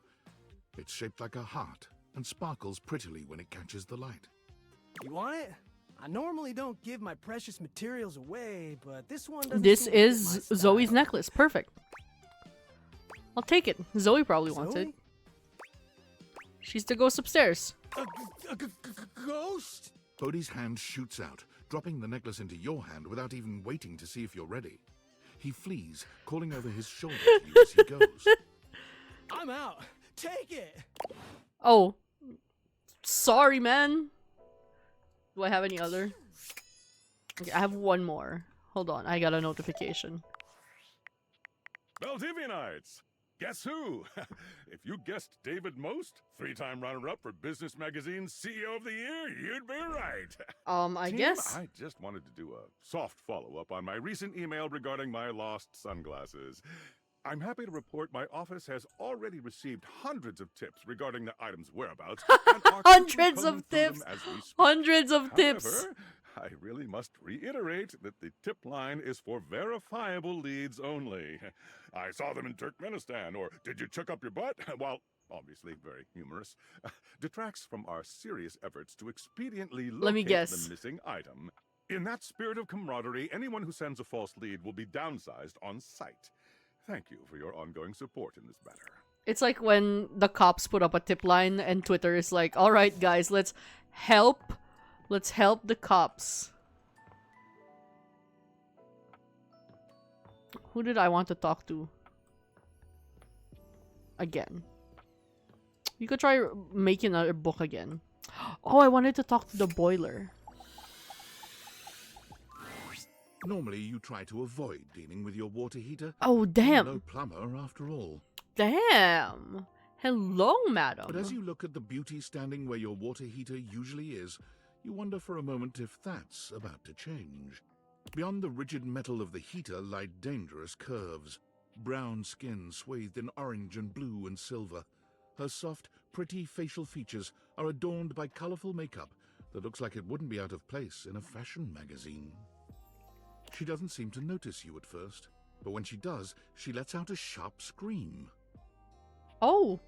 It's shaped like a heart and sparkles prettily when it catches the light. You want it? I normally don't give my precious materials away, but this one doesn't This seem to fit is my style. Zoe's necklace. Perfect. I'll take it. Zoe probably wants it. She's the ghost upstairs. Ghost? Bodhi's hand shoots out, dropping the necklace into your hand without even waiting to see if you're ready. He flees, calling over his shoulder to you as he goes. I'm out. Take it. Oh. Sorry, man. Do I have any other? Okay, I have one more. Hold on, I got a notification. Valdivianites! Guess who? If you guessed David Most, 3-time runner-up for Business Magazine's CEO of the Year, you'd be right. I Team, guess. I just wanted to do a soft follow-up on my recent email regarding my lost sunglasses. I'm happy to report my office has already received hundreds of tips regarding the item's whereabouts. And are Hundreds combing of through them tips. as we speak. Hundreds of tips. However, I really must reiterate that the tip line is for verifiable leads only. I saw them in Turkmenistan, or did you chuck up your butt? While obviously very humorous, detracts from our serious efforts to expediently Let me locate guess. the missing item. In that spirit of camaraderie, anyone who sends a false lead will be downsized on sight. Thank you for your ongoing support in this matter. It's like when the cops put up a tip line and Twitter is like, alright guys, let's help the cops. Who did I want to talk to? Again. You could try making another book again. Oh, I wanted to talk to the boiler. Normally, you try to avoid dealing with your water heater. Oh, damn. You're no plumber, after all. Damn. Hello, madam. But as you look at the beauty standing where your water heater usually is, you wonder for a moment if that's about to change. Beyond the rigid metal of the heater lie dangerous curves. Brown skin swathed in orange and blue and silver. Her soft, pretty facial features are adorned by colorful makeup that looks like it wouldn't be out of place in a fashion magazine. She doesn't seem to notice you at first, but when she does, she lets out a sharp scream. Oh.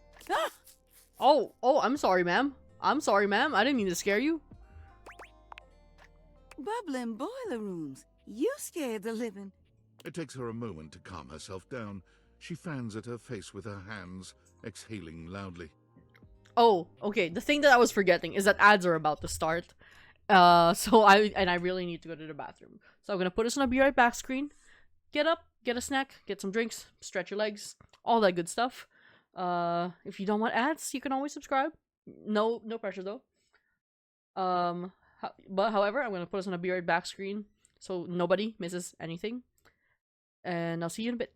Oh, I'm sorry, ma'am. I'm sorry, ma'am. I didn't mean to scare you. Bubbling boiler rooms. You scared the living. It takes her a moment to calm herself down. She fans at her face with her hands, exhaling loudly. Oh, okay. The thing that I was forgetting is that ads are about to start. So I really need to go to the bathroom. So I'm gonna put this on a be right back screen. Get up, get a snack, get some drinks, stretch your legs, all that good stuff. If you don't want ads, you can always subscribe. No pressure though. But however, I'm gonna put this on a be right back screen so nobody misses anything. And I'll see you in a bit.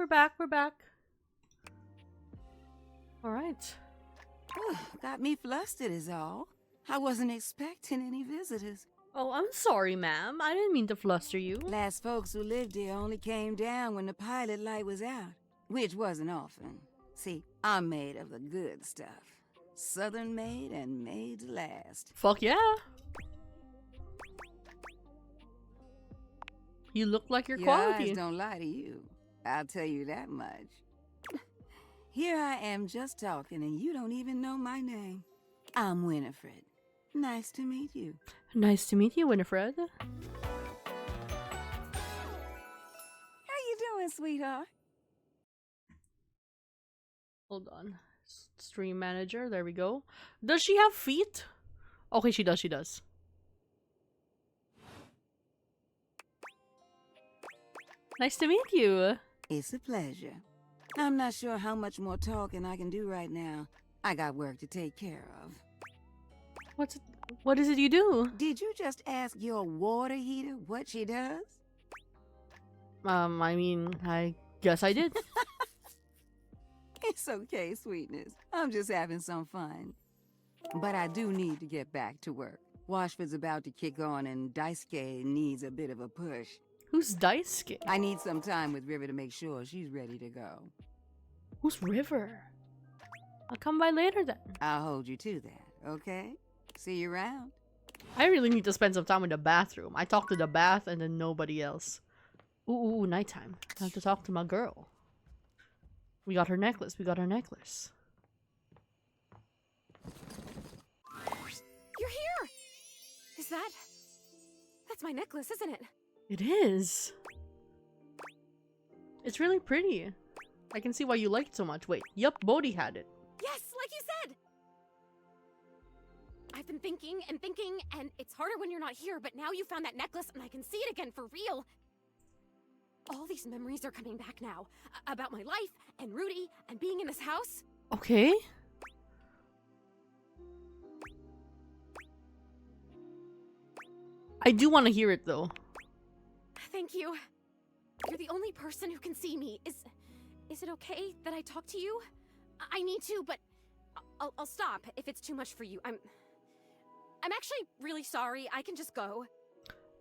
We're back. We're back. All right. Got me flustered is all. I wasn't expecting any visitors. Oh, I'm sorry, ma'am. I didn't mean to fluster you. Last folks who lived here only came down when the pilot light was out, which wasn't often. See, I'm made of the good stuff. Southern made and made to last. Fuck yeah. You look like your Your quality. eyes don't lie to you. I'll tell you that much. Here I am just talking and you don't even know my name. I'm Winifred. Nice to meet you. Nice to meet you, Winifred. How you doing, sweetheart? Hold on. Stream manager. There we go. Does she have feet? Okay, she does. She does. Nice to meet you. It's a pleasure. I'm not sure how much more talking I can do right now. I got work to take care of. What is it you do? Did you just ask your water heater what she does? I mean, I guess I did. It's okay, sweetness. I'm just having some fun. But I do need to get back to work. Washford's about to kick on and Daisuke needs a bit of a push. Who's Daisuke? I need some time with River to make sure she's ready to go. Who's River? I'll come by later then. I'll hold you to that, okay? See you around. I really need to spend some time in the bathroom. I talk to the bath and then nobody else. Ooh, nighttime. I have to talk to my girl. We got her necklace. We got her necklace. You're here! Is that... That's my necklace, isn't it? It is. It's really pretty. I can see why you like it so much. Wait, yup, Bodhi had it. Yes, like you said! I've been thinking, and it's harder when you're not here, but now you found that necklace and I can see it again for real. All these memories are coming back now. About my life, and Rudy, and being in this house. Okay. I do want to hear it though. Thank you. You're the only person who can see me. Is it okay that I talk to you? I need to, but I'll stop if it's too much for you. I'm actually really sorry. I can just go.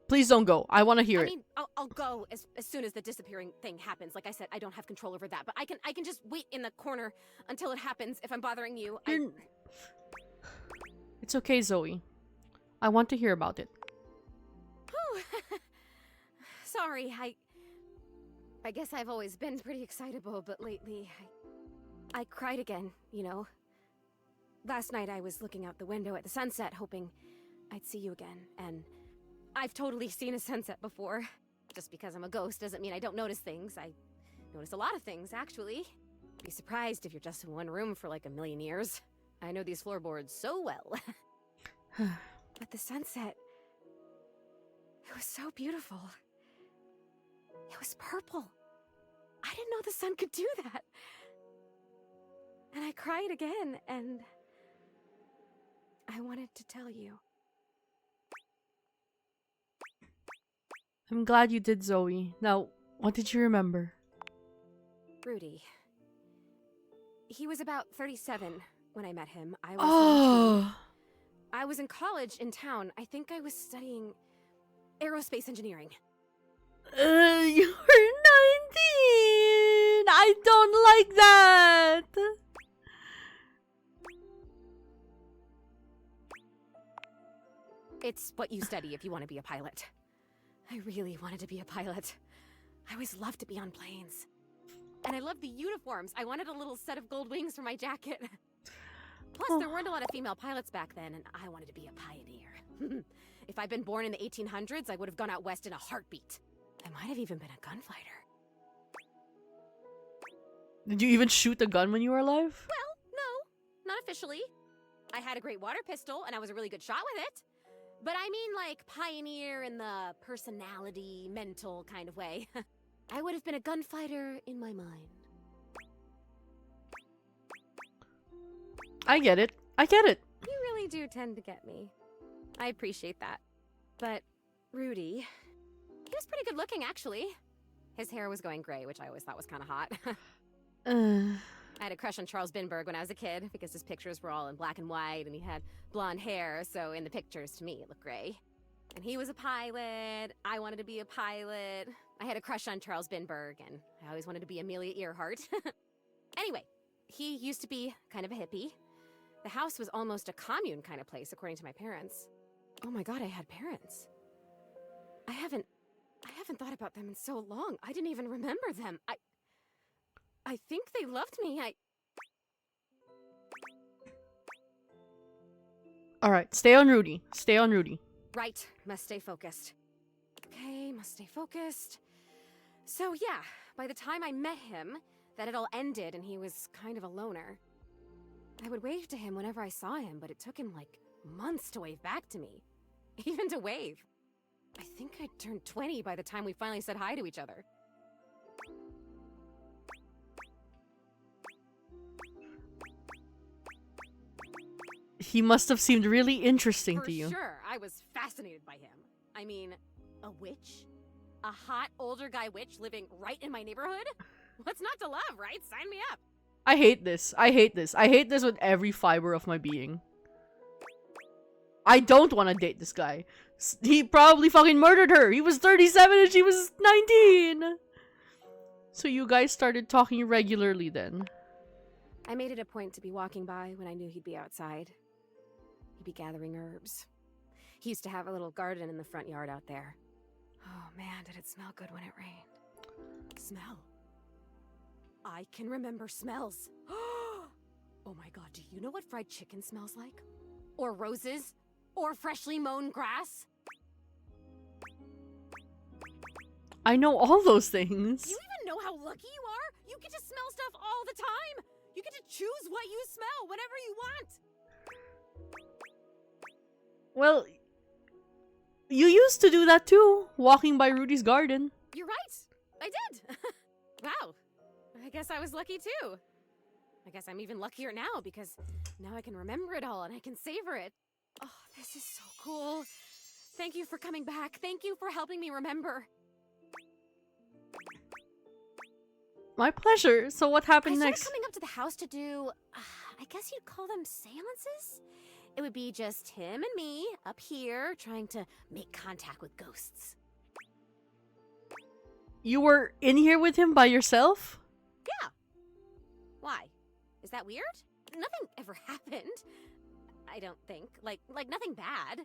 Please don't go. I want to hear I it. mean, I'll go as soon as the disappearing thing happens. Like I said, I don't have control over that, but I can just wait in the corner until it happens if I'm bothering you. It's okay, Zoe. I want to hear about it. Sorry, I guess I've always been pretty excitable, but lately I cried again, you know. Last night I was looking out the window at the sunset, hoping I'd see you again, and I've totally seen a sunset before. Just because I'm a ghost doesn't mean I don't notice things. I notice a lot of things, actually. Be surprised if you're just in one room for like a million years. I know these floorboards so well. But the sunset, it was so beautiful. It was purple. I didn't know the sun could do that. And I cried again, and I wanted to tell you. I'm glad you did, Zoe. Now, what did you remember? Rudy. He was about 37 when I met him. I was in college in town. I think I was studying aerospace engineering. You're 19! I don't like that! It's what you study if you want to be a pilot. I really wanted to be a pilot. I always loved to be on planes. And I loved the uniforms. I wanted a little set of gold wings for my jacket. Plus, there weren't a lot of female pilots back then, and I wanted to be a pioneer. If I'd been born in the 1800s, I would have gone out west in a heartbeat. I might have even been a gunfighter. Did you even shoot a gun when you were alive? Well, no, not officially. I had a great water pistol, and I was a really good shot with it. But I mean like pioneer in the personality, mental kind of way. I would have been a gunfighter in my mind. I get it. I get it. You really do tend to get me. I appreciate that. But Rudy, he was pretty good looking, actually. His hair was going gray, which I always thought was kind of hot. Uh, I had a crush on Charles Binberg when I was a kid because his pictures were all in black and white and he had blonde hair, so in the pictures, to me, it looked gray. And he was a pilot. I wanted to be a pilot. I had a crush on Charles Binberg, and I always wanted to be Amelia Earhart. Anyway, he used to be kind of a hippie. The house was almost a commune kind of place, according to my parents. Oh my god, I had parents. I haven't thought about them in so long. I didn't even remember them. I think they loved me. Alright, stay on Rudy. Stay on Rudy. Right, must stay focused. Okay, must stay focused. So yeah, by the time I met him, that had all ended and he was kind of a loner. I would wave to him whenever I saw him, but it took him like months to wave back to me. Even to wave. I think I turned 20 by the time we finally said hi to each other. He must have seemed really interesting For to you. sure, I was fascinated by him. I mean, a witch? A hot older guy witch living right in my neighborhood? What's not to love, right? Sign me up. I hate this. I hate this. I hate this with every fiber of my being. I don't want to date this guy. He probably fucking murdered her. He was 37 and she was 19. So you guys started talking regularly then. I made it a point to be walking by when I knew he'd be outside. He'd be gathering herbs. He used to have a little garden in the front yard out there. Oh man, did it smell good when it rained. Smell. I can remember smells. Oh my god, do you know what fried chicken smells like? Or roses? Or freshly mown grass? I know all those things. Do you even know how lucky you are? You get to smell stuff all the time. You get to choose what you smell whenever you want. Well, you used to do that too, walking by Rudy's garden. You're right. I did. Wow. I guess I was lucky too. I guess I'm even luckier now because now I can remember it all and I can savor it. Oh, this is so cool. Thank you for coming back. Thank you for helping me remember. My pleasure. So what happened I next? started coming up to the house to do, I guess you'd call them seances? It would be just him and me up here trying to make contact with ghosts. You were in here with him by yourself? Yeah. Why? Is that weird? Nothing ever happened. I don't think. Like nothing bad.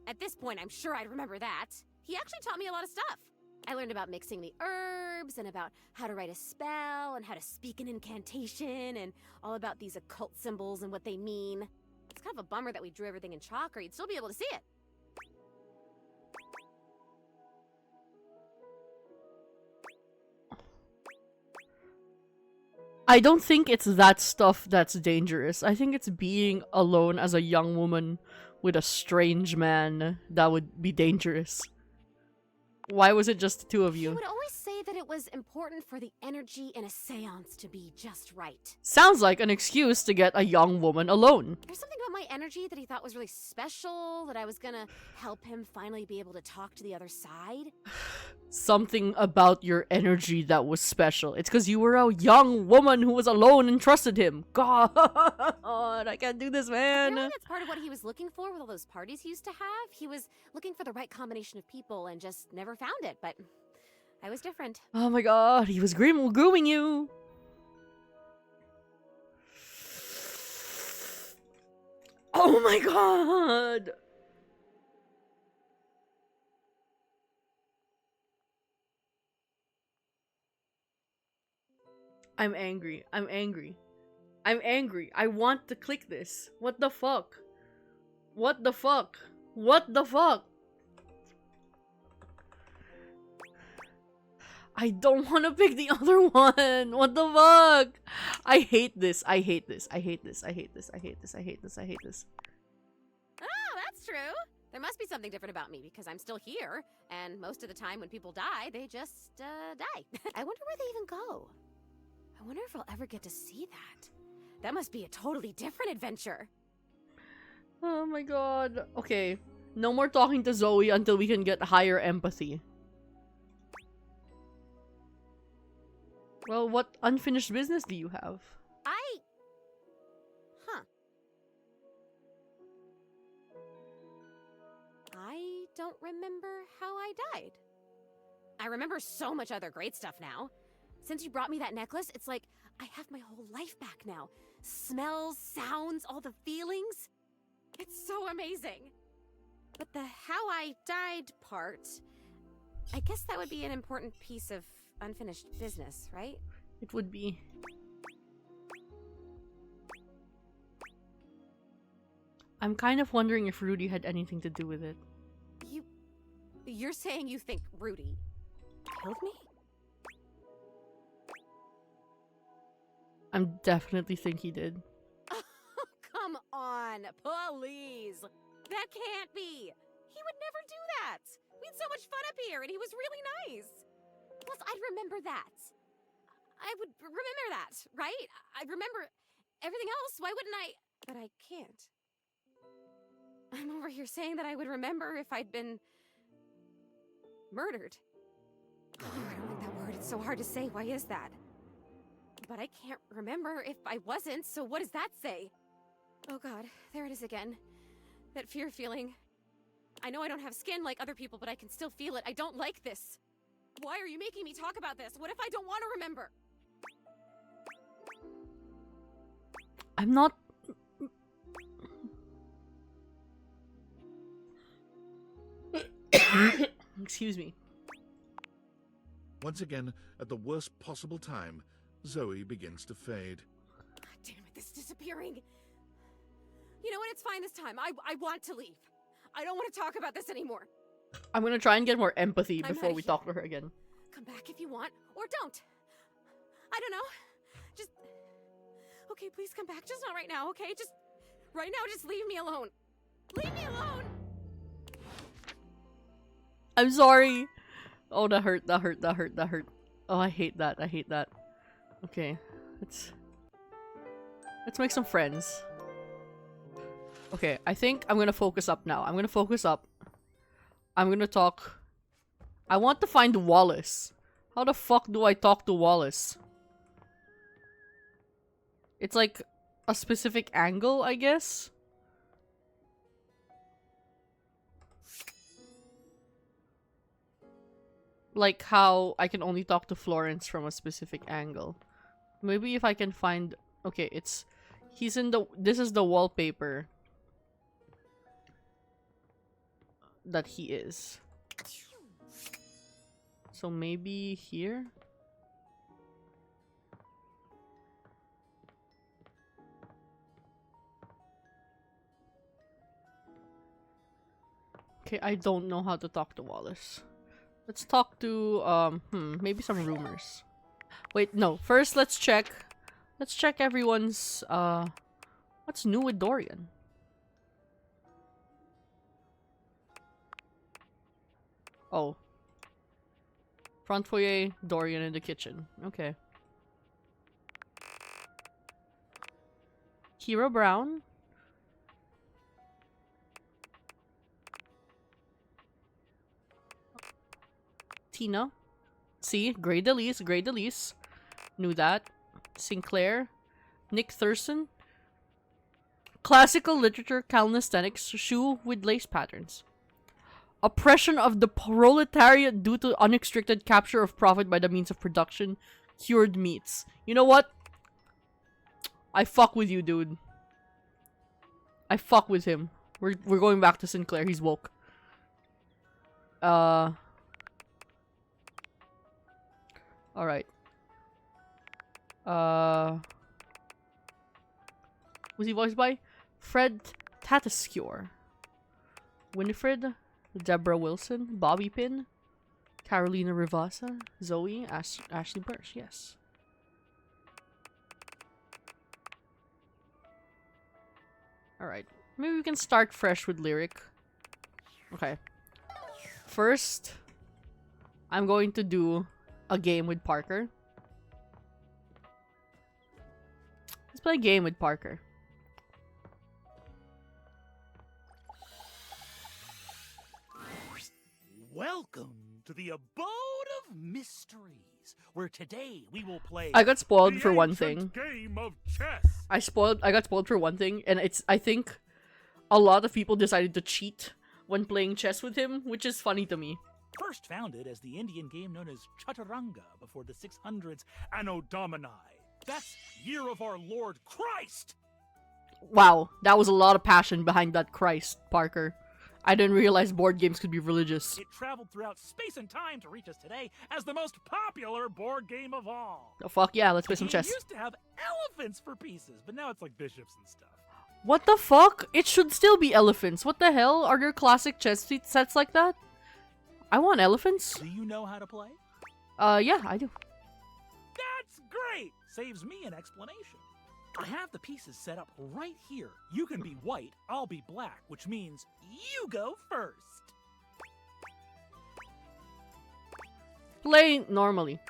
At this point, I'm sure I'd remember that. He actually taught me a lot of stuff. I learned about mixing the herbs and about how to write a spell and how to speak an incantation and all about these occult symbols and what they mean. It's kind of a bummer that we drew everything in chalk or you'd still be able to see it. I don't think it's that stuff that's dangerous. I think it's being alone as a young woman with a strange man that would be dangerous. Why was it just the two of He you? would always say that it was important for the energy in a seance to be just right. Sounds like an excuse to get a young woman alone. There's something about my energy that he thought was really special, that I was gonna help him finally be able to talk to the other side. Something about your energy that was special. It's because you were a young woman who was alone and trusted him. God, I can't do this, man. Apparently that's part of what he was looking for with all those parties he used to have. He was looking for the right combination of people and just never found it, but I was different. Oh my god, he was grooming you. Oh my god. I'm angry. I'm angry. I'm angry. I want to click this. What the fuck? What the fuck? What the fuck? I don't want to pick the other one. What the fuck? I hate this. I hate this. I hate this. I hate this. I hate this. I hate this. I hate this. Oh, that's true. There must be something different about me because I'm still here, and most of the time when people die, they just, die. I wonder where they even go. I wonder if I'll ever get to see that. That must be a totally different adventure. Oh my god. Okay. No more talking to Zoe until we can get higher empathy. Well, what unfinished business do you have? Huh. I don't remember how I died. I remember so much other great stuff now. Since you brought me that necklace, it's like I have my whole life back now. Smells, sounds, all the feelings. It's so amazing. But the how I died part, I guess that would be an important piece of unfinished business, right? It would be. I'm kind of wondering if Rudy had anything to do with it. You're saying you think Rudy killed me? I definitely think he did. Oh, come on, please. That can't be. He would never do that. We had so much fun up here, and he was really nice. Plus, I'd remember that. I would remember that, right? I'd remember everything else. Why wouldn't I? But I can't. I'm over here saying that I would remember if I'd been murdered. Oh, I don't like that word. It's so hard to say. Why is that? But I can't remember if I wasn't, so what does that say? Oh god, there it is again. That fear feeling. I know I don't have skin like other people, but I can still feel it. I don't like this. Why are you making me talk about this? What if I don't want to remember? I'm not... Excuse me. Once again, at the worst possible time, Zoe begins to fade. God damn it, this disappearing. You know what? It's fine this time. I want to leave. I don't want to talk about this anymore. I'm gonna try and get more empathy I'm before outta we here. talk to her again. Come back if you want, or don't. I don't know. Just... Okay, please come back. Just not right now, okay? Just... Right now, just leave me alone. Leave me alone! I'm sorry. Oh, that hurt, that hurt, that hurt, that hurt. Oh, I hate that, I hate that. Okay, let's make some friends. Okay, I think I'm gonna focus up now. I'm gonna focus up. I'm gonna talk. I want to find Wallace. How the fuck do I talk to Wallace? It's like a specific angle, I guess. Like how I can only talk to Florence from a specific angle. Maybe if I can find... Okay, it's... He's in the... This is the wallpaper that he is. So maybe here? Okay, I don't know how to talk to Wallace. Let's talk to, maybe some rumors. Wait, no. First, let's check. Let's check everyone's, what's new with Dorian? Oh. Front foyer, Dorian in the kitchen. Okay. Kira Brown. Tina. See? Grey Delise. Grey Delise. Knew that. Sinclair. Nick Thurston. Classical literature, calisthenics, shoe with lace patterns. Oppression of the proletariat due to unrestricted capture of profit by the means of production. Cured meats. You know what? I fuck with you, dude. I fuck with him. We're going back to Sinclair. He's woke. Alright. Was he voiced by? Fred Tatasciore. Winifred. Deborah Wilson. Bobby Pin. Carolina Rivasa. Zoe. Ashley Burch. Yes. Alright. Maybe we can start fresh with Lyric. Okay. First, I'm going to do a game with Parker. Let's play a game with Parker. Welcome to the abode of Mysteries, where today we will play. I got spoiled the for one ancient thing. Game of chess. I got spoiled for one thing, and I think a lot of people decided to cheat when playing chess with him, which is funny to me. First founded as the Indian game known as Chaturanga before the 600s Anno Domini. That's Year of Our Lord Christ! Wow, that was a lot of passion behind that Christ, Parker. I didn't realize board games could be religious. It traveled throughout space and time to reach us today as the most popular board game of all. Oh, fuck yeah, let's play some It chess. used to have elephants for pieces, but now it's like bishops and stuff. What the fuck? It should still be elephants. What the hell? Are there classic chess sets like that? I want elephants. Do you know how to play? Yeah, I do. That's great! Saves me an explanation. I have the pieces set up right here. You can be white, I'll be black, which means you go first. Play normally.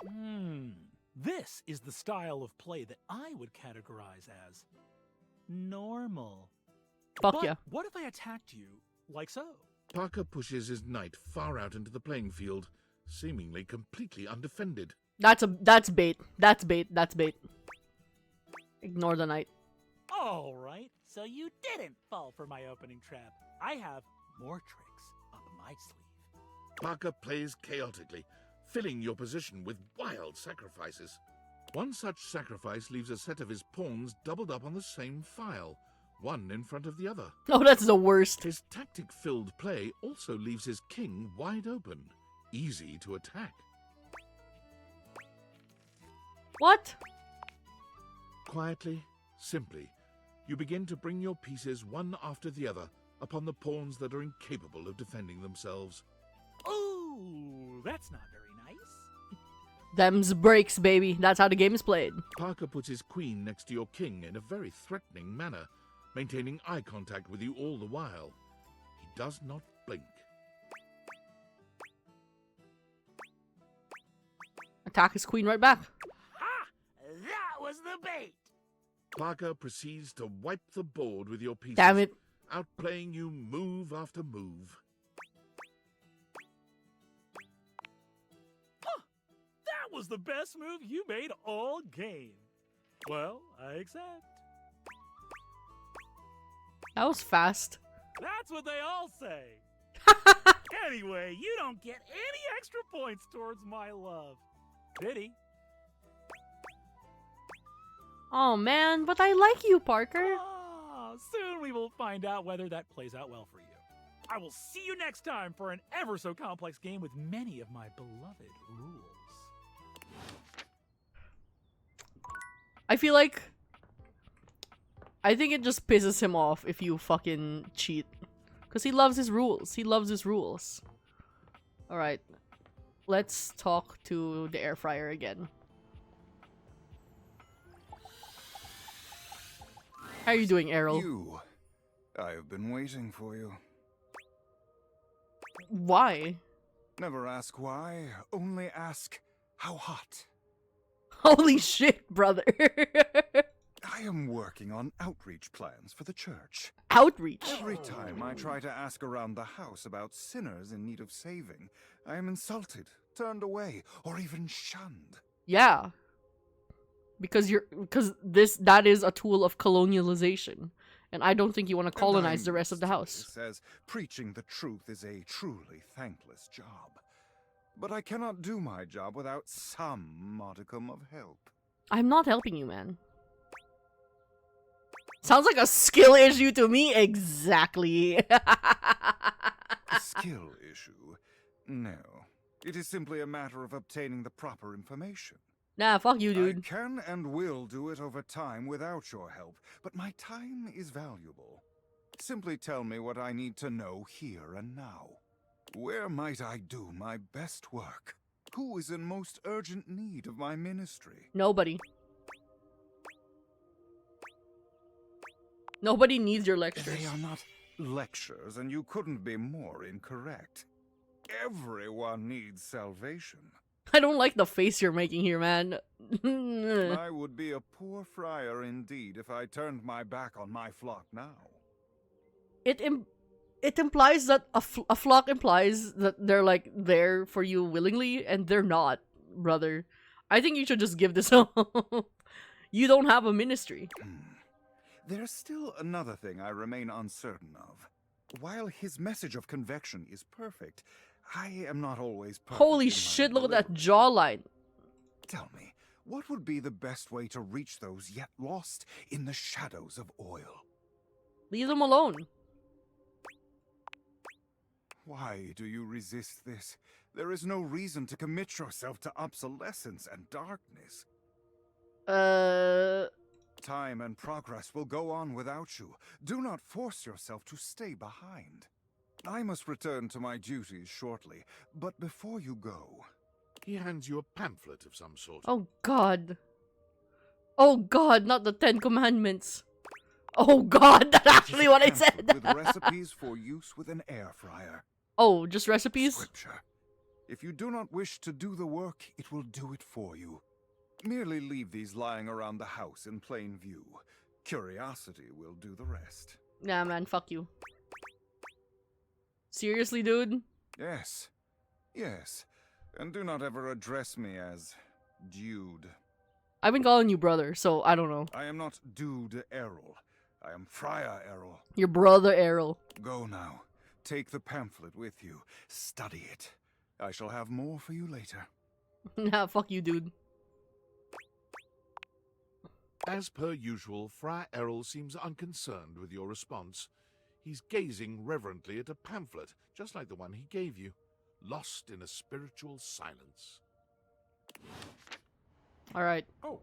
This is the style of play that I would categorize as normal. Fuck But yeah. what if I attacked you like so? Parker pushes his knight far out into the playing field, seemingly completely undefended. That's bait. That's bait. That's bait. Ignore the knight. All right, so you didn't fall for my opening trap. I have more tricks up my sleeve. Parker plays chaotically, filling your position with wild sacrifices. One such sacrifice leaves a set of his pawns doubled up on the same file, one in front of the other. Oh, that's the worst. His tactic-filled play also leaves his king wide open, easy to attack. What? Quietly, simply, you begin to bring your pieces one after the other upon the pawns that are incapable of defending themselves. Ooh, that's not very nice. Them's breaks, baby. That's how the game is played. Parker puts his queen next to your king in a very threatening manner, maintaining eye contact with you all the while. He does not blink. Attack his queen right back. That was the bait. Parker proceeds to wipe the board with your pieces, Damn it. outplaying you move after move. That was the best move you made all game. Well, I accept. That was fast. That's what they all say. Anyway, you don't get any extra points towards my love. Pity. Oh man, but I like you, Parker. Soon we will find out whether that plays out well for you. I will see you next time for an ever so complex game with many of my beloved rules. I feel like... I think it just pisses him off if you fucking cheat. Because he loves his rules. He loves his rules. Alright. Let's talk to the air fryer again. How are you doing, Errol? You. I have been waiting for you. Why? Never ask why, only ask how hot. Holy shit, brother. I am working on outreach plans for the church. Outreach? Every time I try to ask around the house about sinners in need of saving, I am insulted, turned away, or even shunned. Yeah. Because that is a tool of colonialization. And I don't think you want to colonize the rest of the house. It says preaching the truth is a truly thankless job. But I cannot do my job without some modicum of help. I'm not helping you, man. Sounds like a skill issue to me. Exactly. A skill issue? No. It is simply a matter of obtaining the proper information. Nah, fuck you, dude. I can and will do it over time without your help, but my time is valuable. Simply tell me what I need to know here and now. Where might I do my best work? Who is in most urgent need of my ministry? Nobody. Nobody needs your lectures. They are not lectures, and you couldn't be more incorrect. Everyone needs salvation. I don't like the face you're making here, man. I would be a poor friar indeed if I turned my back on my flock now. it implies that a flock implies that they're like there for you willingly, and they're not, brother. I think you should just give this up. You don't have a ministry. There's still another thing I remain uncertain of. While his message of convection is perfect, I am not always perfect. Holy shit, look at that jawline. Tell me, what would be the best way to reach those yet lost in the shadows of oil? Leave them alone. Why do you resist this? There is no reason to commit yourself to obsolescence and darkness. Time and progress will go on without you. Do not force yourself to stay behind. I must return to my duties shortly, but before you go... He hands you a pamphlet of some sort. Oh god. Oh god, not the 10 Commandments. Oh god, that's actually what I said. With recipes for use with an air fryer. Oh, just recipes? Scripture. If you do not wish to do the work, it will do it for you. Merely leave these lying around the house in plain view. Curiosity will do the rest. Nah, man, fuck you. Seriously, dude? Yes. Yes. And do not ever address me as Dude. I've been calling you brother, so I don't know. I am not Dude Errol. I am Friar Errol. Your brother Errol. Go now. Take the pamphlet with you. Study it. I shall have more for you later. Nah, fuck you, dude. As per usual, Friar Errol seems unconcerned with your response. He's gazing reverently at a pamphlet, just like the one he gave you, lost in a spiritual silence. Alright. Oh.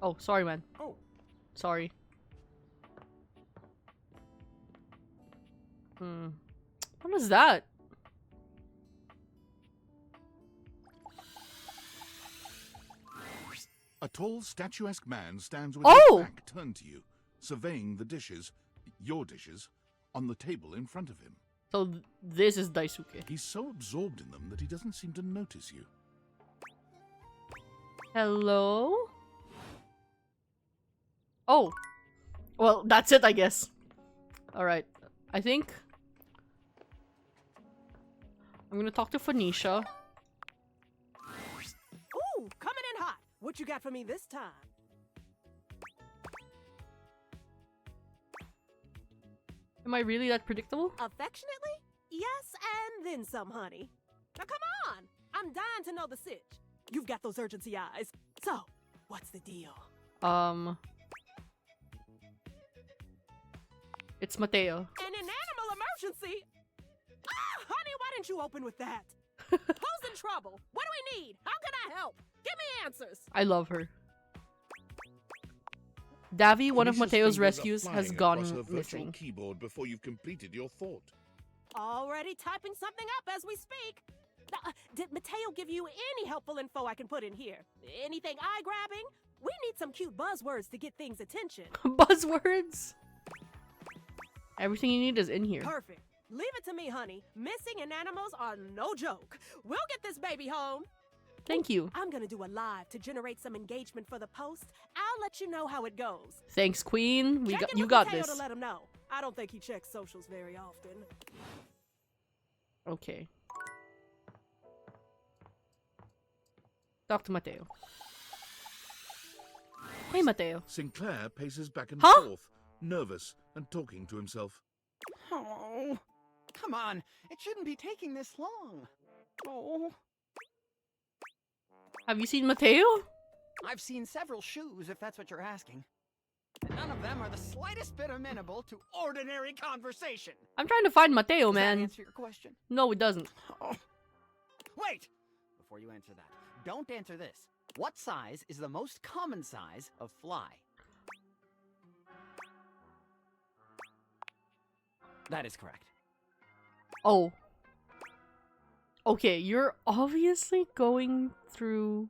Oh, sorry, man. Oh. Sorry. What is that? A tall, statuesque man stands with Oh! his back turned to you, surveying the dishes, your dishes, on the table in front of him. So this is Daisuke. He's so absorbed in them that he doesn't seem to notice you. Hello? Oh. Well, that's it, I guess. Alright. I think I'm gonna talk to Phoenicia. Ooh, coming in hot. What you got for me this time? Am I really that predictable? Affectionately? Yes, and then some, honey. Now come on! I'm dying to know the sitch. You've got those urgency eyes. So, what's the deal? It's Mateo. An animal emergency? Ah, honey, why didn't you open with that? Who's in trouble? What do we need? How can I help? Give me answers. I love her. Davy, one of Phoenicia's Mateo's fingers are rescues, flying has across gone her virtual missing. keyboard before you've completed your thought. Already typing something up as we speak. Did Mateo give you any helpful info I can put in here? Anything eye-grabbing? We need some cute buzzwords to get things' attention. Buzzwords? Everything you need is in here. Perfect. Leave it to me, honey. Missing animals are no joke. We'll get this baby home. Thank you. I'm gonna do a live to generate some engagement for the post. I'll let you know how it goes. Thanks, Queen. Check in You with got Mateo this. to let him know. I don't think he checks socials very often. Okay. Talk to Mateo. Hey, Mateo. Sinclair paces back and Huh? forth, nervous and talking to himself. Oh, come on. It shouldn't be taking this long. Oh. Have you seen Mateo? I've seen several shoes, if that's what you're asking. And none of them are the slightest bit amenable to ordinary conversation. I'm trying to find Mateo, Does man. that answer your question? No, it doesn't. Oh. Wait! Before you answer that, don't answer this. What size is the most common size of fly? That is correct. Oh. Okay, you're obviously going through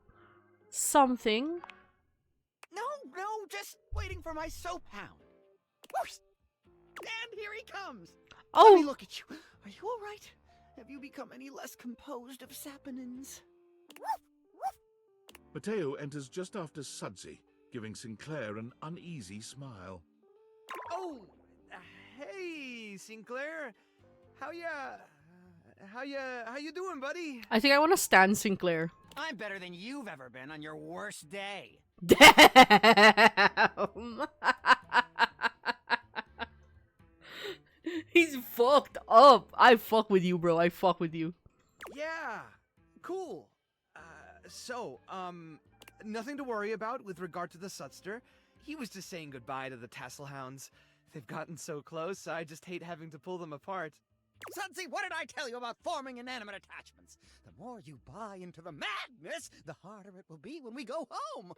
something. No, just waiting for my soap hound. Whoosh! And here he comes. Oh. Let me look at you. Are you all right? Have you become any less composed of saponins? Mateo enters just after Sudsy, giving Sinclair an uneasy smile. Oh, hey, Hey, Sinclair. How you doing, buddy? I think I want to stand Sinclair. I'm better than you've ever been on your worst day. Damn. He's fucked up. I fuck with you, bro. I fuck with you. Yeah, cool. Nothing to worry about with regard to the Sutster. He was just saying goodbye to the Tasselhounds. They've gotten so close, I just hate having to pull them apart. Sudsy, what did I tell you about forming inanimate attachments? The more you buy into the madness, the harder it will be when we go home.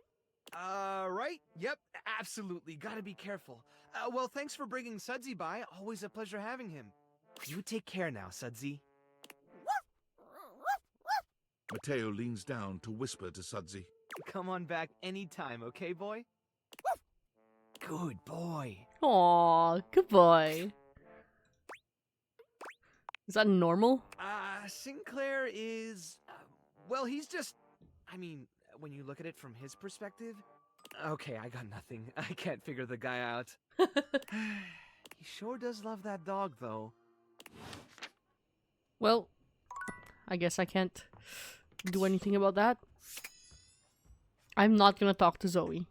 Right? Yep, absolutely. Gotta be careful. Well, thanks for bringing Sudsy by. Always a pleasure having him. You take care now, Sudsy. Mateo leans down to whisper to Sudsy. Come on back anytime, okay, boy? Good boy. Aw, good boy. Is that normal? Sinclair is... well, he's just... I mean, when you look at it from his perspective... Okay, I got nothing. I can't figure the guy out. He sure does love that dog, though. Well, I guess I can't do anything about that. I'm not gonna talk to Zoe.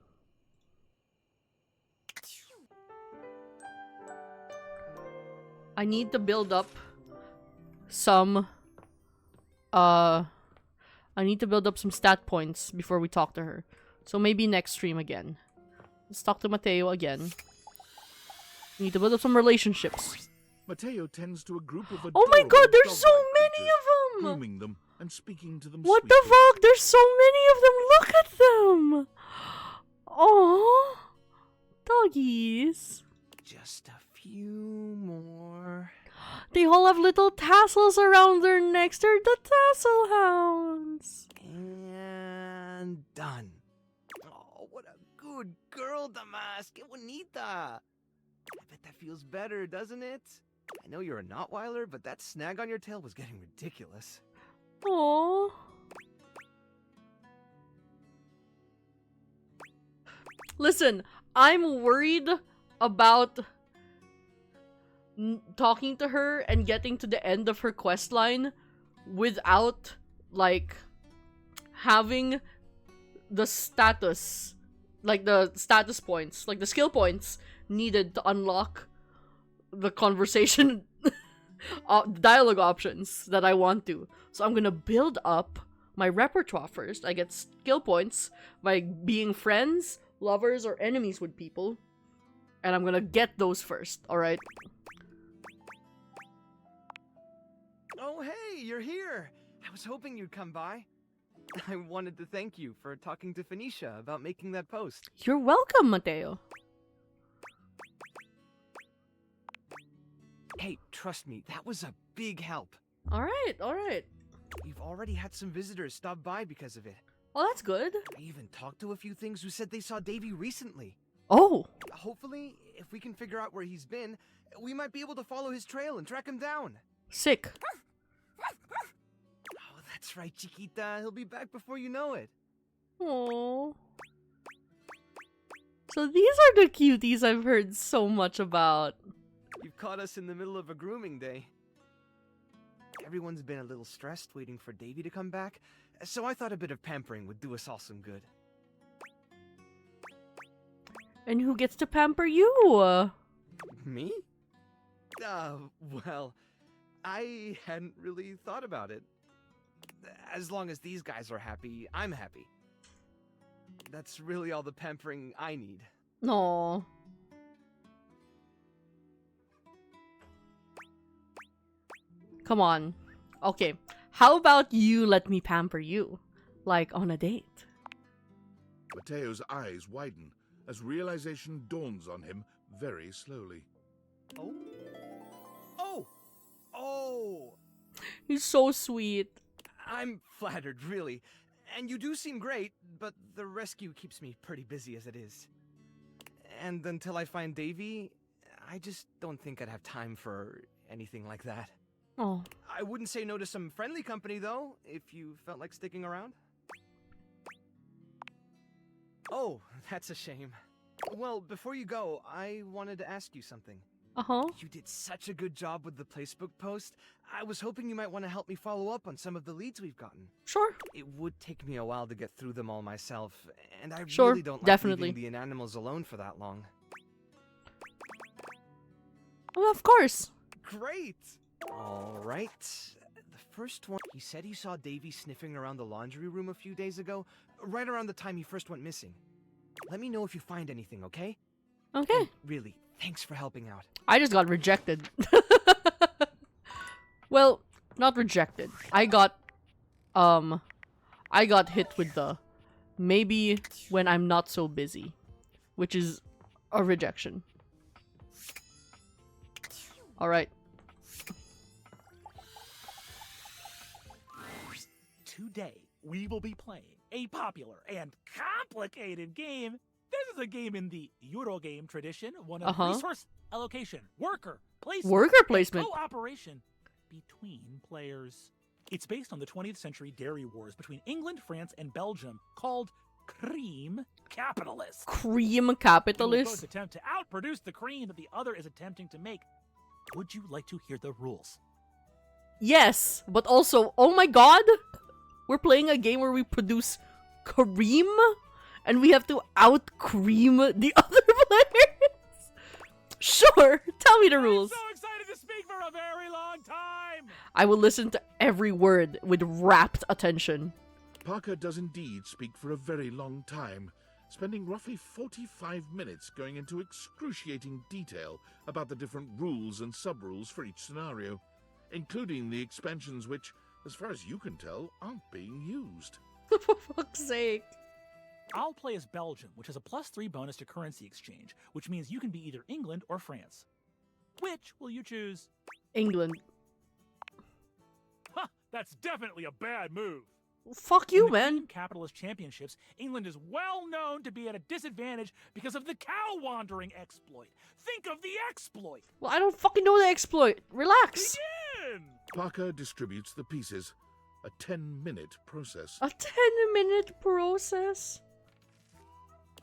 I need to build up some I need to build up some stat points before we talk to her. So maybe next stream again. Let's talk to Mateo again. We need to build up some relationships. Mateo tends to a group of Oh my god, there's adorable so dog-like many creatures, of them! grooming them and speaking to them What sweetly. the fuck? There's so many of them! Look at them! Oh, doggies. Just a few more. They all have little tassels around their necks. They're the tassel hounds. And done. Oh, what a good girl, Damask. Que bonita. I bet that feels better, doesn't it? I know you're a Notweiler, but that snag on your tail was getting ridiculous. Aww. Listen, I'm worried about talking to her and getting to the end of her quest line without, like, having the status, like the status points, like the skill points needed to unlock the conversation dialogue options that I want to. So I'm gonna build up my repertoire first. I get skill points by being friends, lovers, or enemies with people. And I'm gonna get those first, alright? Oh, hey, you're here. I was hoping you'd come by. I wanted to thank you for talking to Phoenicia about making that post. You're welcome, Mateo. Hey, trust me, that was a big help. Alright, alright. We've already had some visitors stop by because of it. Oh, that's good. I even talked to a few things who said they saw Davy recently. Oh! Hopefully, if we can figure out where he's been, we might be able to follow his trail and track him down. Sick. Oh, that's right, Chiquita. He'll be back before you know it. Aww. So these are the cuties I've heard so much about. You've caught us in the middle of a grooming day. Everyone's been a little stressed waiting for Davy to come back, so I thought a bit of pampering would do us all some good. And who gets to pamper you? Me? Well, I hadn't really thought about it. As long as these guys are happy, I'm happy. That's really all the pampering I need. No. Come on. Okay, how about you let me pamper you? Like on a date. Mateo's eyes widen as realization dawns on him very slowly. Oh? Oh! Oh! He's so sweet. I'm flattered, really. And you do seem great, but the rescue keeps me pretty busy as it is. And until I find Davy, I just don't think I'd have time for anything like that. Oh. I wouldn't say no to some friendly company, though, if you felt like sticking around. Oh, that's a shame. Well, before you go, I wanted to ask you something. Uh-huh. You did such a good job with the placebook post. I was hoping you might want to help me follow up on some of the leads we've gotten. Sure. It would take me a while to get through them all myself, and I Sure, really don't like definitely. leaving the inanimals alone for that long. Well, of course. Great! Alright. The first one, he said he saw Davy sniffing around the laundry room a few days ago, right around the time he first went missing. Let me know if you find anything, okay? Okay. And really, thanks for helping out. I just got rejected. Well, not rejected. I got hit with the maybe when I'm not so busy, which is a rejection. All right. Today, we will be playing a popular and complicated game. This is a game in the Eurogame tradition, one of resource allocation, worker placement, and cooperation between players. It's based on the 20th century dairy wars between England, France, and Belgium, called Cream Capitalist. Cream Capitalist? You both attempt to outproduce the cream that the other is attempting to make. Would you like to hear the rules? Yes, but also, oh my god! We're playing a game where we produce cream? And we have to out-cream the other players? Sure, tell me the rules. I'm so excited to speak for a very long time! I will listen to every word with rapt attention. Parker does indeed speak for a very long time, spending roughly 45 minutes going into excruciating detail about the different rules and sub-rules for each scenario, including the expansions which, as far as you can tell, aren't being used. For fuck's sake. I'll play as Belgium, which has a +3 bonus to currency exchange, which means you can be either England or France. Which will you choose? England. Huh, that's definitely a bad move. Fuck you, In the man. Cream Capitalist Championships, England is well known to be at a disadvantage because of the cow wandering exploit. Think of the exploit! Well, I don't fucking know the exploit. Relax. Begin! Parker distributes the pieces, a 10-minute process. A 10-minute process?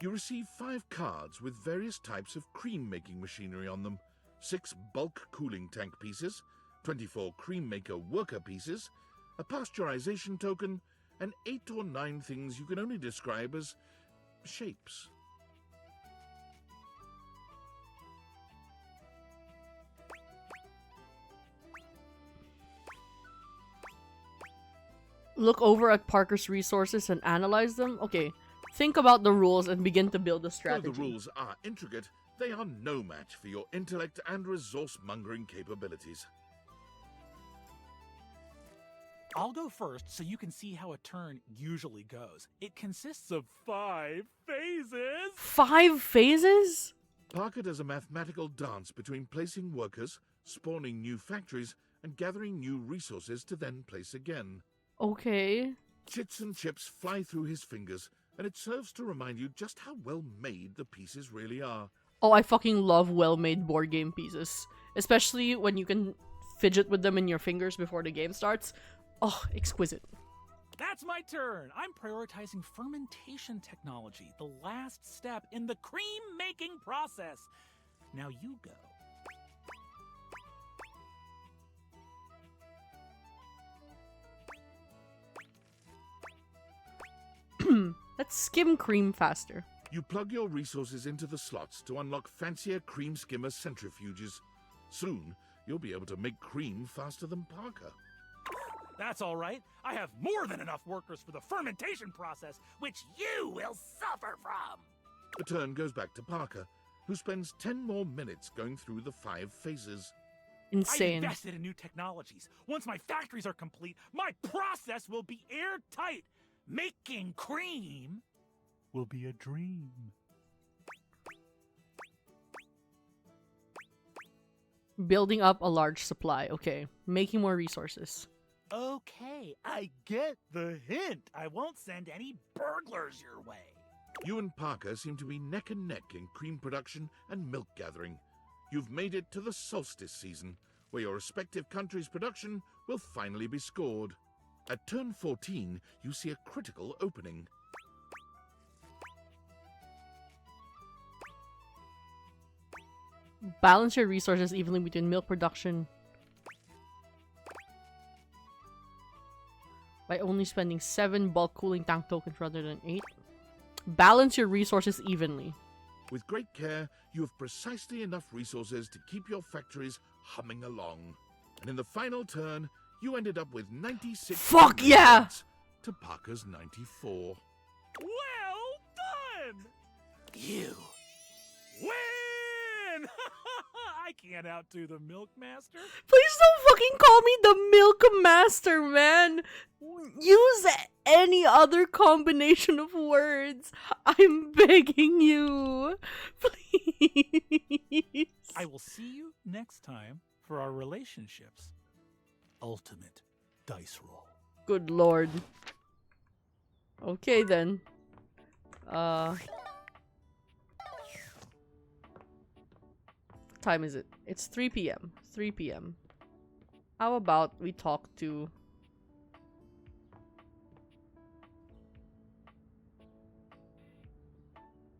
You receive 5 cards with various types of cream-making machinery on them, 6 bulk cooling tank pieces, 24 cream maker worker pieces, a pasteurization token, and 8 or 9 things you can only describe as shapes. Look over at Parker's resources and analyze them? Okay. Think about the rules and begin to build a strategy. Though the rules are intricate, they are no match for your intellect and resource-mongering capabilities. I'll go first so you can see how a turn usually goes. It consists of 5 phases. 5 phases? Parker does a mathematical dance between placing workers, spawning new factories, and gathering new resources to then place again. Okay. Chits and chips fly through his fingers, and it serves to remind you just how well made the pieces really are. Oh, I fucking love well-made board game pieces. Especially when you can fidget with them in your fingers before the game starts. Oh, exquisite. That's my turn. I'm prioritizing fermentation technology, the last step in the cream-making process. Now you go. Let's skim cream faster. You plug your resources into the slots to unlock fancier cream skimmer centrifuges. Soon, you'll be able to make cream faster than Parker. That's all right. I have more than enough workers for the fermentation process, which you will suffer from. The turn goes back to Parker, who spends 10 more minutes going through the 5 phases. Insane. I invested in new technologies. Once my factories are complete, my process will be airtight. Making cream will be a dream. Building up a large supply. Okay. Making more resources. Okay, I get the hint. I won't send any burglars your way. You and Parker seem to be neck and neck in cream production and milk gathering. You've made it to the solstice season, where your respective countries' production will finally be scored. At turn 14, you see a critical opening. Balance your resources evenly between milk production by only spending 7 bulk cooling tank tokens rather than 8. Balance your resources evenly. With great care, you have precisely enough resources to keep your factories humming along. And in the final turn, you ended up with 96 Fuck yeah! to Parker's 94. Well done! You win! I can't outdo the Milk Master. Please don't fucking call me the Milk Master, man! Use any other combination of words. I'm begging you. Please. I will see you next time for our relationships. Ultimate dice roll. Good lord. Okay then. What time is it? It's 3 p.m. 3 p.m. How about we talk to...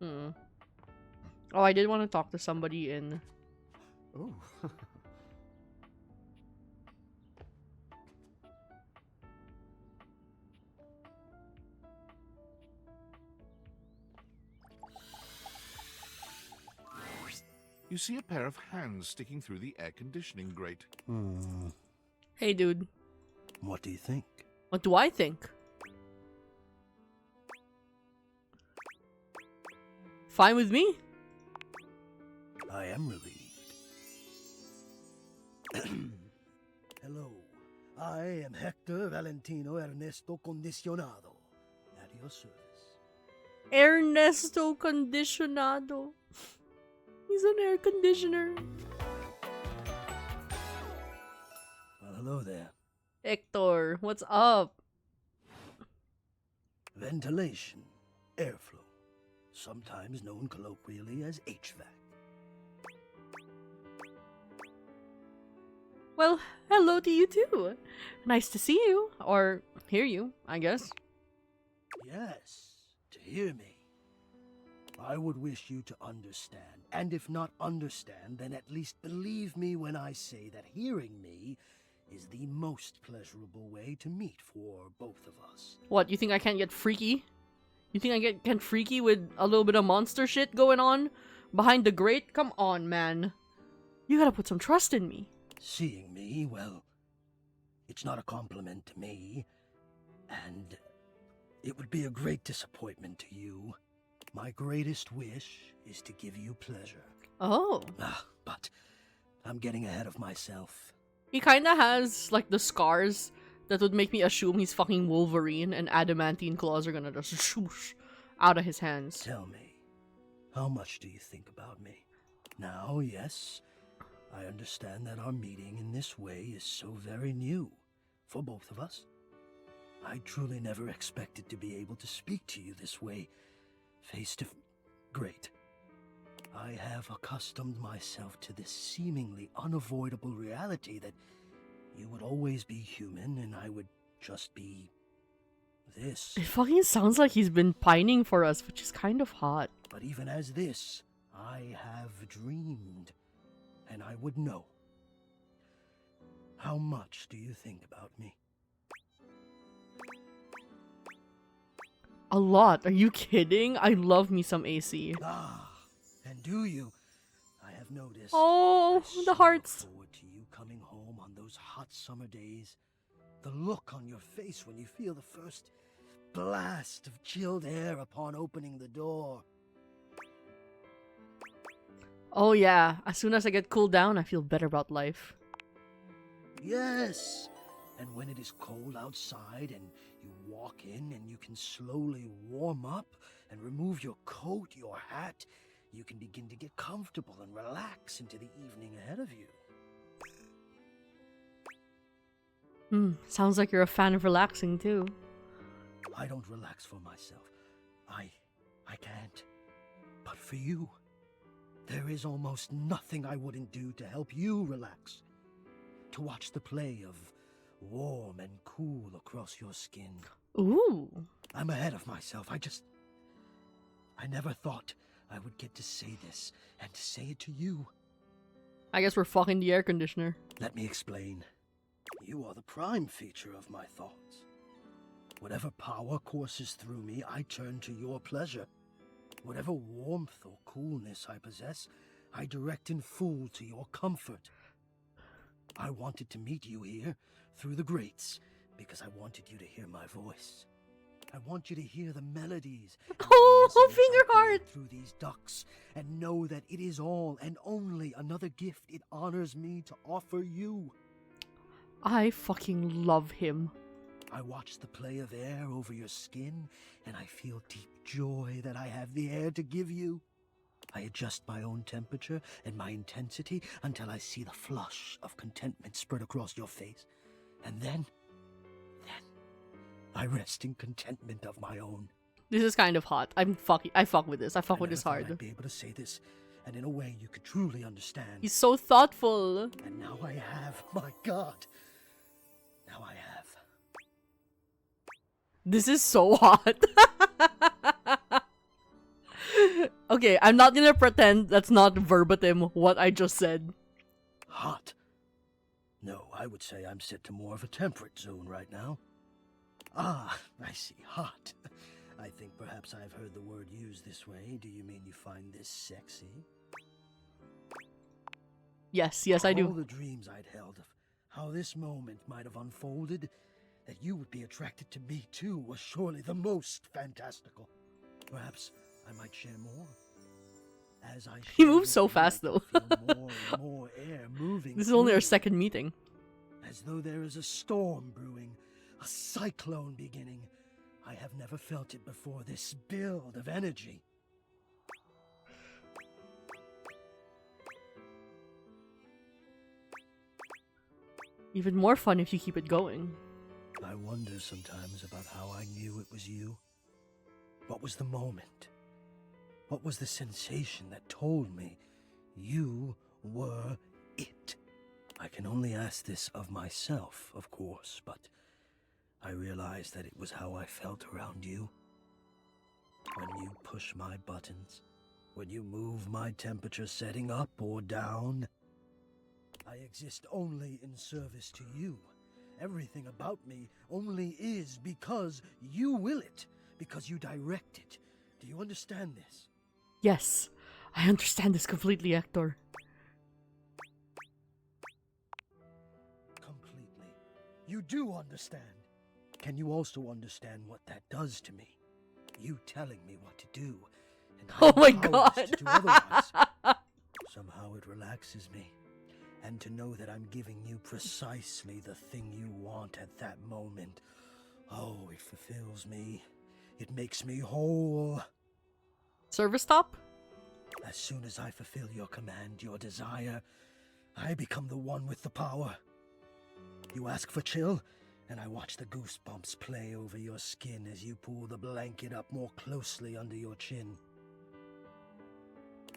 Oh, I did want to talk to somebody in... Oh. You see a pair of hands sticking through the air conditioning grate. Hey, dude. What do you think? What do I think? Fine with me. I am relieved. Hello. I am Hector Valentino Ernesto Condicionado. At your service. Ernesto Condicionado. He's an air conditioner. Well, hello there. Hector, what's up? Ventilation, airflow, sometimes known colloquially as HVAC. Well, hello to you too. Nice to see you, or hear you, I guess. Yes, to hear me. I would wish you to understand, and if not understand, then at least believe me when I say that hearing me is the most pleasurable way to meet for both of us. What, you think I can't get freaky? You think I get freaky with a little bit of monster shit going on behind the grate? Come on, man. You gotta put some trust in me. Seeing me, well, it's not a compliment to me, and it would be a great disappointment to you. My greatest wish is to give you pleasure. Oh. But I'm getting ahead of myself. He kinda has, like, the scars that would make me assume he's fucking Wolverine and adamantine claws are gonna just shoosh out of his hands. Tell me, how much do you think about me? Now, yes, I understand that our meeting in this way is so very new for both of us. I truly never expected to be able to speak to you this way. Face to... Great. I have accustomed myself to this seemingly unavoidable reality that you would always be human and I would just be... this. It fucking sounds like he's been pining for us, which is kind of hot. But even as this, I have dreamed, and I would know. How much do you think about me? A lot. Are you kidding? I love me some AC. And do you? I have noticed. Oh, the hearts. Forward to you coming home on those hot summer days. The look on your face when you feel the first blast of chilled air upon opening the door. Oh yeah, as soon as I get cooled down, I feel better about life. Yes. And when it is cold outside and you walk in and you can slowly warm up and remove your coat, your hat, you can begin to get comfortable and relax into the evening ahead of you. Sounds like you're a fan of relaxing too. I don't relax for myself. I can't. But for you, there is almost nothing I wouldn't do to help you relax. To watch the play of warm and cool across your skin. Ooh. I'm ahead of myself. I never thought I would get to say this and to say it to you. I guess we're fucking the air conditioner. Let me explain. You are the prime feature of my thoughts. Whatever power courses through me, I turn to your pleasure. Whatever warmth or coolness I possess, I direct in full to your comfort. I wanted to meet you here, through the grates, because I wanted you to hear my voice. I want you to hear the melodies Oh, finger heart! through these ducts, and know that it is all and only another gift it honors me to offer you. I fucking love him. I watch the play of air over your skin, and I feel deep joy that I have the air to give you. I adjust my own temperature and my intensity until I see the flush of contentment spread across your face. And then I rest in contentment of my own. This is kind of hot. I fuck with this. I fuck with this I never thought hard. I'd be able to say this, and in a way you could truly understand. He's so thoughtful. And now I have, my God. Now I have. This is so hot. Okay, I'm not gonna pretend that's not verbatim what I just said. Hot? No, I would say I'm set to more of a temperate zone right now. Ah, I see. Hot. I think perhaps I've heard the word used this way. Do you mean you find this sexy? Yes, I do. All the dreams I'd held of how this moment might have unfolded, that you would be attracted to me too, was surely the most fantastical. Perhaps I might share more. As I He moves so fast though. more and more air moving. This is only our through, second meeting. as though there is a storm brewing, a cyclone beginning. I have never felt it before, this build of energy. Even more fun if you keep it going. I wonder sometimes about how I knew it was you. What was the moment? What was the sensation that told me you were it? I can only ask this of myself, of course, but I realized that it was how I felt around you. When you push my buttons, when you move my temperature setting up or down, I exist only in service to you. Everything about me only is because you will it, because you direct it. Do you understand this? Yes, I understand this completely, Hector. Completely. You do understand. Can you also understand what that does to me? You telling me what to do, and Oh my I'm powerless God. to do otherwise. Somehow it relaxes me. And to know that I'm giving you precisely the thing you want at that moment. Oh, it fulfills me. It makes me whole. Service stop? As soon as I fulfill your command, your desire, I become the one with the power. You ask for chill, and I watch the goosebumps play over your skin as you pull the blanket up more closely under your chin.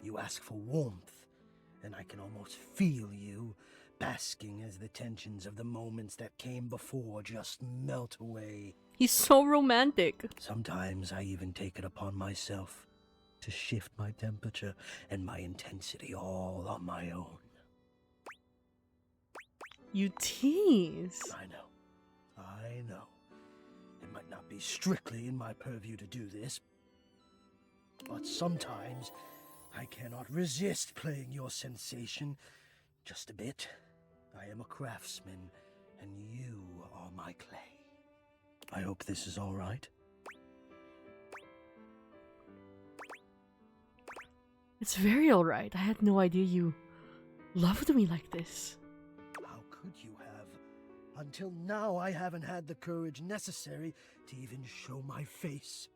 You ask for warmth, and I can almost feel you, basking as the tensions of the moments that came before just melt away. He's so romantic. Sometimes I even take it upon myself to shift my temperature and my intensity all on my own. You tease. I know. It might not be strictly in my purview to do this, but sometimes I cannot resist playing your sensation just a bit. I am a craftsman, and you are my clay. I hope this is all right. It's very alright. I had no idea you loved me like this. How could you have? Until now, I haven't had the courage necessary to even show my face.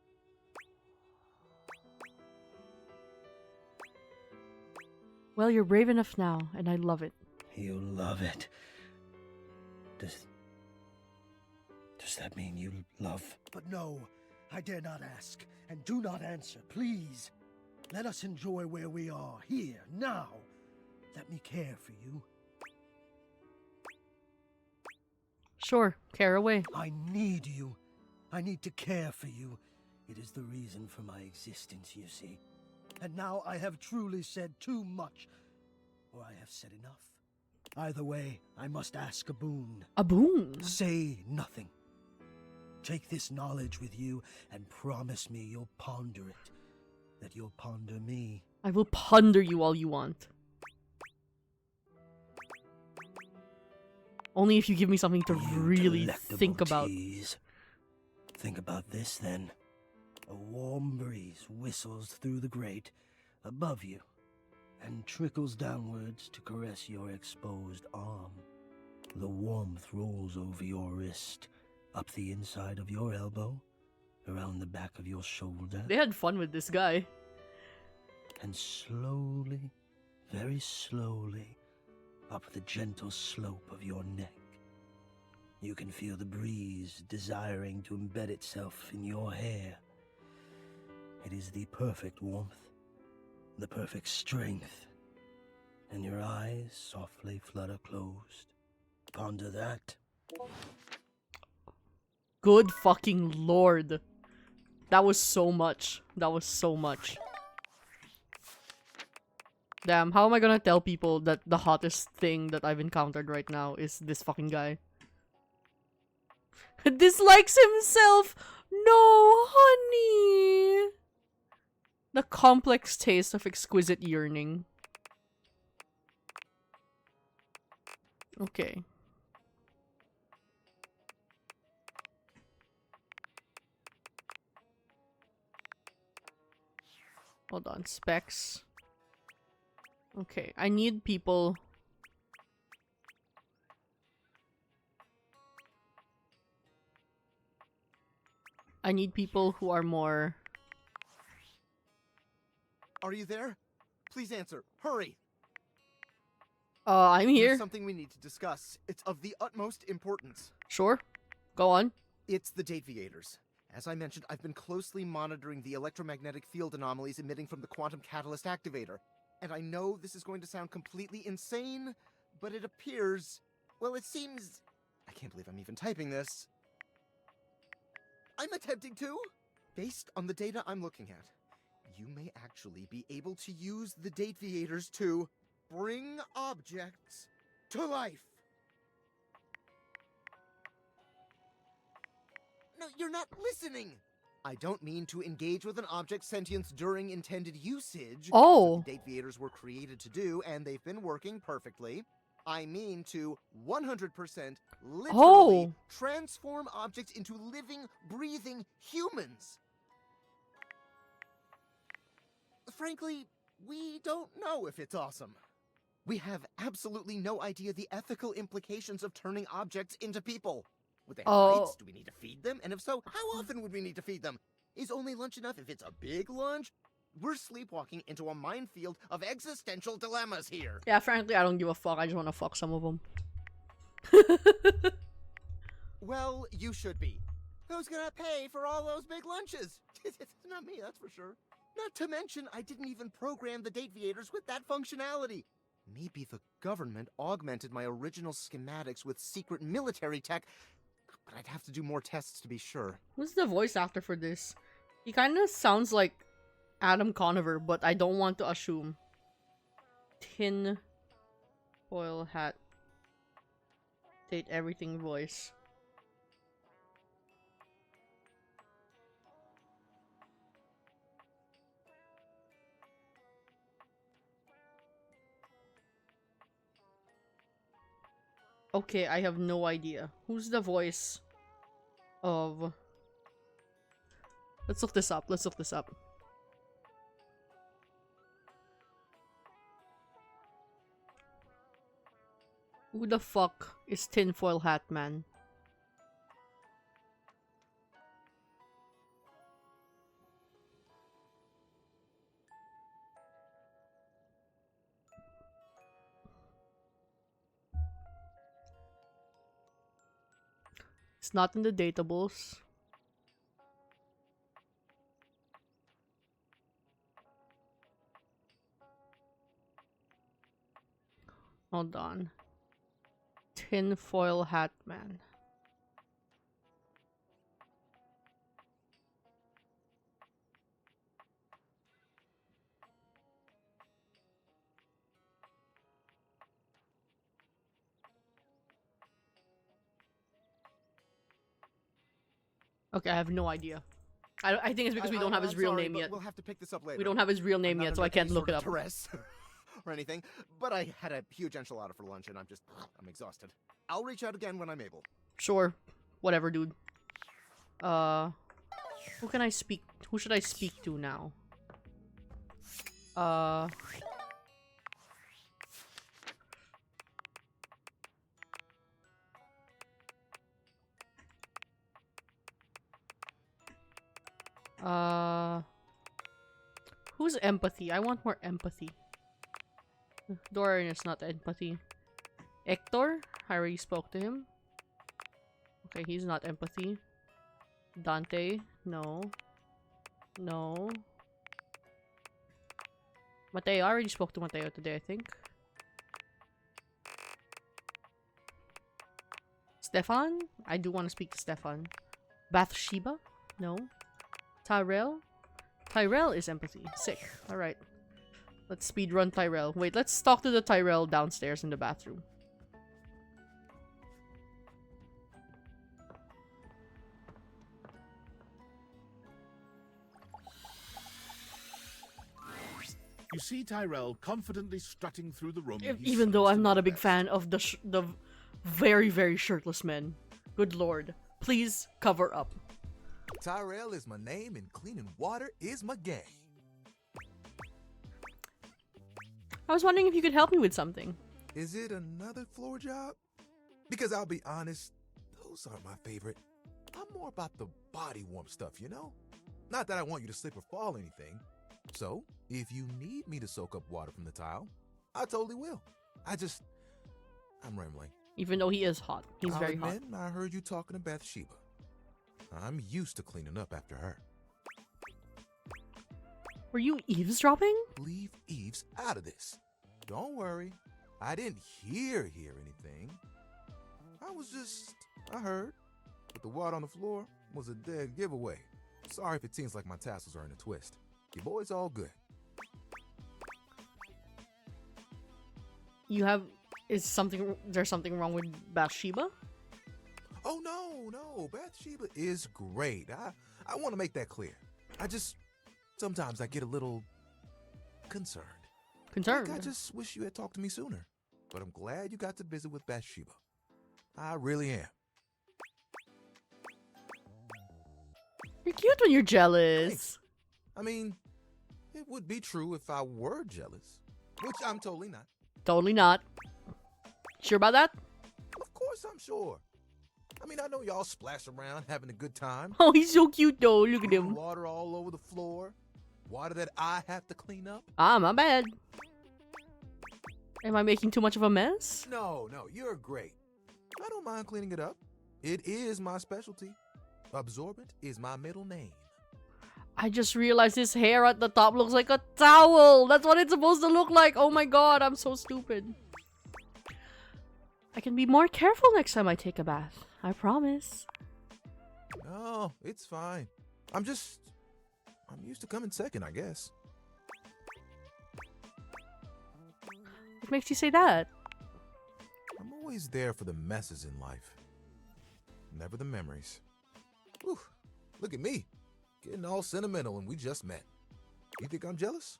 Well, you're brave enough now, and I love it. You love it. Does that mean you love? But no, I dare not ask, and do not answer, please. Let us enjoy where we are, here, now. Let me care for you. Sure, care away. I need you. I need to care for you. It is the reason for my existence, you see. And now I have truly said too much. or I have said enough. Either way, I must ask a boon. A boon? Say nothing. Take this knowledge with you and promise me you'll ponder it. That you'll ponder me. I will ponder you all you want. Only if you give me something to really think about. Tease. Think about this then. A warm breeze whistles through the grate above you and trickles downwards to caress your exposed arm. The warmth rolls over your wrist, up the inside of your elbow, around the back of your shoulder. They had fun with this guy. And slowly, very slowly, up the gentle slope of your neck. You can feel the breeze desiring to embed itself in your hair. It is the perfect warmth, the perfect strength, and your eyes softly flutter closed. Ponder that. Good fucking lord. That was so much. That was so much. Damn, how am I gonna tell people that the hottest thing that I've encountered right now is this fucking guy? Dislikes himself! No, honey! The complex taste of exquisite yearning. Okay. Hold on, specs. Okay, I need people. I need people who are more. Are you there? Please answer. Hurry! I'm here. There's something we need to discuss. It's of the utmost importance. Sure. Go on. It's the Dateviators. As I mentioned, I've been closely monitoring the electromagnetic field anomalies emitting from the quantum catalyst activator. And I know this is going to sound completely insane, but it appears... Well, it seems... I can't believe I'm even typing this. I'm attempting to! Based on the data I'm looking at, you may actually be able to use the Dateviators to bring objects to life. No, you're not listening! I don't mean to engage with an object's sentience during intended usage. Oh. The Dateviators were created to do, and they've been working perfectly. I mean to 100% literally transform objects into living, breathing humans. Frankly, we don't know if it's awesome. We have absolutely no idea the ethical implications of turning objects into people. Would they have rights? Do we need to feed them? And if so, how often would we need to feed them? Is only lunch enough if it's a big lunch? We're sleepwalking into a minefield of existential dilemmas here. Yeah, frankly, I don't give a fuck. I just want to fuck some of them. Well, you should be. Who's gonna pay for all those big lunches? Not me, that's for sure. Not to mention, I didn't even program the Dateviators with that functionality. Maybe the government augmented my original schematics with secret military tech, but I'd have to do more tests to be sure. Who's the voice actor for this? He kind of sounds like Adam Conover, but I don't want to assume. Tin foil hat. Date everything voice. Okay, I have no idea. Who's the voice of... Let's look this up. Let's look this up. Who the fuck is Tinfoil Hat Man? It's not in the datables. Hold on. Tinfoil Hat Man. Okay, I have no idea. I think it's because we don't have his I'm real sorry, name but yet. We'll have to pick this up later. We don't have his real name I'm not yet, so I under can't any look sort it of up. Duress or anything, but I had a huge enchilada for lunch and I'm exhausted. I'll reach out again when I'm able. Sure. Whatever, dude. Who can I speak? Who should I speak to now? Who's empathy? I want more empathy. Dorian is not empathy. Hector? I already spoke to him. Okay, he's not empathy. Dante? No. No. Mateo? I already spoke to Mateo today, I think. Stefan? I do want to speak to Stefan. Bathsheba? No. Tyrell? Tyrell is empathy. Sick. Alright. Let's speedrun Tyrell. Wait, let's talk to the Tyrell downstairs in the bathroom. You see Tyrell confidently strutting through the room. Even though I'm not a big fan of the very, very shirtless men. Good lord. Please cover up. Tyrell is my name and cleaning water is my game. I was wondering if you could help me with something. Is it another floor job? Because I'll be honest, those aren't my favorite. I'm more about the body warmth stuff, you know? Not that I want you to slip or fall or anything. So, if you need me to soak up water from the tile, I totally will. I'm rambling. Even though he is hot. He's very hot. I heard you talking to Bathsheba. I'm used to cleaning up after her. Were you eavesdropping? Leave Eves out of this. Don't worry. I didn't hear anything. I heard. But the water on the floor was a dead giveaway. Sorry if it seems like my tassels are in a twist. Your boy's all good. There's something wrong with Bathsheba? Oh, no. Bathsheba is great. I want to make that clear. Sometimes I get a little concerned. Concerned? Like I just wish you had talked to me sooner. But I'm glad you got to visit with Bathsheba. I really am. You're cute when you're jealous. Thanks. I mean, it would be true if I were jealous. Which I'm totally not. Totally not. Sure about that? Of course I'm sure. I mean, I know y'all splash around having a good time. Oh, he's so cute though. Look at him. Water all over the floor. Water that I have to clean up. Ah, my bad. Am I making too much of a mess? No, you're great. I don't mind cleaning it up. It is my specialty. Absorbent is my middle name. I just realized his hair at the top looks like a towel. That's what it's supposed to look like. Oh my god, I'm so stupid. I can be more careful next time I take a bath. I promise. No, it's fine. I'm used to coming second, I guess. What makes you say that? I'm always there for the messes in life. Never the memories. Whew, look at me. Getting all sentimental and we just met. You think I'm jealous?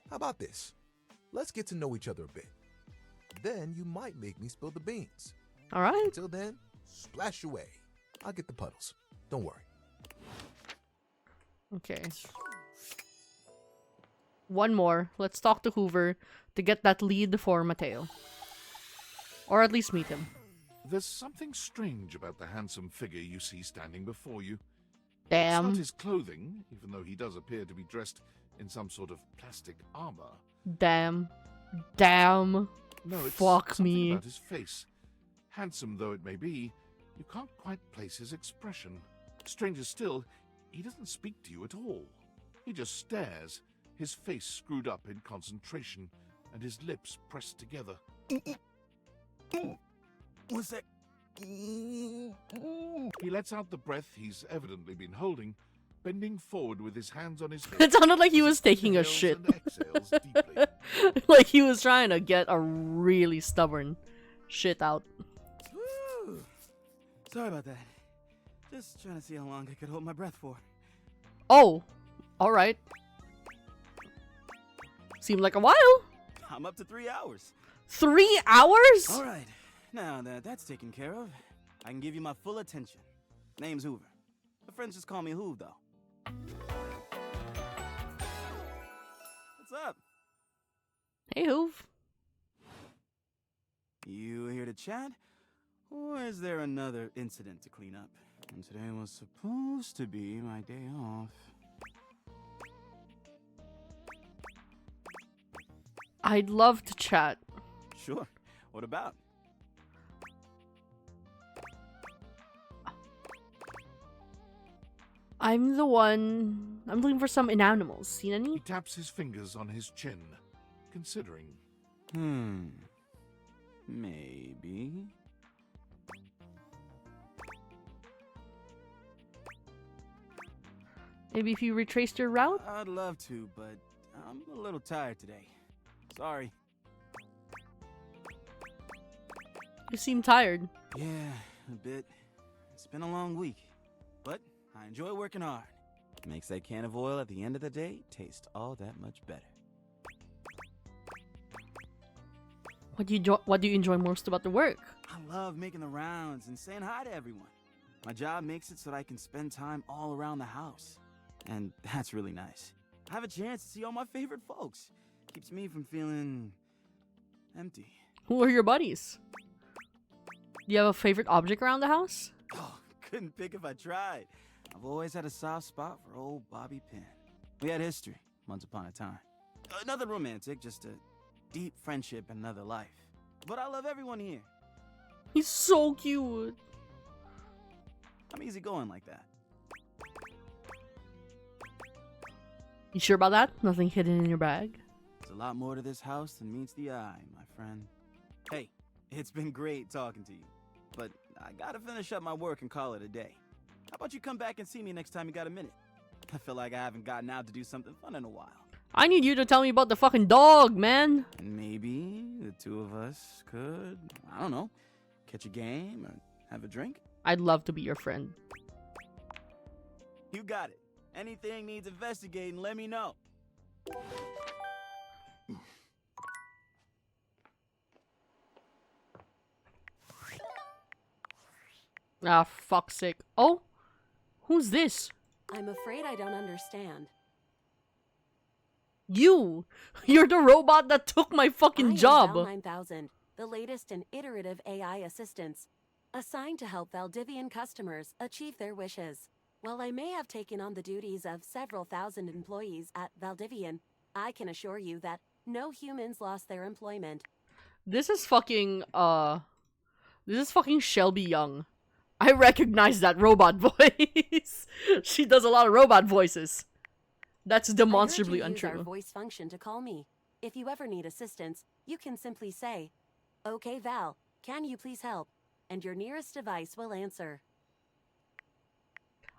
How about this? Let's get to know each other a bit. Then you might make me spill the beans. All right. Until then, splash away. I'll get the puddles. Don't worry. Okay. One more. Let's talk to Hoover to get that lead for Mateo. Or at least meet him. There's something strange about the handsome figure you see standing before you. Damn. It's not his clothing, even though he does appear to be dressed in some sort of plastic armor. Damn. No, it's Fuck something me. about his face. Handsome though it may be, you can't quite place his expression. Stranger still, he doesn't speak to you at all. He just stares, his face screwed up in concentration, and his lips pressed together. What's that? He lets out the breath he's evidently been holding, bending forward with his hands on his head. It sounded like he was taking a shit. Like he was trying to get a really stubborn shit out. Sorry about that. Just trying to see how long I could hold my breath for. Oh, all right. Seemed like a while. I'm up to 3 hours. 3 hours? All right. Now that that's taken care of, I can give you my full attention. Name's Hoover. My friends just call me Hoov, though. What's up? Hey, Hoov. You here to chat? Or is there another incident to clean up? And today was supposed to be my day off. I'd love to chat. Sure. What about? I'm looking for some inanimals. Seen any? He taps his fingers on his chin, considering. Maybe. Maybe if you retraced your route? I'd love to, but I'm a little tired today. Sorry. You seem tired. Yeah, a bit. It's been a long week, but I enjoy working hard. Makes that can of oil at the end of the day taste all that much better. What do you enjoy most about the work? I love making the rounds and saying hi to everyone. My job makes it so that I can spend time all around the house. And that's really nice. I have a chance to see all my favorite folks. Keeps me from feeling empty. Who are your buddies? Do you have a favorite object around the house? Oh, couldn't pick if I tried. I've always had a soft spot for old Bobby Pin. We had history, once upon a time. Nothing romantic, just a deep friendship in another life. But I love everyone here. He's so cute. I'm easygoing like that. You sure about that? Nothing hidden in your bag? There's a lot more to this house than meets the eye, my friend. Hey, it's been great talking to you. But I gotta finish up my work and call it a day. How about you come back and see me next time you got a minute? I feel like I haven't gotten out to do something fun in a while. I need you to tell me about the fucking dog, man. Maybe the two of us could, I don't know, catch a game or have a drink? I'd love to be your friend. You got it. Anything needs investigating, let me know. Ah, fuck's sake. Oh? Who's this? I'm afraid I don't understand. You! You're the robot that took my fucking job! Val 9000, the latest in iterative AI assistants, assigned to help Valdivian customers achieve their wishes. While I may have taken on the duties of several thousand employees at Valdivian, I can assure you that no humans lost their employment. This is fucking Shelby Young. I recognize that robot voice. She does a lot of robot voices. That's demonstrably I heard you use untrue. our voice function to call me. If you ever need assistance, you can simply say, "Okay, Val, can you please help?" And your nearest device will answer.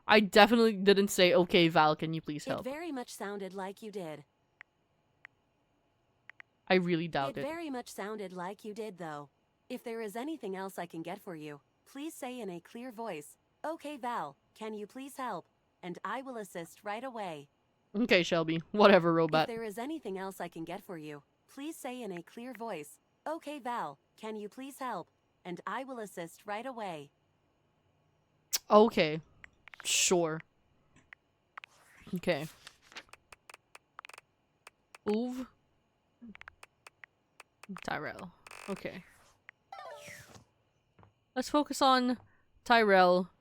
I definitely didn't say, "Okay, Val, can you please It help?" very much sounded like you did. I really doubt It it. very much sounded like you did, though. If there is anything else I can get for you, please say in a clear voice, "Okay, Val, can you please help?" And I will assist right away. Okay, Shelby. Whatever, robot. If there is anything else I can get for you, please say in a clear voice, "Okay, Val, can you please help?" And I will assist right away. Okay. Sure. Okay. Oov. Tyrell. Okay. Let's focus on Tyrell.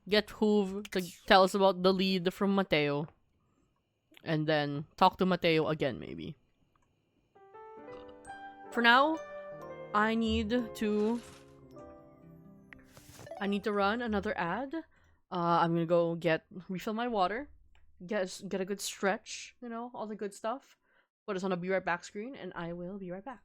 Get Hoov to tell us about the lead from Mateo. And then talk to Mateo again, maybe. For now, I need to run another ad. I'm gonna go refill my water, get a good stretch, you know, all the good stuff. Put us on a be right back screen, and I will be right back.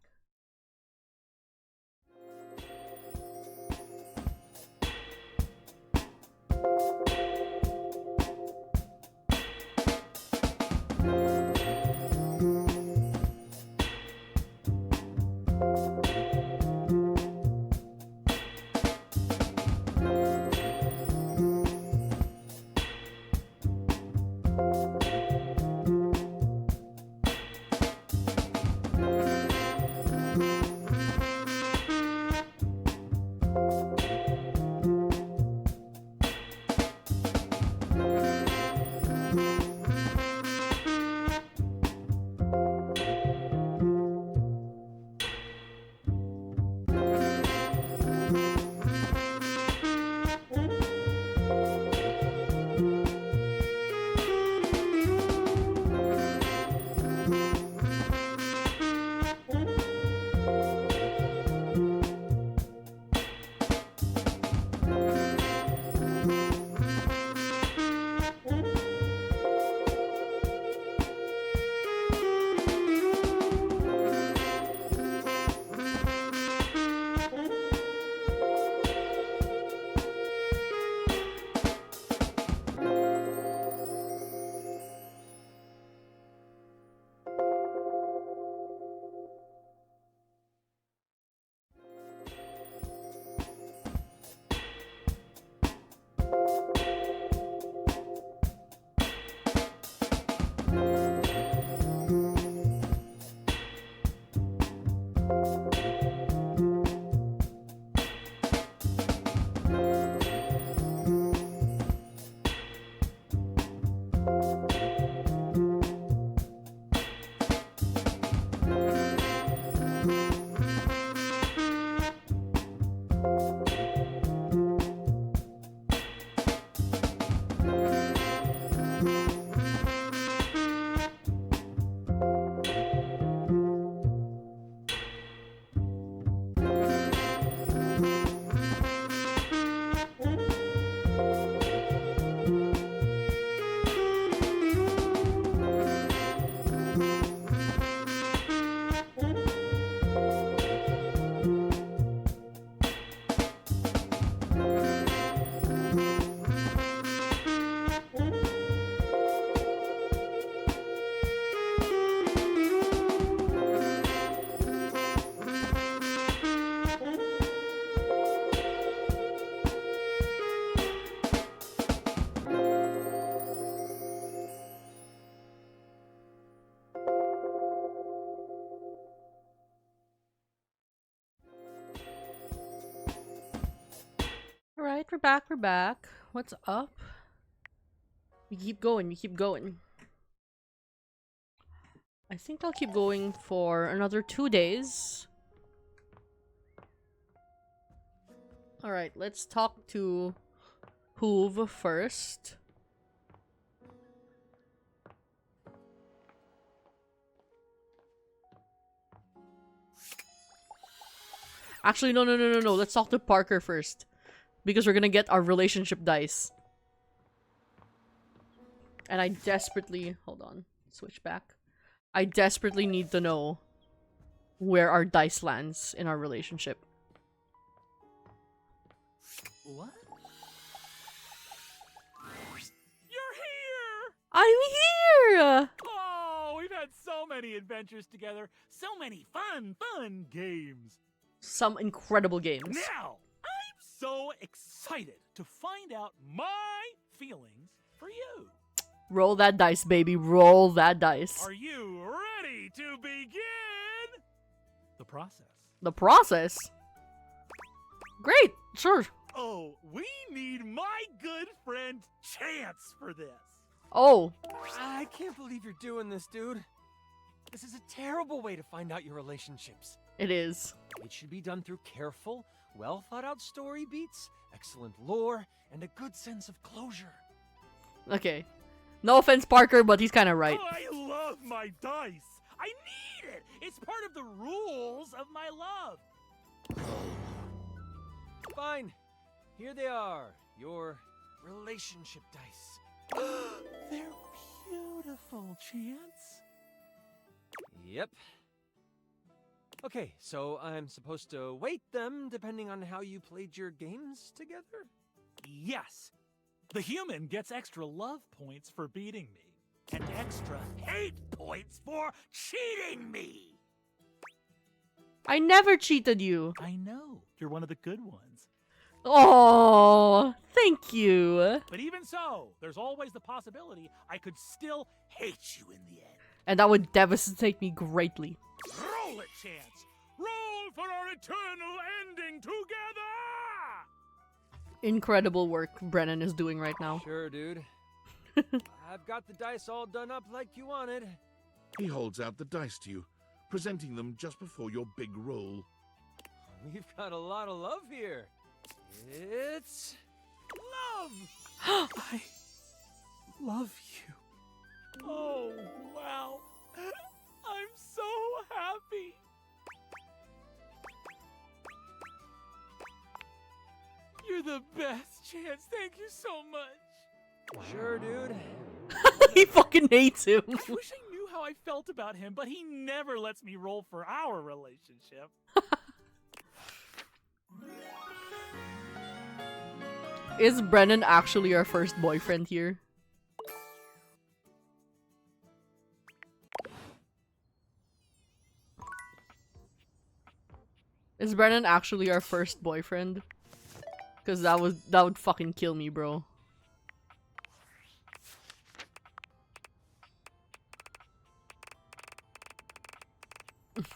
back, we're back. What's up? We keep going, we keep going. I think I'll keep going for another 2 days. Alright, let's talk to Hoove first. Actually, no. Let's talk to Parker first. Because we're gonna get our relationship dice. And I desperately... Hold on. Switch back. I desperately need to know where our dice lands in our relationship. What? You're here! I'm here! Oh, we've had so many adventures together. So many fun games. Some incredible games. Now, I'm so excited to find out my feelings for you. Roll that dice, baby. Roll that dice. Are you ready to begin the process? The process? Great, sure. Oh, we need my good friend Chance for this. Oh. I can't believe you're doing this, dude. This is a terrible way to find out your relationships. It is. It should be done through careful, well-thought-out story beats, excellent lore, and a good sense of closure. Okay. No offense, Parker, but he's kind of right. I love my dice. I need it. It's part of the rules of my love. Fine. Here they are. Your relationship dice. They're beautiful, Chance. Yep. Okay, so I'm supposed to weight them depending on how you played your games together? Yes. The human gets extra love points for beating me, and extra hate points for cheating me. I never cheated you. I know. You're one of the good ones. Oh, thank you. But even so, there's always the possibility I could still hate you in the end. And that would devastate me greatly. Roll it, Chance. Roll for our eternal ending together! Incredible work Brennan is doing right now. Sure, dude. I've got the dice all done up like you wanted. He holds out the dice to you, presenting them just before your big roll. We've got a lot of love here. It's... love! I love you. Oh, wow. I'm so happy. You're the best, Chance. Thank you so much. Sure, dude. He fucking hates him. I wish I knew how I felt about him, but he never lets me roll for our relationship. Is Brennan actually our first boyfriend here? Is Brennan actually our first boyfriend? Cause that would fucking kill me, bro.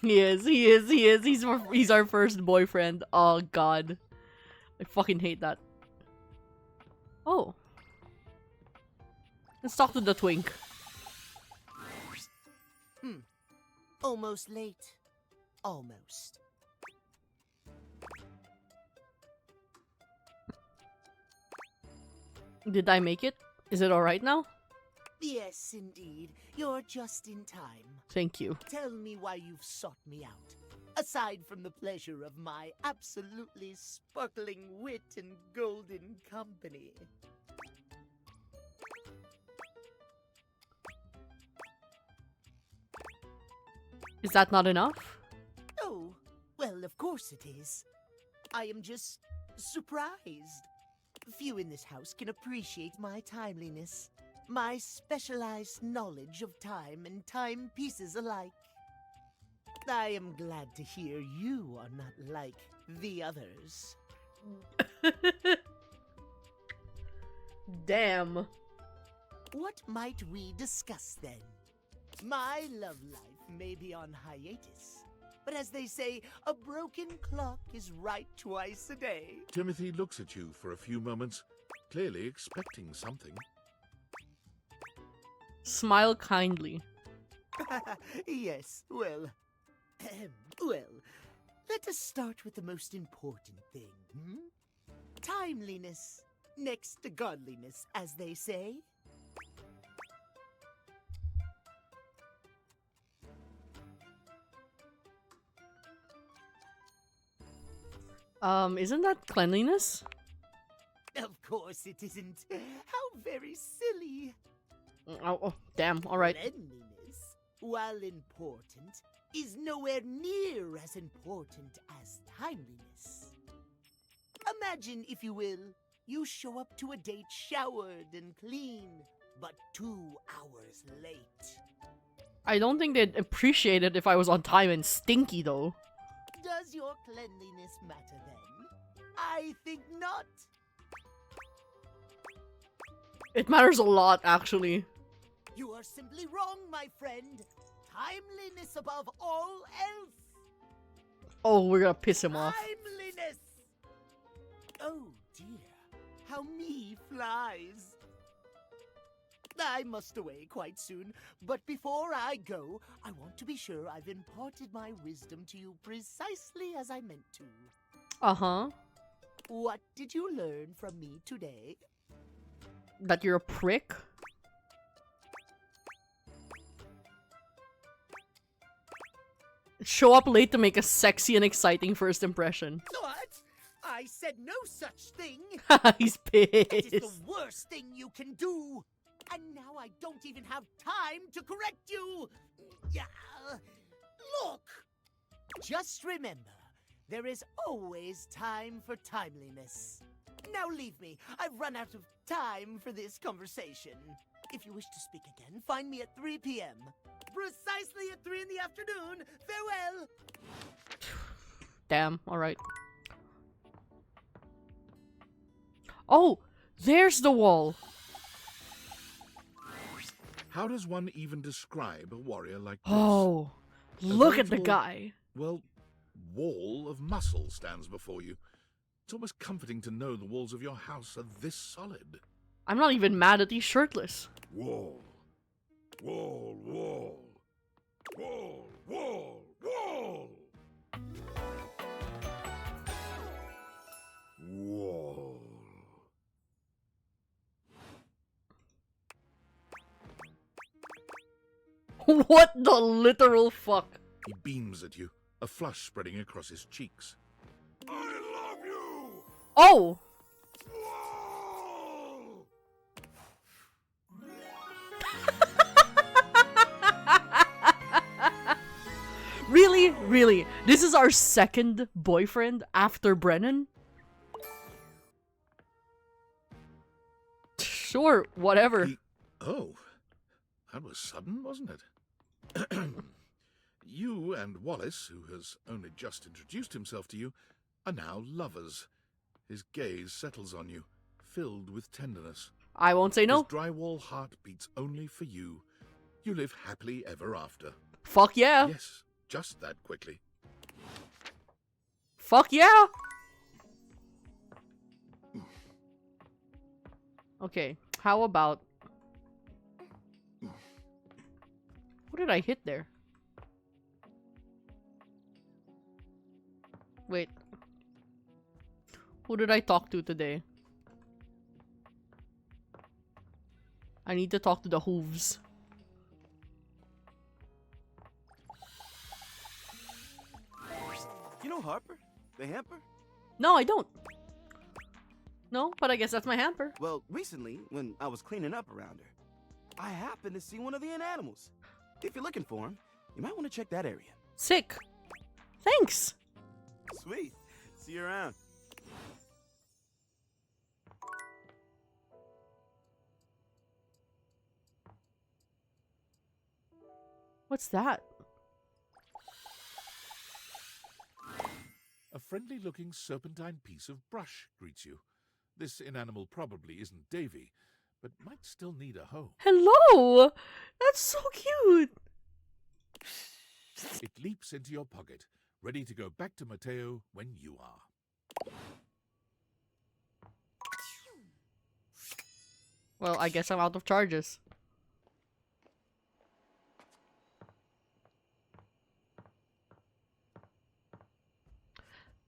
He is. He's our first boyfriend. Oh god. I fucking hate that. Oh. Let's talk to the twink. Almost late. Almost. Did I make it? Is it alright now? Yes, indeed. You're just in time. Thank you. Tell me why you've sought me out. Aside from the pleasure of my absolutely sparkling wit and golden company. Is that not enough? Oh, well, of course it is. I am just surprised. Few in this house can appreciate my timeliness, my specialized knowledge of time and timepieces alike. I am glad to hear you are not like the others. Damn. What might we discuss then? My love life may be on hiatus, But as they say, a broken clock is right twice a day. Timothy looks at you for a few moments, clearly expecting something. Smile kindly. Yes, well, well, let us start with the most important thing. Timeliness, next to godliness, as they say. Isn't that cleanliness? Of course it isn't. How very silly. Oh, damn, alright. Cleanliness, while important, is nowhere near as important as timeliness. Imagine, if you will, you show up to a date showered and clean, but 2 hours late. I don't think they'd appreciate it if I was on time and stinky, though. Does your cleanliness matter then? I think not. It matters a lot, actually. You are simply wrong, my friend. Timeliness above all else. Oh, we're gonna piss him off. Timeliness! Oh dear, how me flies. I must away quite soon, but before I go, I want to be sure I've imparted my wisdom to you precisely as I meant to. Uh-huh. What did you learn from me today? That you're a prick? Show up late to make a sexy and exciting first impression. What? I said no such thing. He's pissed. That is the worst thing you can do. And now I don't even have time to correct you. Yeah. Look. Just remember, there is always time for timeliness. Now leave me. I've run out of time for this conversation. If you wish to speak again, find me at 3 p.m. Precisely at 3 in the afternoon. Farewell. Damn, alright. Oh, there's the wall. How does one even describe a warrior like this? Oh, look at the guy. Well, wall of muscle stands before you. It's almost comforting to know the walls of your house are this solid. I'm not even mad that he's shirtless. Wall. Wall, wall. Wall, wall, wall. Wall. What the literal fuck? He beams at you, a flush spreading across his cheeks. I love you! Oh! Really? Really? This is our second boyfriend after Brennan? Sure, whatever. Oh, that was sudden, wasn't it? You and Wallace, who has only just introduced himself to you, are now lovers. His gaze settles on you, filled with tenderness. I won't say no. His drywall heart beats only for you. You live happily ever after. Fuck yeah. Yes, just that quickly. Fuck yeah. Okay, how about... What did I hit there? Wait. Who did I talk to today? I need to talk to the hooves. You know Harper? The hamper? No, I don't. No, but I guess that's my hamper. Well, recently, when I was cleaning up around her, I happened to see one of the animals. If you're looking for him, you might want to check that area. Sick. Thanks. Sweet. See you around. What's that? A friendly-looking serpentine piece of brush greets you. This inanimal probably isn't Davy, but might still need a home. Hello! That's so cute! It leaps into your pocket, ready to go back to Mateo when you are. Well, I guess I'm out of charges.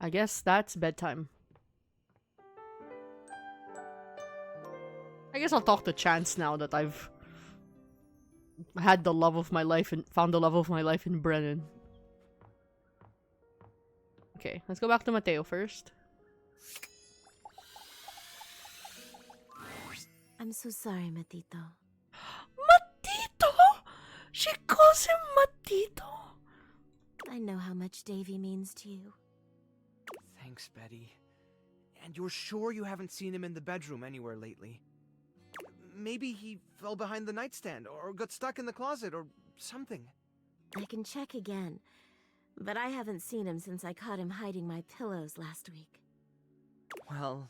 I guess that's bedtime. I guess I'll talk to Chance now that I've had the love of my life and found the love of my life in Brennan. Okay, let's go back to Mateo first. I'm so sorry, Matito. Matito! She calls him Matito! I know how much Davy means to you. Thanks, Betty. And you're sure you haven't seen him in the bedroom anywhere lately? Maybe he fell behind the nightstand, or got stuck in the closet, or something. I can check again, but I haven't seen him since I caught him hiding my pillows last week. Well,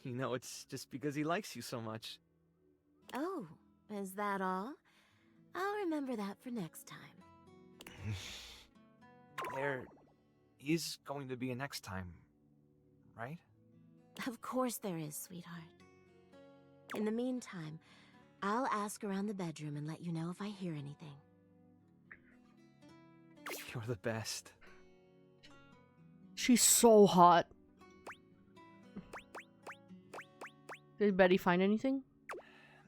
you know, it's just because he likes you so much. Oh, is that all? I'll remember that for next time. There is going to be a next time, right? Of course there is, sweetheart. In the meantime, I'll ask around the bedroom and let you know if I hear anything. You're the best. She's so hot. Did Betty find anything?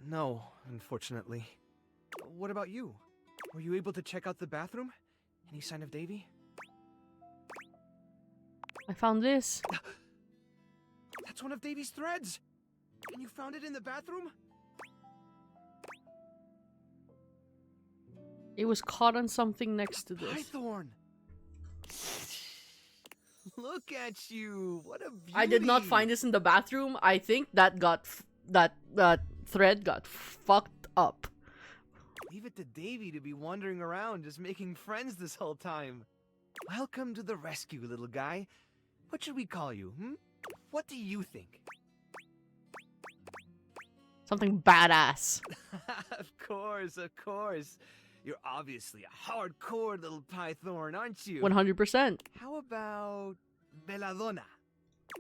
No, unfortunately. What about you? Were you able to check out the bathroom? Any sign of Davy? I found this. That's one of Davy's threads! And you found it in the bathroom? It was caught on something next to this. Pythorn! Look at you! What a beauty! I did not find this in the bathroom. I think that got that thread got fucked up. Leave it to Davy to be wandering around just making friends this whole time. Welcome to the rescue, little guy. What should we call you, hmm? What do you think? Something badass. Of course, of course. You're obviously a hardcore little Pythorn, aren't you? 100%. How about Belladonna?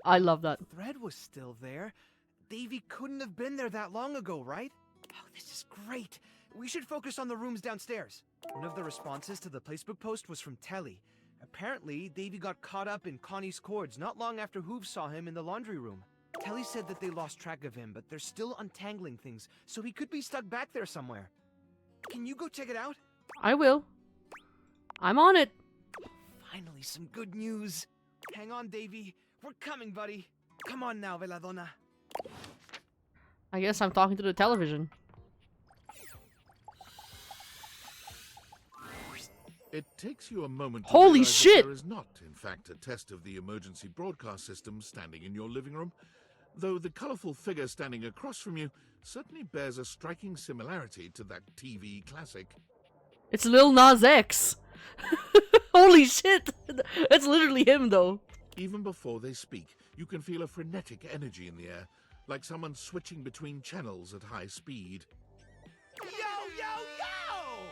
I love that. Thread was still there. Davy couldn't have been there that long ago, right? Oh, this is great. We should focus on the rooms downstairs. One of the responses to the Facebook post was from Telly. Apparently, Davy got caught up in Connie's cords not long after Hoove saw him in the laundry room. Telly said that they lost track of him, but they're still untangling things, so he could be stuck back there somewhere. Can you go check it out? I will. I'm on it. Finally, some good news. Hang on, Davy. We're coming, buddy. Come on now, Belladonna. I guess I'm talking to the television. It takes you a moment to Holy realize that shit! there is not, in fact, a test of the emergency broadcast system standing in your living room, though the colourful figure standing across from you certainly bears a striking similarity to that TV classic. It's Lil Nas X. Holy shit! It's literally him, though. Even before they speak, you can feel a frenetic energy in the air, like someone switching between channels at high speed. Yo, yo, yo!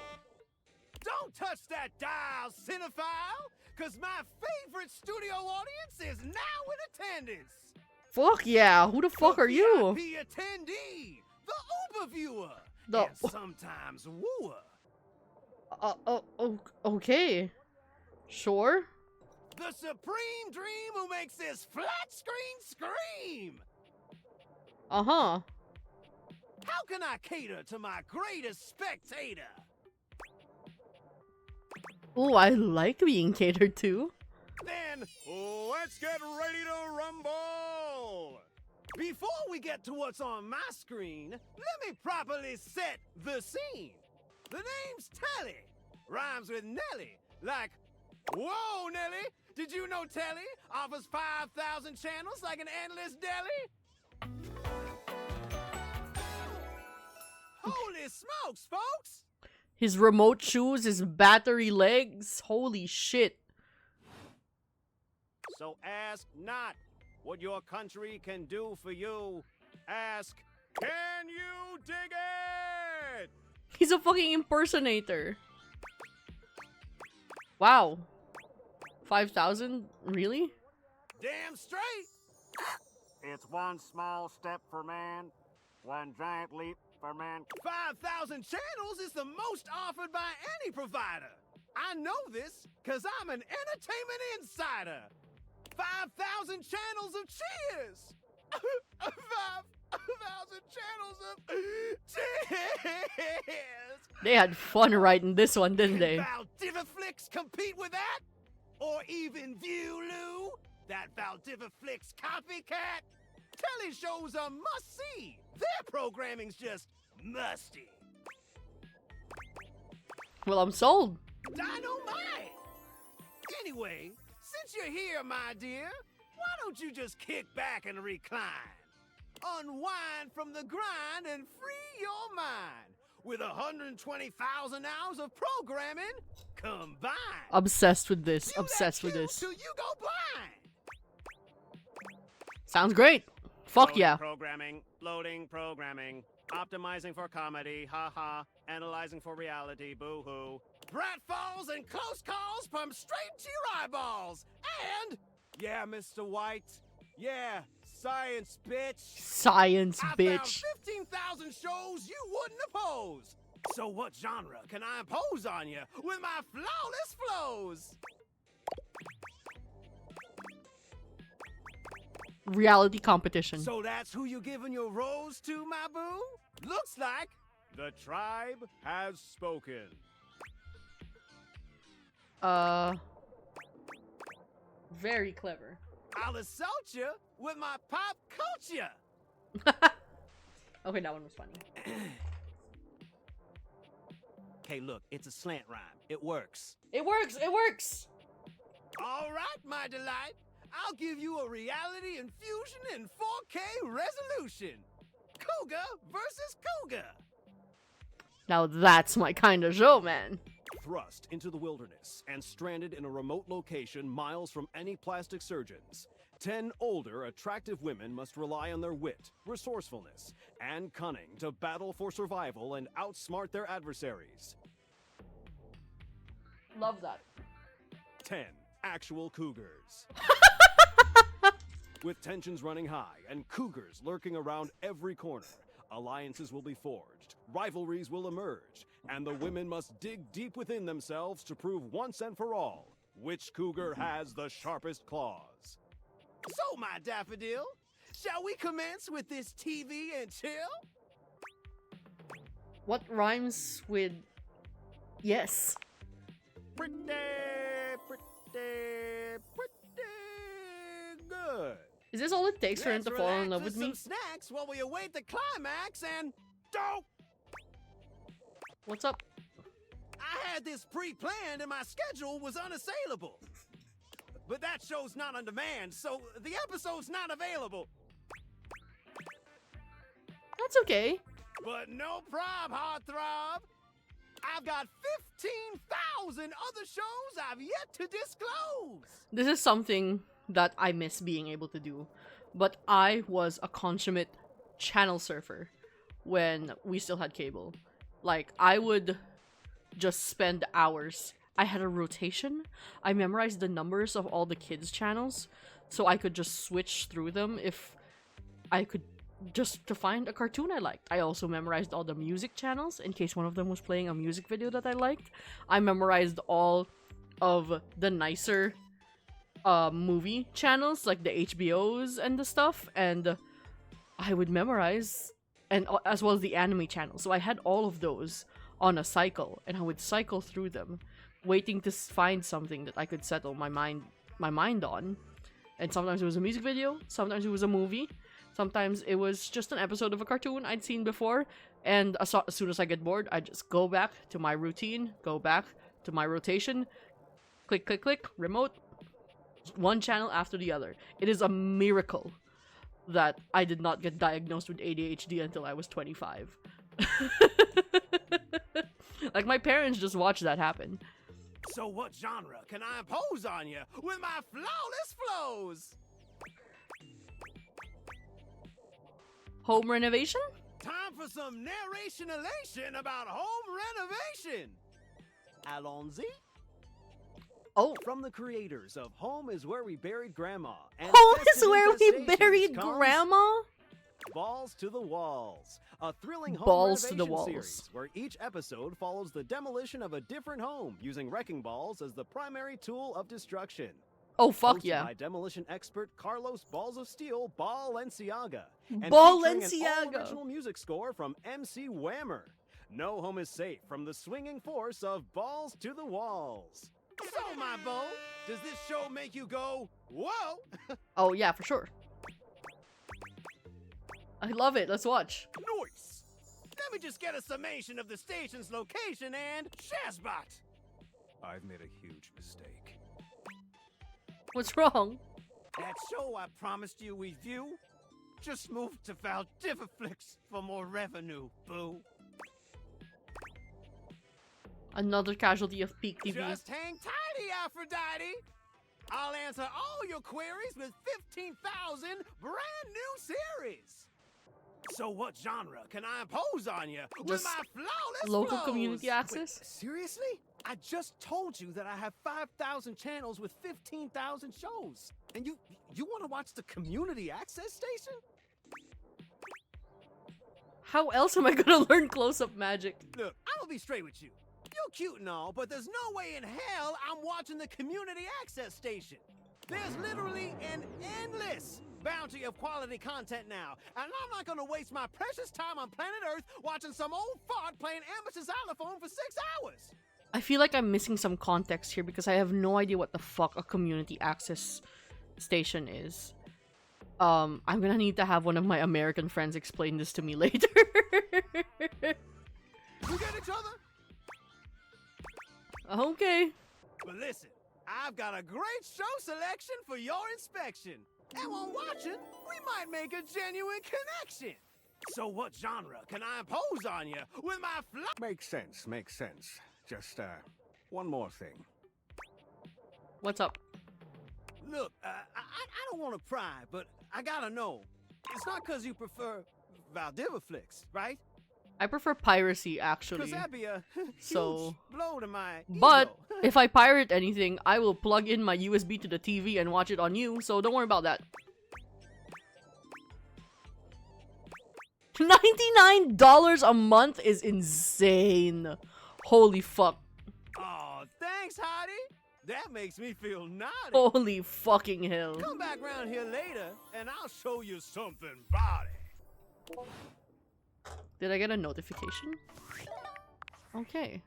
Don't touch that dial, cinephile! Cause my favorite studio audience is now in attendance! Fuck yeah, who the fuck are you? VIP attendee, the Uber viewer, The- and sometimes wooer. Okay. Sure. The supreme dream who makes this flat screen scream! Uh-huh. How can I cater to my greatest spectator? Oh, I like being catered to. Then, let's get ready to rumble! before we get to what's on my screen, let me properly set the scene. The name's Telly. Rhymes with Nelly. Like, whoa, Nelly! Did you know Telly offers 5,000 channels like an endless deli? Holy smokes, folks! His remote shoes, his battery legs. Holy shit. So ask not what your country can do for you. Ask, can you dig it? He's a fucking impersonator. Wow. 5,000? Really? Damn straight! It's one small step for man, one giant leap for man. 5,000 channels is the most offered by any provider. I know this because I'm an entertainment insider. 5,000 channels of cheers. 5,000 channels of cheers. They had fun writing this one, didn't they? Valdiviflix compete with that? Or even View Lou? That Valdiviflix copycat? Telly shows are must-see. Their programming's just musty. Well, I'm sold. Dynamite! Anyway, since you're here, my dear, why don't you just kick back and recline? Unwind from the grind and free your mind with 120,000 hours of programming combined. Obsessed with this. Obsessed with this. Till you go blind. Sounds great. Fuck Loading yeah. Loading programming. Optimizing for comedy, haha. Analyzing for reality, boo-hoo. Pratfalls and close calls pump straight to your eyeballs. And, yeah, Mr. White, yeah, science, bitch. Science, I bitch. found 15,000 shows you wouldn't oppose. So what genre can I impose on you with my flawless flows? Reality competition. So that's who you giving your rose to, my boo? Looks like the tribe has spoken. Very clever. I'll assault you with my pop culture. Okay, that one was funny. Okay, look, it's a slant rhyme. It works. It works. It works. All right, my delight. I'll give you a reality infusion in 4K resolution. Cougar versus Cougar. Now that's my kind of show, man. Thrust into the wilderness and stranded in a remote location miles from any plastic surgeons. 10 older, attractive women must rely on their wit, resourcefulness, and cunning to battle for survival and outsmart their adversaries. Love that. 10 actual cougars. With tensions running high and cougars lurking around every corner, alliances will be forged, rivalries will emerge, and the women must dig deep within themselves to prove once and for all which cougar has the sharpest claws. So, my daffodil, shall we commence with this TV and chill? What rhymes with yes? Pretty good. Is this all it takes for him to fall in love with me? Some snacks while we await the climax and don't. What's up? I had this pre-planned and my schedule was unassailable. But that show's not on demand, so the episode's not available. That's okay. But no prob, heartthrob. I've got 15,000 other shows I've yet to disclose. This is something that I miss being able to do. But I was a consummate channel surfer when we still had cable. Like, I would just spend hours. I had a rotation. I memorized the numbers of all the kids' channels, so I could just switch through them if I could, just to find a cartoon I liked. I also memorized all the music channels in case one of them was playing a music video that I liked. I memorized all of the nicer movie channels, like the HBOs and the stuff, and I would memorize, and as well as the anime channels. So I had all of those on a cycle, and I would cycle through them, waiting to find something that I could settle my mind on. And sometimes it was a music video, sometimes it was a movie, sometimes it was just an episode of a cartoon I'd seen before, and as soon as I get bored, I just go back to my routine, go back to my rotation, click, click, click, remote, one channel after the other. It is a miracle that I did not get diagnosed with ADHD until I was 25. Like, my parents just watched that happen. So what genre can I impose on you with my flawless flows? Home renovation? Time for some narration elation about home renovation. Allons-y. Oh. From the creators of Home is Where We Buried Grandma. And Home is Festive where we Infestations buried comes Grandma? Balls to the Walls, a thrilling home Balls to the renovation walls. series where each episode follows the demolition of a different home using wrecking balls as the primary tool of destruction. Oh, fuck Hosted yeah. by demolition expert Carlos Balls of Steel Balenciaga. And featuring an Balenciaga. all-original music score from MC Whammer. No home is safe from the swinging force of Balls to the Walls. So, my bow, does this show make you go, whoa? Oh, yeah, for sure. I love it. Let's watch. Nice! Let me just get a summation of the station's location and Shazbot! I've made a huge mistake. What's wrong? That show I promised you we'd view just moved to Valdiviflix for more revenue, boo. Another casualty of peak TV. Just hang tidy, Aphrodite! I'll answer all your queries with 15,000 brand new series! So what genre can I impose on you with Just my flawless local flows? community access? Wait, seriously? I just told you that I have 5,000 channels with 15,000 shows. And you want to watch the community access station? How else am I gonna learn close-up magic? Look, I'm gonna be straight with you. You're cute and all, but there's no way in hell I'm watching the community access station. There's literally an endless bounty of quality content now, and I'm not gonna waste my precious time on planet Earth watching some old fart playing amateur xylophone for 6 hours. I feel like I'm missing some context here because I have no idea what the fuck a community access station is. I'm gonna need to have one of my American friends explain this to me later. You get each other? Okay. But listen, I've got a great show selection for your inspection. And while watching, we might make a genuine connection. So what genre can I impose on you with my Makes sense, makes sense. Just, one more thing. What's up? Look, I don't want to pry, but I gotta know. It's not because you prefer Valdiviflix, right? I prefer piracy, actually. Because that'd be a huge So, blow to my but ego. if I pirate anything, I will plug in my USB to the TV and watch it on you, so don't worry about that. $99 a month is insane. Holy fuck. Oh, thanks, Hottie. That makes me feel naughty. Holy fucking hell. Come back round here later, and I'll show you something body. Did I get a notification? Okay.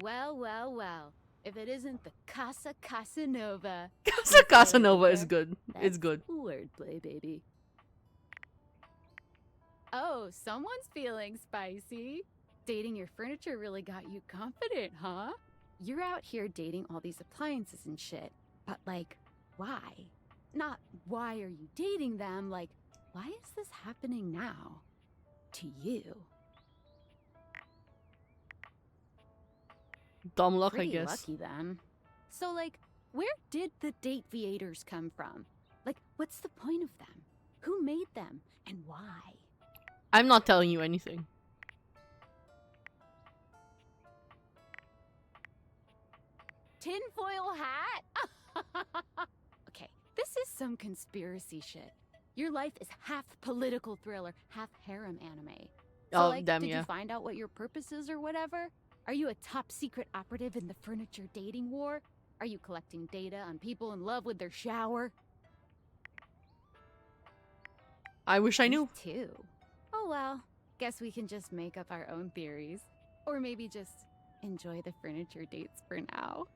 Well, well, well. If it isn't the Casa Casanova. Casa Casanova is good. It's good. Wordplay, baby. Oh, someone's feeling spicy. Dating your furniture really got you confident, huh? You're out here dating all these appliances and shit. But, like, why? Not why are you dating them, like, why is this happening now? To you. Dumb luck, Pretty I guess. lucky then. So, like, where did the date viators come from? Like, what's the point of them? Who made them? And why? I'm not telling you anything. Tinfoil hat? Okay, this is some conspiracy shit. Your life is half political thriller, half harem anime. So, Oh, like, damn, did yeah. you find out what your purpose is or whatever? Are you a top secret operative in the furniture dating war? Are you collecting data on people in love with their shower? I wish I knew. Me too. Oh well, guess we can just make up our own theories. Or maybe just enjoy the furniture dates for now.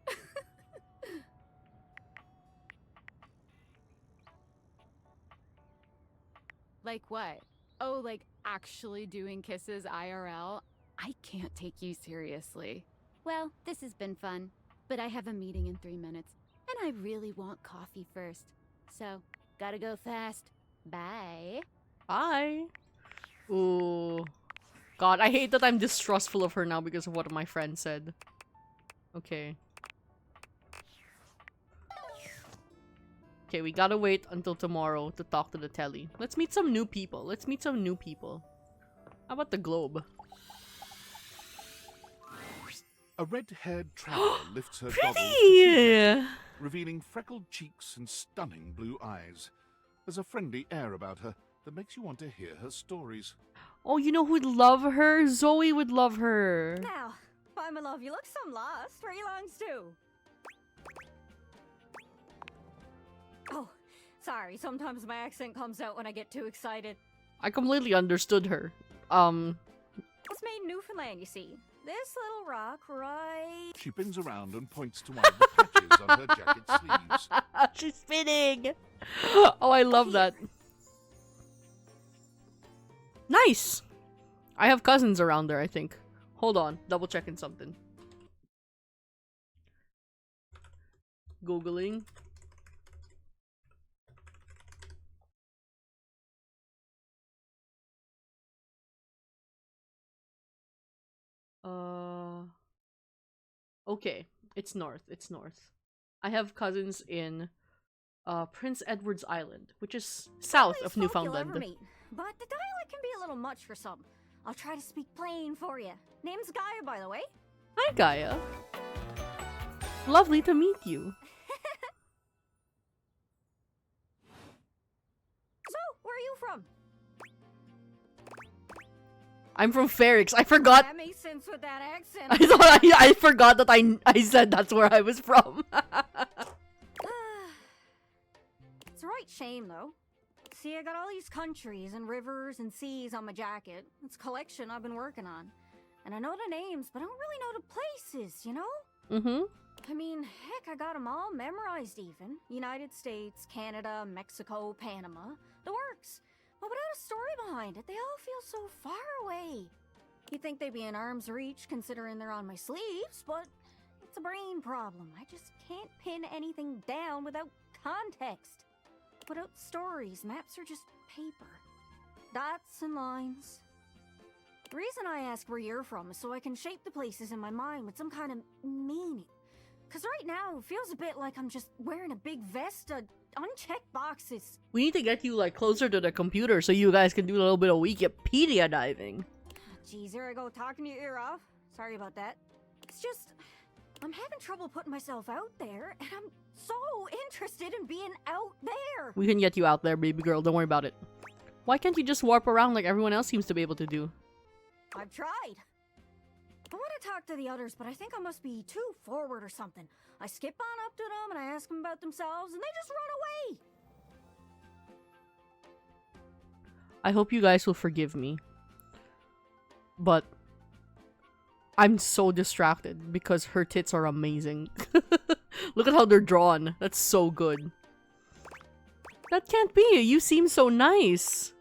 Like what? Oh, like actually doing kisses IRL? I can't take you seriously. Well, this has been fun, but I have a meeting in 3 minutes, and I really want coffee first. So, gotta go fast. Bye. Bye. Ooh. God, I hate that I'm distrustful of her now because of what my friend said. Okay. Okay, we gotta wait until tomorrow to talk to the telly. Let's meet some new people. Let's meet some new people. How about the globe? A red-haired traveler lifts her goggles, Pretty! revealing freckled cheeks and stunning blue eyes. There's a friendly air about her that makes you want to hear her stories. Oh, you know who'd love her? Zoe would love her. Now, why, my love, you look some lost. Where you longs to? Oh, sorry. Sometimes my accent comes out when I get too excited. I completely understood her. It's made in Newfoundland, you see. This little rock right... She spins around and points to one of the patches on her jacket sleeves. She's spinning! Oh, I love that. Nice! I have cousins around there, I think. Hold on, double checking something. Googling. Okay, it's north. It's north. I have cousins in Prince Edward's Island, which is south of Newfoundland. But the dialect can be a little much for some. I'll try to speak plain for you. Name's Gaia, by the way. Hi, Gaia. Lovely to meet you. So, where are you from? I'm from Ferrix. I forgot. That makes sense with that accent. I thought I forgot that I said that's where I was from. It's a right shame, though. See, I got all these countries and rivers and seas on my jacket. It's a collection I've been working on. And I know the names, but I don't really know the places, you know? Mm-hmm. I mean, heck, I got them all memorized even. United States, Canada, Mexico, Panama. The works. But without a story behind it, they all feel so far away. You'd think they'd be in arm's reach considering they're on my sleeves, but it's a brain problem. I just can't pin anything down without context. Without stories, maps are just paper. Dots and lines. The reason I ask where you're from is so I can shape the places in my mind with some kind of meaning. Because right now, it feels a bit like I'm just wearing a big vest of unchecked boxes. We need to get you like closer to the computer so you guys can do a little bit of Wikipedia diving. Jeez, here I go talking your ear off. Sorry about that. It's just, I'm having trouble putting myself out there, and I'm so interested in being out there. We can get you out there, baby girl. Don't worry about it. Why can't you just warp around like everyone else seems to be able to do? I've tried. I want to talk to the others, but I think I must be too forward or something. I skip on up to them and I ask them about themselves, and they just run away. I hope you guys will forgive me. But I'm so distracted because her tits are amazing. Look at how they're drawn. That's so good. That can't be. You seem so nice.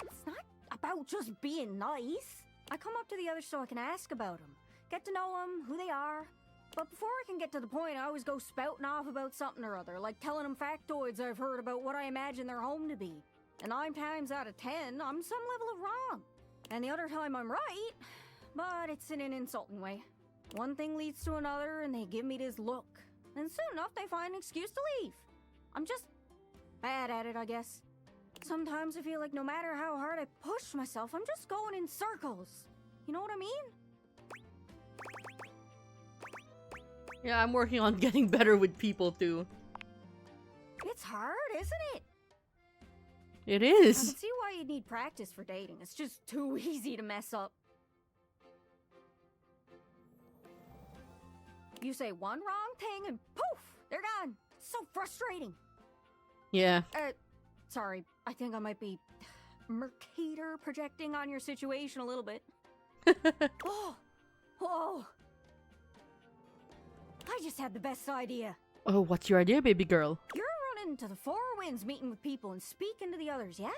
It's not about just being nice. I come up to the others so I can ask about them. Get to know them, who they are. But before I can get to the point, I always go spouting off about something or other, like telling them factoids I've heard about what I imagine their home to be. And 9 times out of 10, I'm some level of wrong. And the other time I'm right, but it's in an insulting way. One thing leads to another, and they give me this look. And soon enough, they find an excuse to leave. I'm just bad at it, I guess. Sometimes I feel like no matter how hard I push myself, I'm just going in circles. You know what I mean? Yeah, I'm working on getting better with people too. It's hard, isn't it? It I is. can see why you'd need practice for dating. It's just too easy to mess up. You say one wrong thing and poof, they're gone. It's so frustrating. Yeah. Sorry, I think I might be Mercator projecting on your situation a little bit. Oh, whoa. I just had the best idea. Oh, what's your idea, baby girl? You're running to the Four Winds meeting with people and speaking to the others, yeah?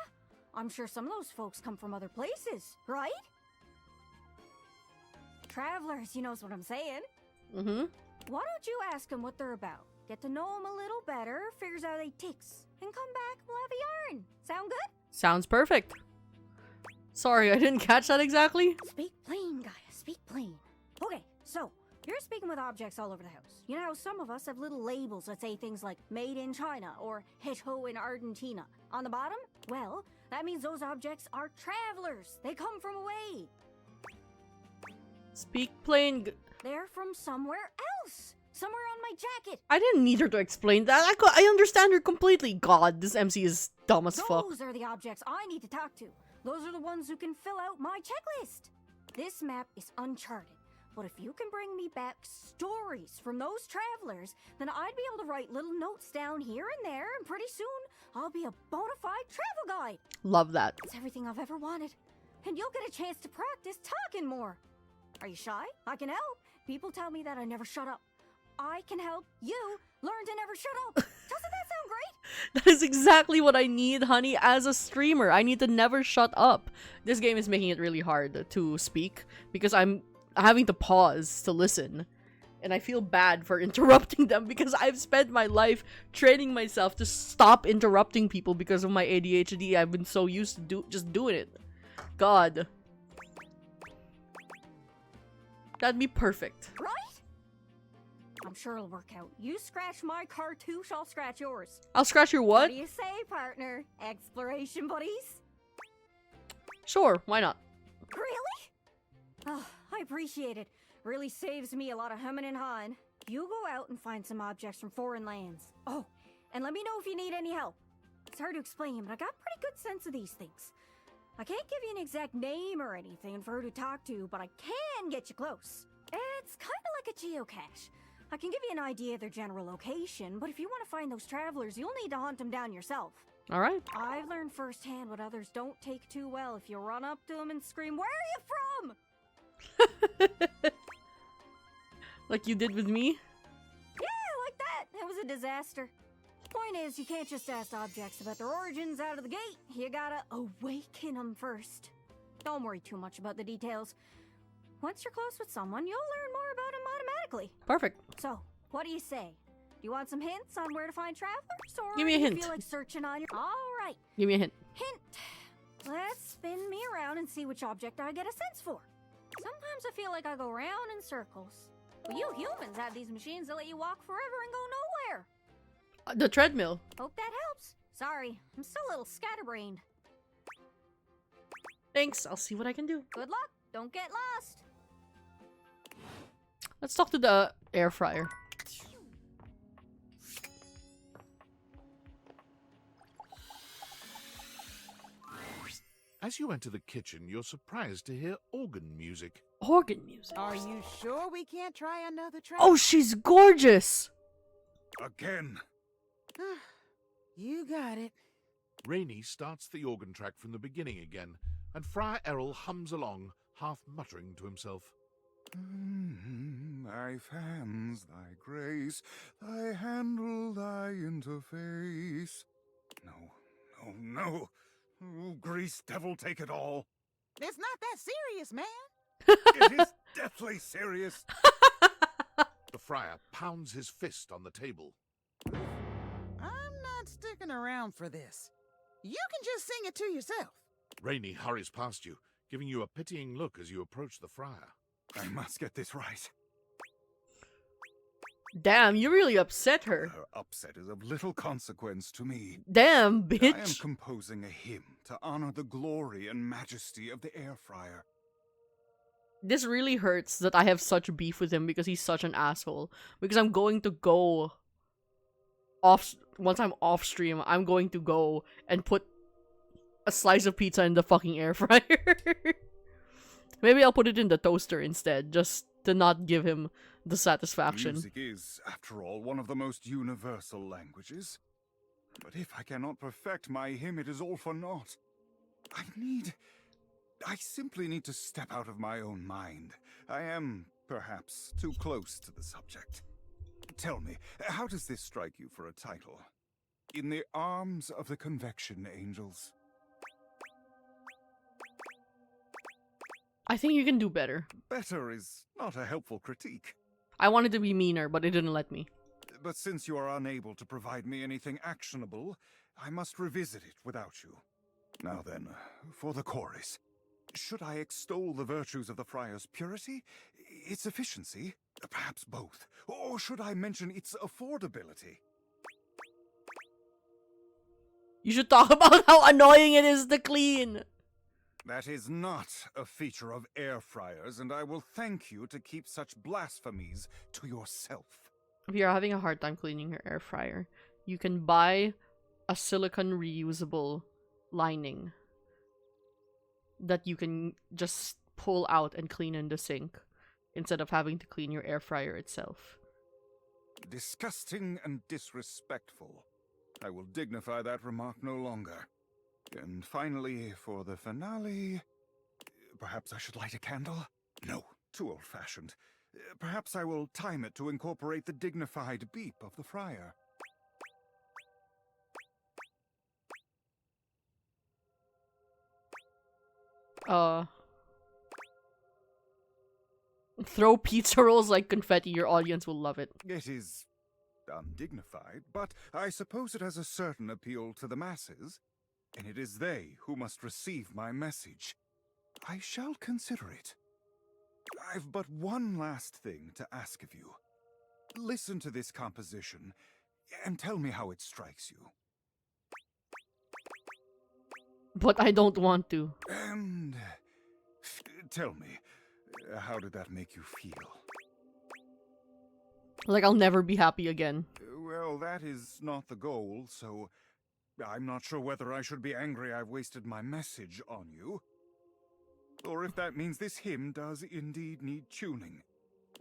I'm sure some of those folks come from other places, right? Travelers, you knows what I'm saying. Mm-hmm. Why don't you ask them what they're about? Get to know them a little better, figures out they ticks, and come back, we'll have a yarn. Sound good? Sounds perfect. Sorry, I didn't catch that exactly. Speak plain, Gaia, speak plain. Okay, so, you're speaking with objects all over the house. You know how some of us have little labels that say things like made in China or hecho in Argentina. On the bottom? Well, that means those objects are travelers. They come from away. Speak plain. They're from somewhere else. Somewhere on my jacket. I didn't need her to explain that. I understand her completely. God, this MC is dumb as fuck. Those are the objects I need to talk to. Those are the ones who can fill out my checklist. This map is uncharted, but if you can bring me back stories from those travelers, then I'd be able to write little notes down here and there, and pretty soon I'll be a bona fide travel guide. Love that. It's everything I've ever wanted, and you'll get a chance to practice talking more. Are you shy? I can help. People tell me that I never shut up. I can help you learn to never shut up. Doesn't that sound great? That is exactly what I need, honey, as a streamer. I need to never shut up. This game is making it really hard to speak because I'm having to pause to listen. And I feel bad for interrupting them because I've spent my life training myself to stop interrupting people because of my ADHD. I've been so used to just doing it. God. That'd be perfect. Right? I'm sure it'll work out. You scratch my cartouche, I'll scratch yours. I'll scratch your what? What do you say, partner? Exploration buddies? Sure, why not? Really? Oh, I appreciate it. Really saves me a lot of humming and hawing. You go out and find some objects from foreign lands. Oh, and let me know if you need any help. It's hard to explain, but I got a pretty good sense of these things. I can't give you an exact name or anything for her to talk to, but I can get you close. It's kind of like a geocache. I can give you an idea of their general location, but if you want to find those travelers, you'll need to hunt them down yourself. Alright. I've learned firsthand what others don't take too well if you run up to them and scream, "Where are you from?" Like you did with me? Yeah, like that. It was a disaster. Point is, you can't just ask objects about their origins out of the gate. You gotta awaken them first. Don't worry too much about the details. Once you're close with someone, you'll learn more about them automatically. Perfect. So, what do you say? Do you want some hints on where to find travelers, or Give me a do you hint. feel like searching on your... All right. Give me a hint. Hint. Let's spin me around and see which object I get a sense for. Sometimes I feel like I go round in circles. But you humans have these machines that let you walk forever and go nowhere. The treadmill. Hope that helps. Sorry, I'm still a little scatterbrained. Thanks, I'll see what I can do. Good luck. Don't get lost. Let's talk to the air fryer. As you enter the kitchen, you're surprised to hear organ music. Organ music? Are you sure we can't try another track? Oh, she's gorgeous! Again. You got it. Rainey starts the organ track from the beginning again, and Friar Errol hums along, half muttering to himself. Thy fans, thy grace, thy handle, thy interface. No. Oh, grease devil, take it all. It's not that serious, man. It is deathly serious. The friar pounds his fist on the table. I'm not sticking around for this. You can just sing it to yourself. Rainey hurries past you, giving you a pitying look as you approach the friar. I must get this right. Damn, you really upset her. Her upset is of little consequence to me. Damn, I am bitch. composing a hymn to honor the glory and majesty of the air fryer. This really hurts that I have such beef with him because he's such an asshole. Because I'm going to go off, once I'm off stream, I'm going to go and put a slice of pizza in the fucking air fryer. Maybe I'll put it in the toaster instead, just to not give him the satisfaction. Music is, after all, one of the most universal languages. But if I cannot perfect my hymn, it is all for naught. I simply need to step out of my own mind. I am, perhaps, too close to the subject. Tell me, how does this strike you for a title? In the arms of the convection angels. I think you can do better. Better is not a helpful critique. I wanted to be meaner, but it didn't let me. But since you are unable to provide me anything actionable, I must revisit it without you. Now then, for the chorus. Should I extol the virtues of the friar's purity, its efficiency, perhaps both? Or should I mention its affordability? You should talk about how annoying it is to clean. That is not a feature of air fryers, and I will thank you to keep such blasphemies to yourself. If you're having a hard time cleaning your air fryer, you can buy a silicone reusable lining that you can just pull out and clean in the sink instead of having to clean your air fryer itself. Disgusting and disrespectful. I will dignify that remark no longer. And finally, for the finale, perhaps I should light a candle? No, too old-fashioned. Perhaps I will time it to incorporate the dignified beep of the fryer. Throw pizza rolls like confetti. Your audience will love it. It is undignified, but I suppose it has a certain appeal to the masses, and it is they who must receive my message. I shall consider it. I've but one last thing to ask of you. Listen to this composition, and tell me how it strikes you. But I don't want to. And tell me, how did that make you feel? Like I'll never be happy again. Well, that is not the goal, so I'm not sure whether I should be angry I've wasted my message on you, or if that means this hymn does indeed need tuning.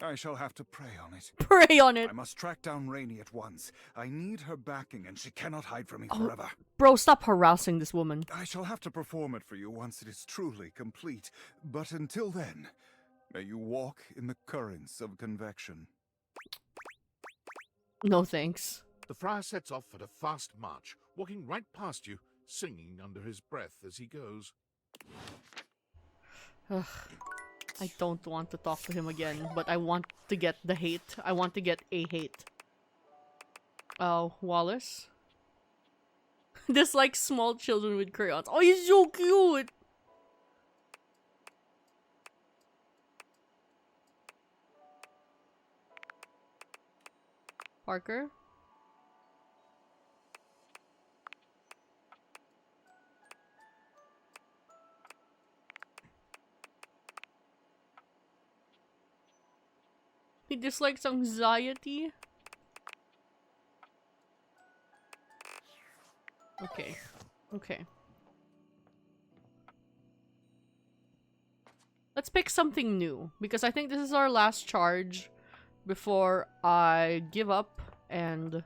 I shall have to pray on it. Pray on it! I must track down Rainey at once. I need her backing, and she cannot hide from me forever. Bro, stop harassing this woman. I shall have to perform it for you once it is truly complete, but until then, may you walk in the currents of convection. No thanks. The friar sets off at a fast march, walking right past you, singing under his breath as he goes. Ugh. I don't want to talk to him again, but I want to get the hate. I want to get a hate. Oh, Wallace? This like small children with crayons. Oh, he's so cute! Parker? He dislikes anxiety? Okay. Okay. Let's pick something new, because I think this is our last charge before I give up and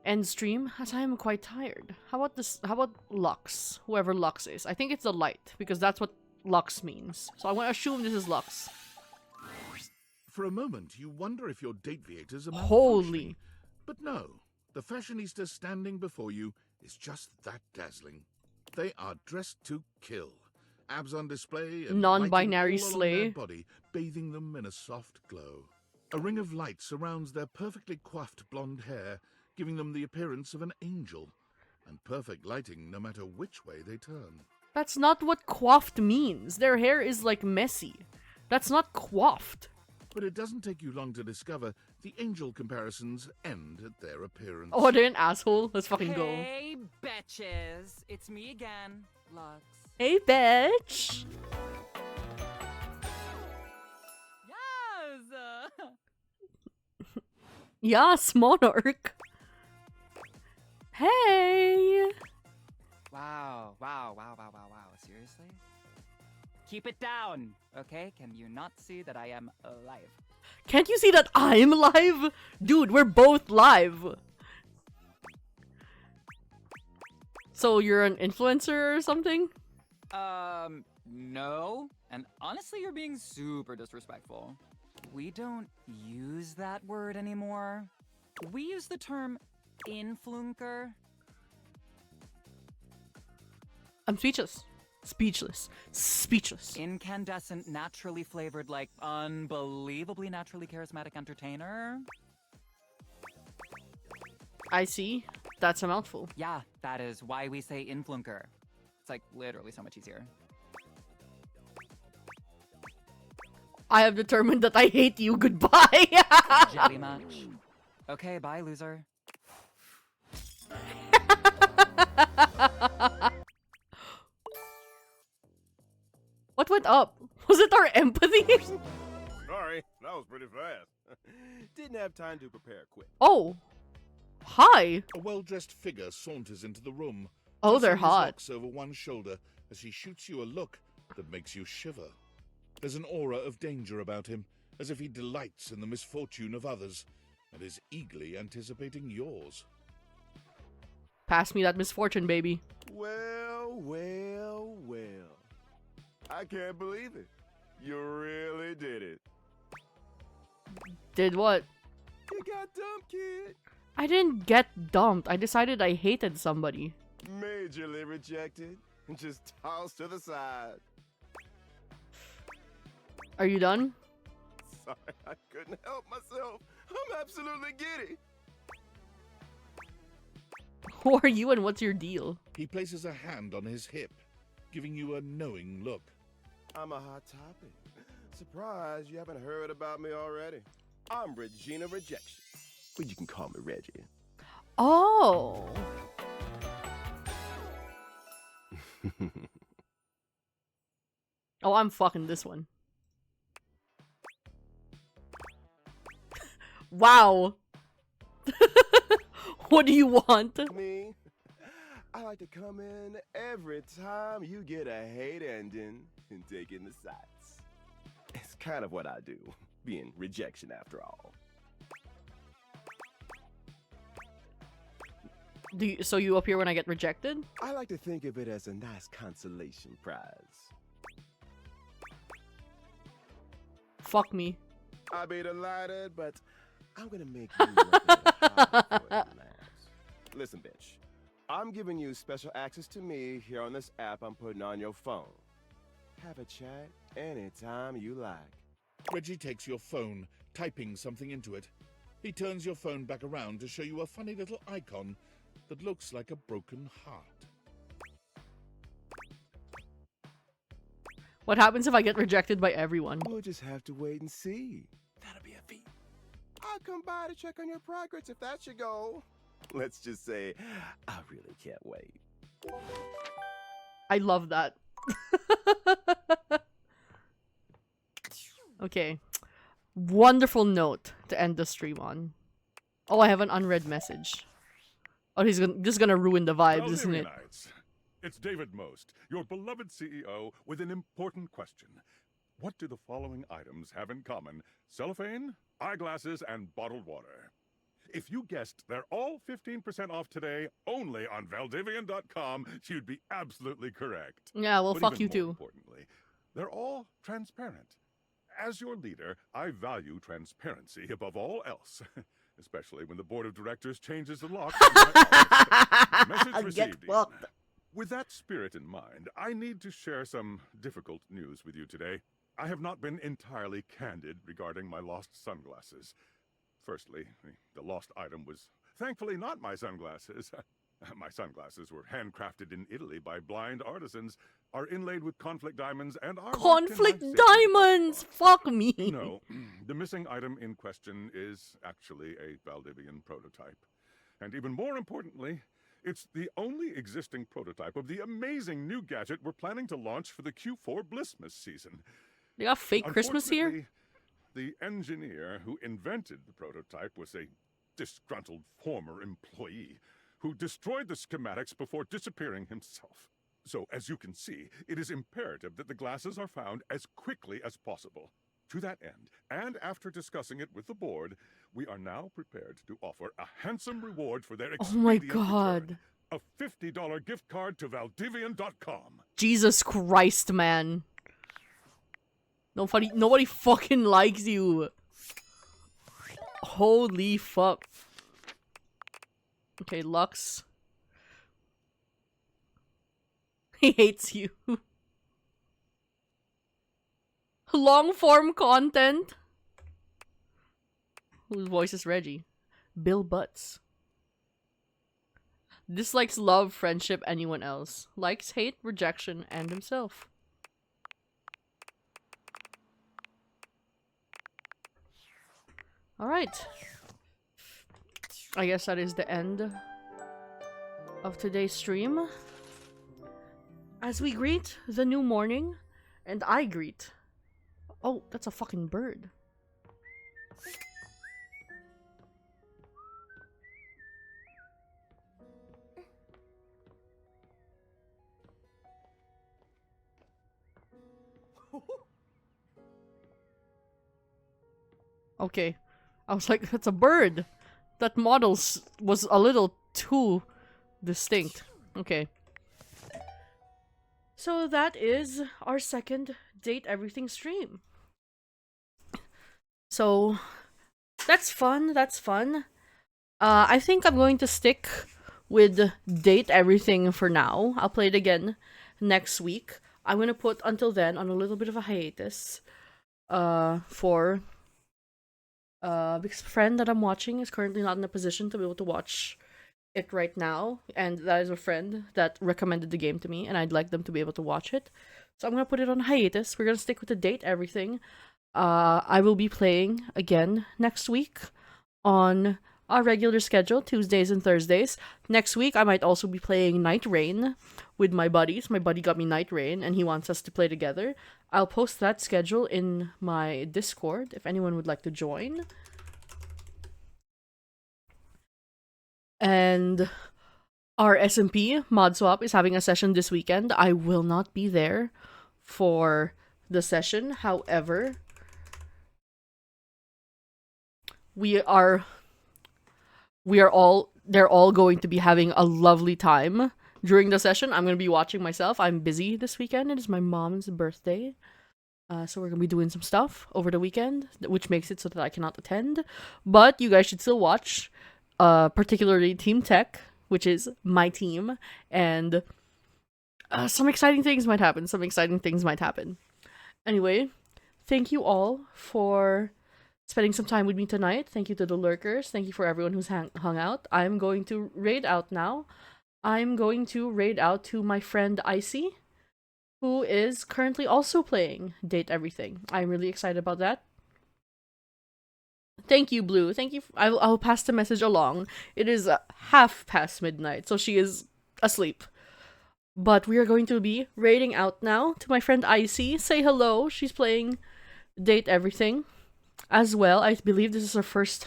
end stream, as I am quite tired. How about this? How about Lux? Whoever Lux is. I think it's the light, because that's what Lux means. So I'm going to assume this is Lux. For a moment, you wonder if your Dateviators are malfunctioning. Holy. But no, the fashionista standing before you is just that dazzling. They are dressed to kill. Abs on display and non-binary lighting all along slay. their body, bathing them in a soft glow. A ring of light surrounds their perfectly coiffed blonde hair, giving them the appearance of an angel, and perfect lighting no matter which way they turn. That's not what coiffed means. Their hair is like messy. That's not coiffed. But it doesn't take you long to discover the angel comparisons end at their appearance. Oh, they're an asshole. Let's fucking go. Hey, betches. It's me again, Lux. Hey, bitch. Yes! Yes, Monarch. Hey. Wow. Seriously? Keep it down, okay? Can you not see that I am alive? Can't you see that I'm live? Dude, we're both live. So you're an influencer or something? No. And honestly, you're being super disrespectful. We don't use that word anymore. We use the term influencer. I'm speechless. Speechless. Incandescent, naturally flavored, like unbelievably naturally charismatic entertainer. I see. That's a mouthful. Yeah, that is why we say influencer. It's like literally so much easier. I have determined that I hate you. Goodbye. Jelly much? Okay, bye, loser. What went up? Was it our empathy? Sorry, that was pretty fast. Didn't have time to prepare quick. Oh. Hi. A well-dressed figure saunters into the room. Oh, they're tossing his hot. locks over one shoulder as he shoots you a look that makes you shiver. There's an aura of danger about him, as if he delights in the misfortune of others and is eagerly anticipating yours. Pass me that misfortune, baby. Well, well, well. I can't believe it. You really did it. Did what? You got dumped, kid. I didn't get dumped. I decided I hated somebody. Majorly rejected and just tossed to the side. Are you done? Sorry, I couldn't help myself. I'm absolutely giddy. Who are you and what's your deal? He places a hand on his hip, giving you a knowing look. I'm a hot topic. Surprised you haven't heard about me already. I'm Regina Rejection. But you can call me Reggie. Oh. Oh, I'm fucking this one. Wow. What do you want? Me? I like to come in every time you get a hate ending and take in the sights. It's kind of what I do, being rejection after all. So you appear when I get rejected? I like to think of it as a nice consolation prize. Fuck me. I'd be delighted, but I'm gonna make you work it hard for it, Lance. Listen, bitch. I'm giving you special access to me here on this app I'm putting on your phone. Have a chat anytime you like. Reggie takes your phone, typing something into it. He turns your phone back around to show you a funny little icon that looks like a broken heart. What happens if I get rejected by everyone? We'll just have to wait and see. That'll be a feat. I'll come by to check on your progress if that's your goal. Let's just say, I really can't wait. I love that. Okay. Wonderful note to end the stream on. Oh, I have an unread message. Oh, he's just gonna ruin the vibes, isn't it? Valdivianites, it's David Most, your beloved CEO, with an important question. What do the following items have in common? Cellophane, eyeglasses, and bottled water. If you guessed they're all 15% off today only on Valdivian.com, you'd be absolutely correct. Yeah, well, But fuck even you more too. Importantly, they're all transparent. As your leader, I value transparency above all else, especially when the board of directors changes the locks on my office. Message received. Ethan. With that spirit in mind, I need to share some difficult news with you today. I have not been entirely candid regarding my lost sunglasses. Firstly, the lost item was thankfully not my sunglasses. My sunglasses were handcrafted in Italy by blind artisans, are inlaid with conflict diamonds, and are Conflict diamonds! Fuck me! No, the missing item in question is actually a Valdivian prototype. And even more importantly, it's the only existing prototype of the amazing new gadget we're planning to launch for the Q4 Blissmas season. They got fake Christmas here? The engineer who invented the prototype was a disgruntled former employee who destroyed the schematics before disappearing himself. So, as you can see, it is imperative that the glasses are found as quickly as possible. To that end, and after discussing it with the board, we are now prepared to offer a handsome reward for their Oh my expedient god. return, a $50 gift card to Valdivian.com. Jesus Christ, man. Nobody fucking likes you. Holy fuck. Okay, Lux. He hates you. Long form content. Whose voice is Reggie? Bill Butts. Dislikes love, friendship, anyone else. Likes hate, rejection, and himself. Alright. I guess that is the end of today's stream. As we greet the new morning And I greet. Oh, that's a fucking bird. Okay. I was like, that's a bird. That model was a little too distinct. Okay. So that is our second Date Everything stream. So that's fun. That's fun. I think I'm going to stick with Date Everything for now. I'll play it again next week. I'm going to put Until Then on a little bit of a hiatus. Because the friend that I'm watching is currently not in a position to be able to watch it right now, and that is a friend that recommended the game to me, and I'd like them to be able to watch it. So I'm gonna put it on hiatus. We're gonna stick with the Date Everything. I will be playing again next week on our regular schedule, Tuesdays and Thursdays. Next week, I might also be playing Night Rain with my buddies. My buddy got me Night Rain, and he wants us to play together. I'll post that schedule in my Discord if anyone would like to join. And our SMP mod swap is having a session this weekend. I will not be there for the session. However, they're all going to be having a lovely time during the session. I'm going to be watching myself. I'm busy this weekend. It is my mom's birthday. So we're going to be doing some stuff over the weekend, which makes it so that I cannot attend. But you guys should still watch, particularly Team Tech, which is my team. And some exciting things might happen. Anyway, thank you all for spending some time with me tonight. Thank you to the lurkers. Thank you for everyone who's hung out. I'm going to raid out now. I'm going to raid out to my friend Icy, who is currently also playing Date Everything. I'm really excited about that. Thank you, Blue. Thank you. I'll pass the message along. It is midnight, so she is asleep. But we are going to be raiding out now to my friend Icy. Say hello. She's playing Date Everything as well. I believe this is her first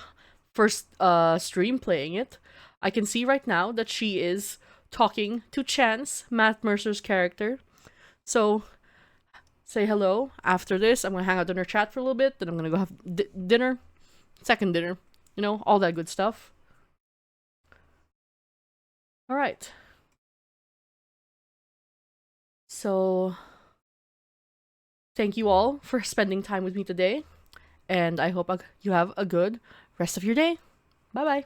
stream playing it. I can see right now that she is talking to Chance, Matt Mercer's character. So, say hello. After this, I'm going to hang out in her chat for a little bit. Then I'm going to go have dinner. Second dinner. You know, all that good stuff. Alright. So, thank you all for spending time with me today. And I hope you have a good rest of your day. Bye-bye.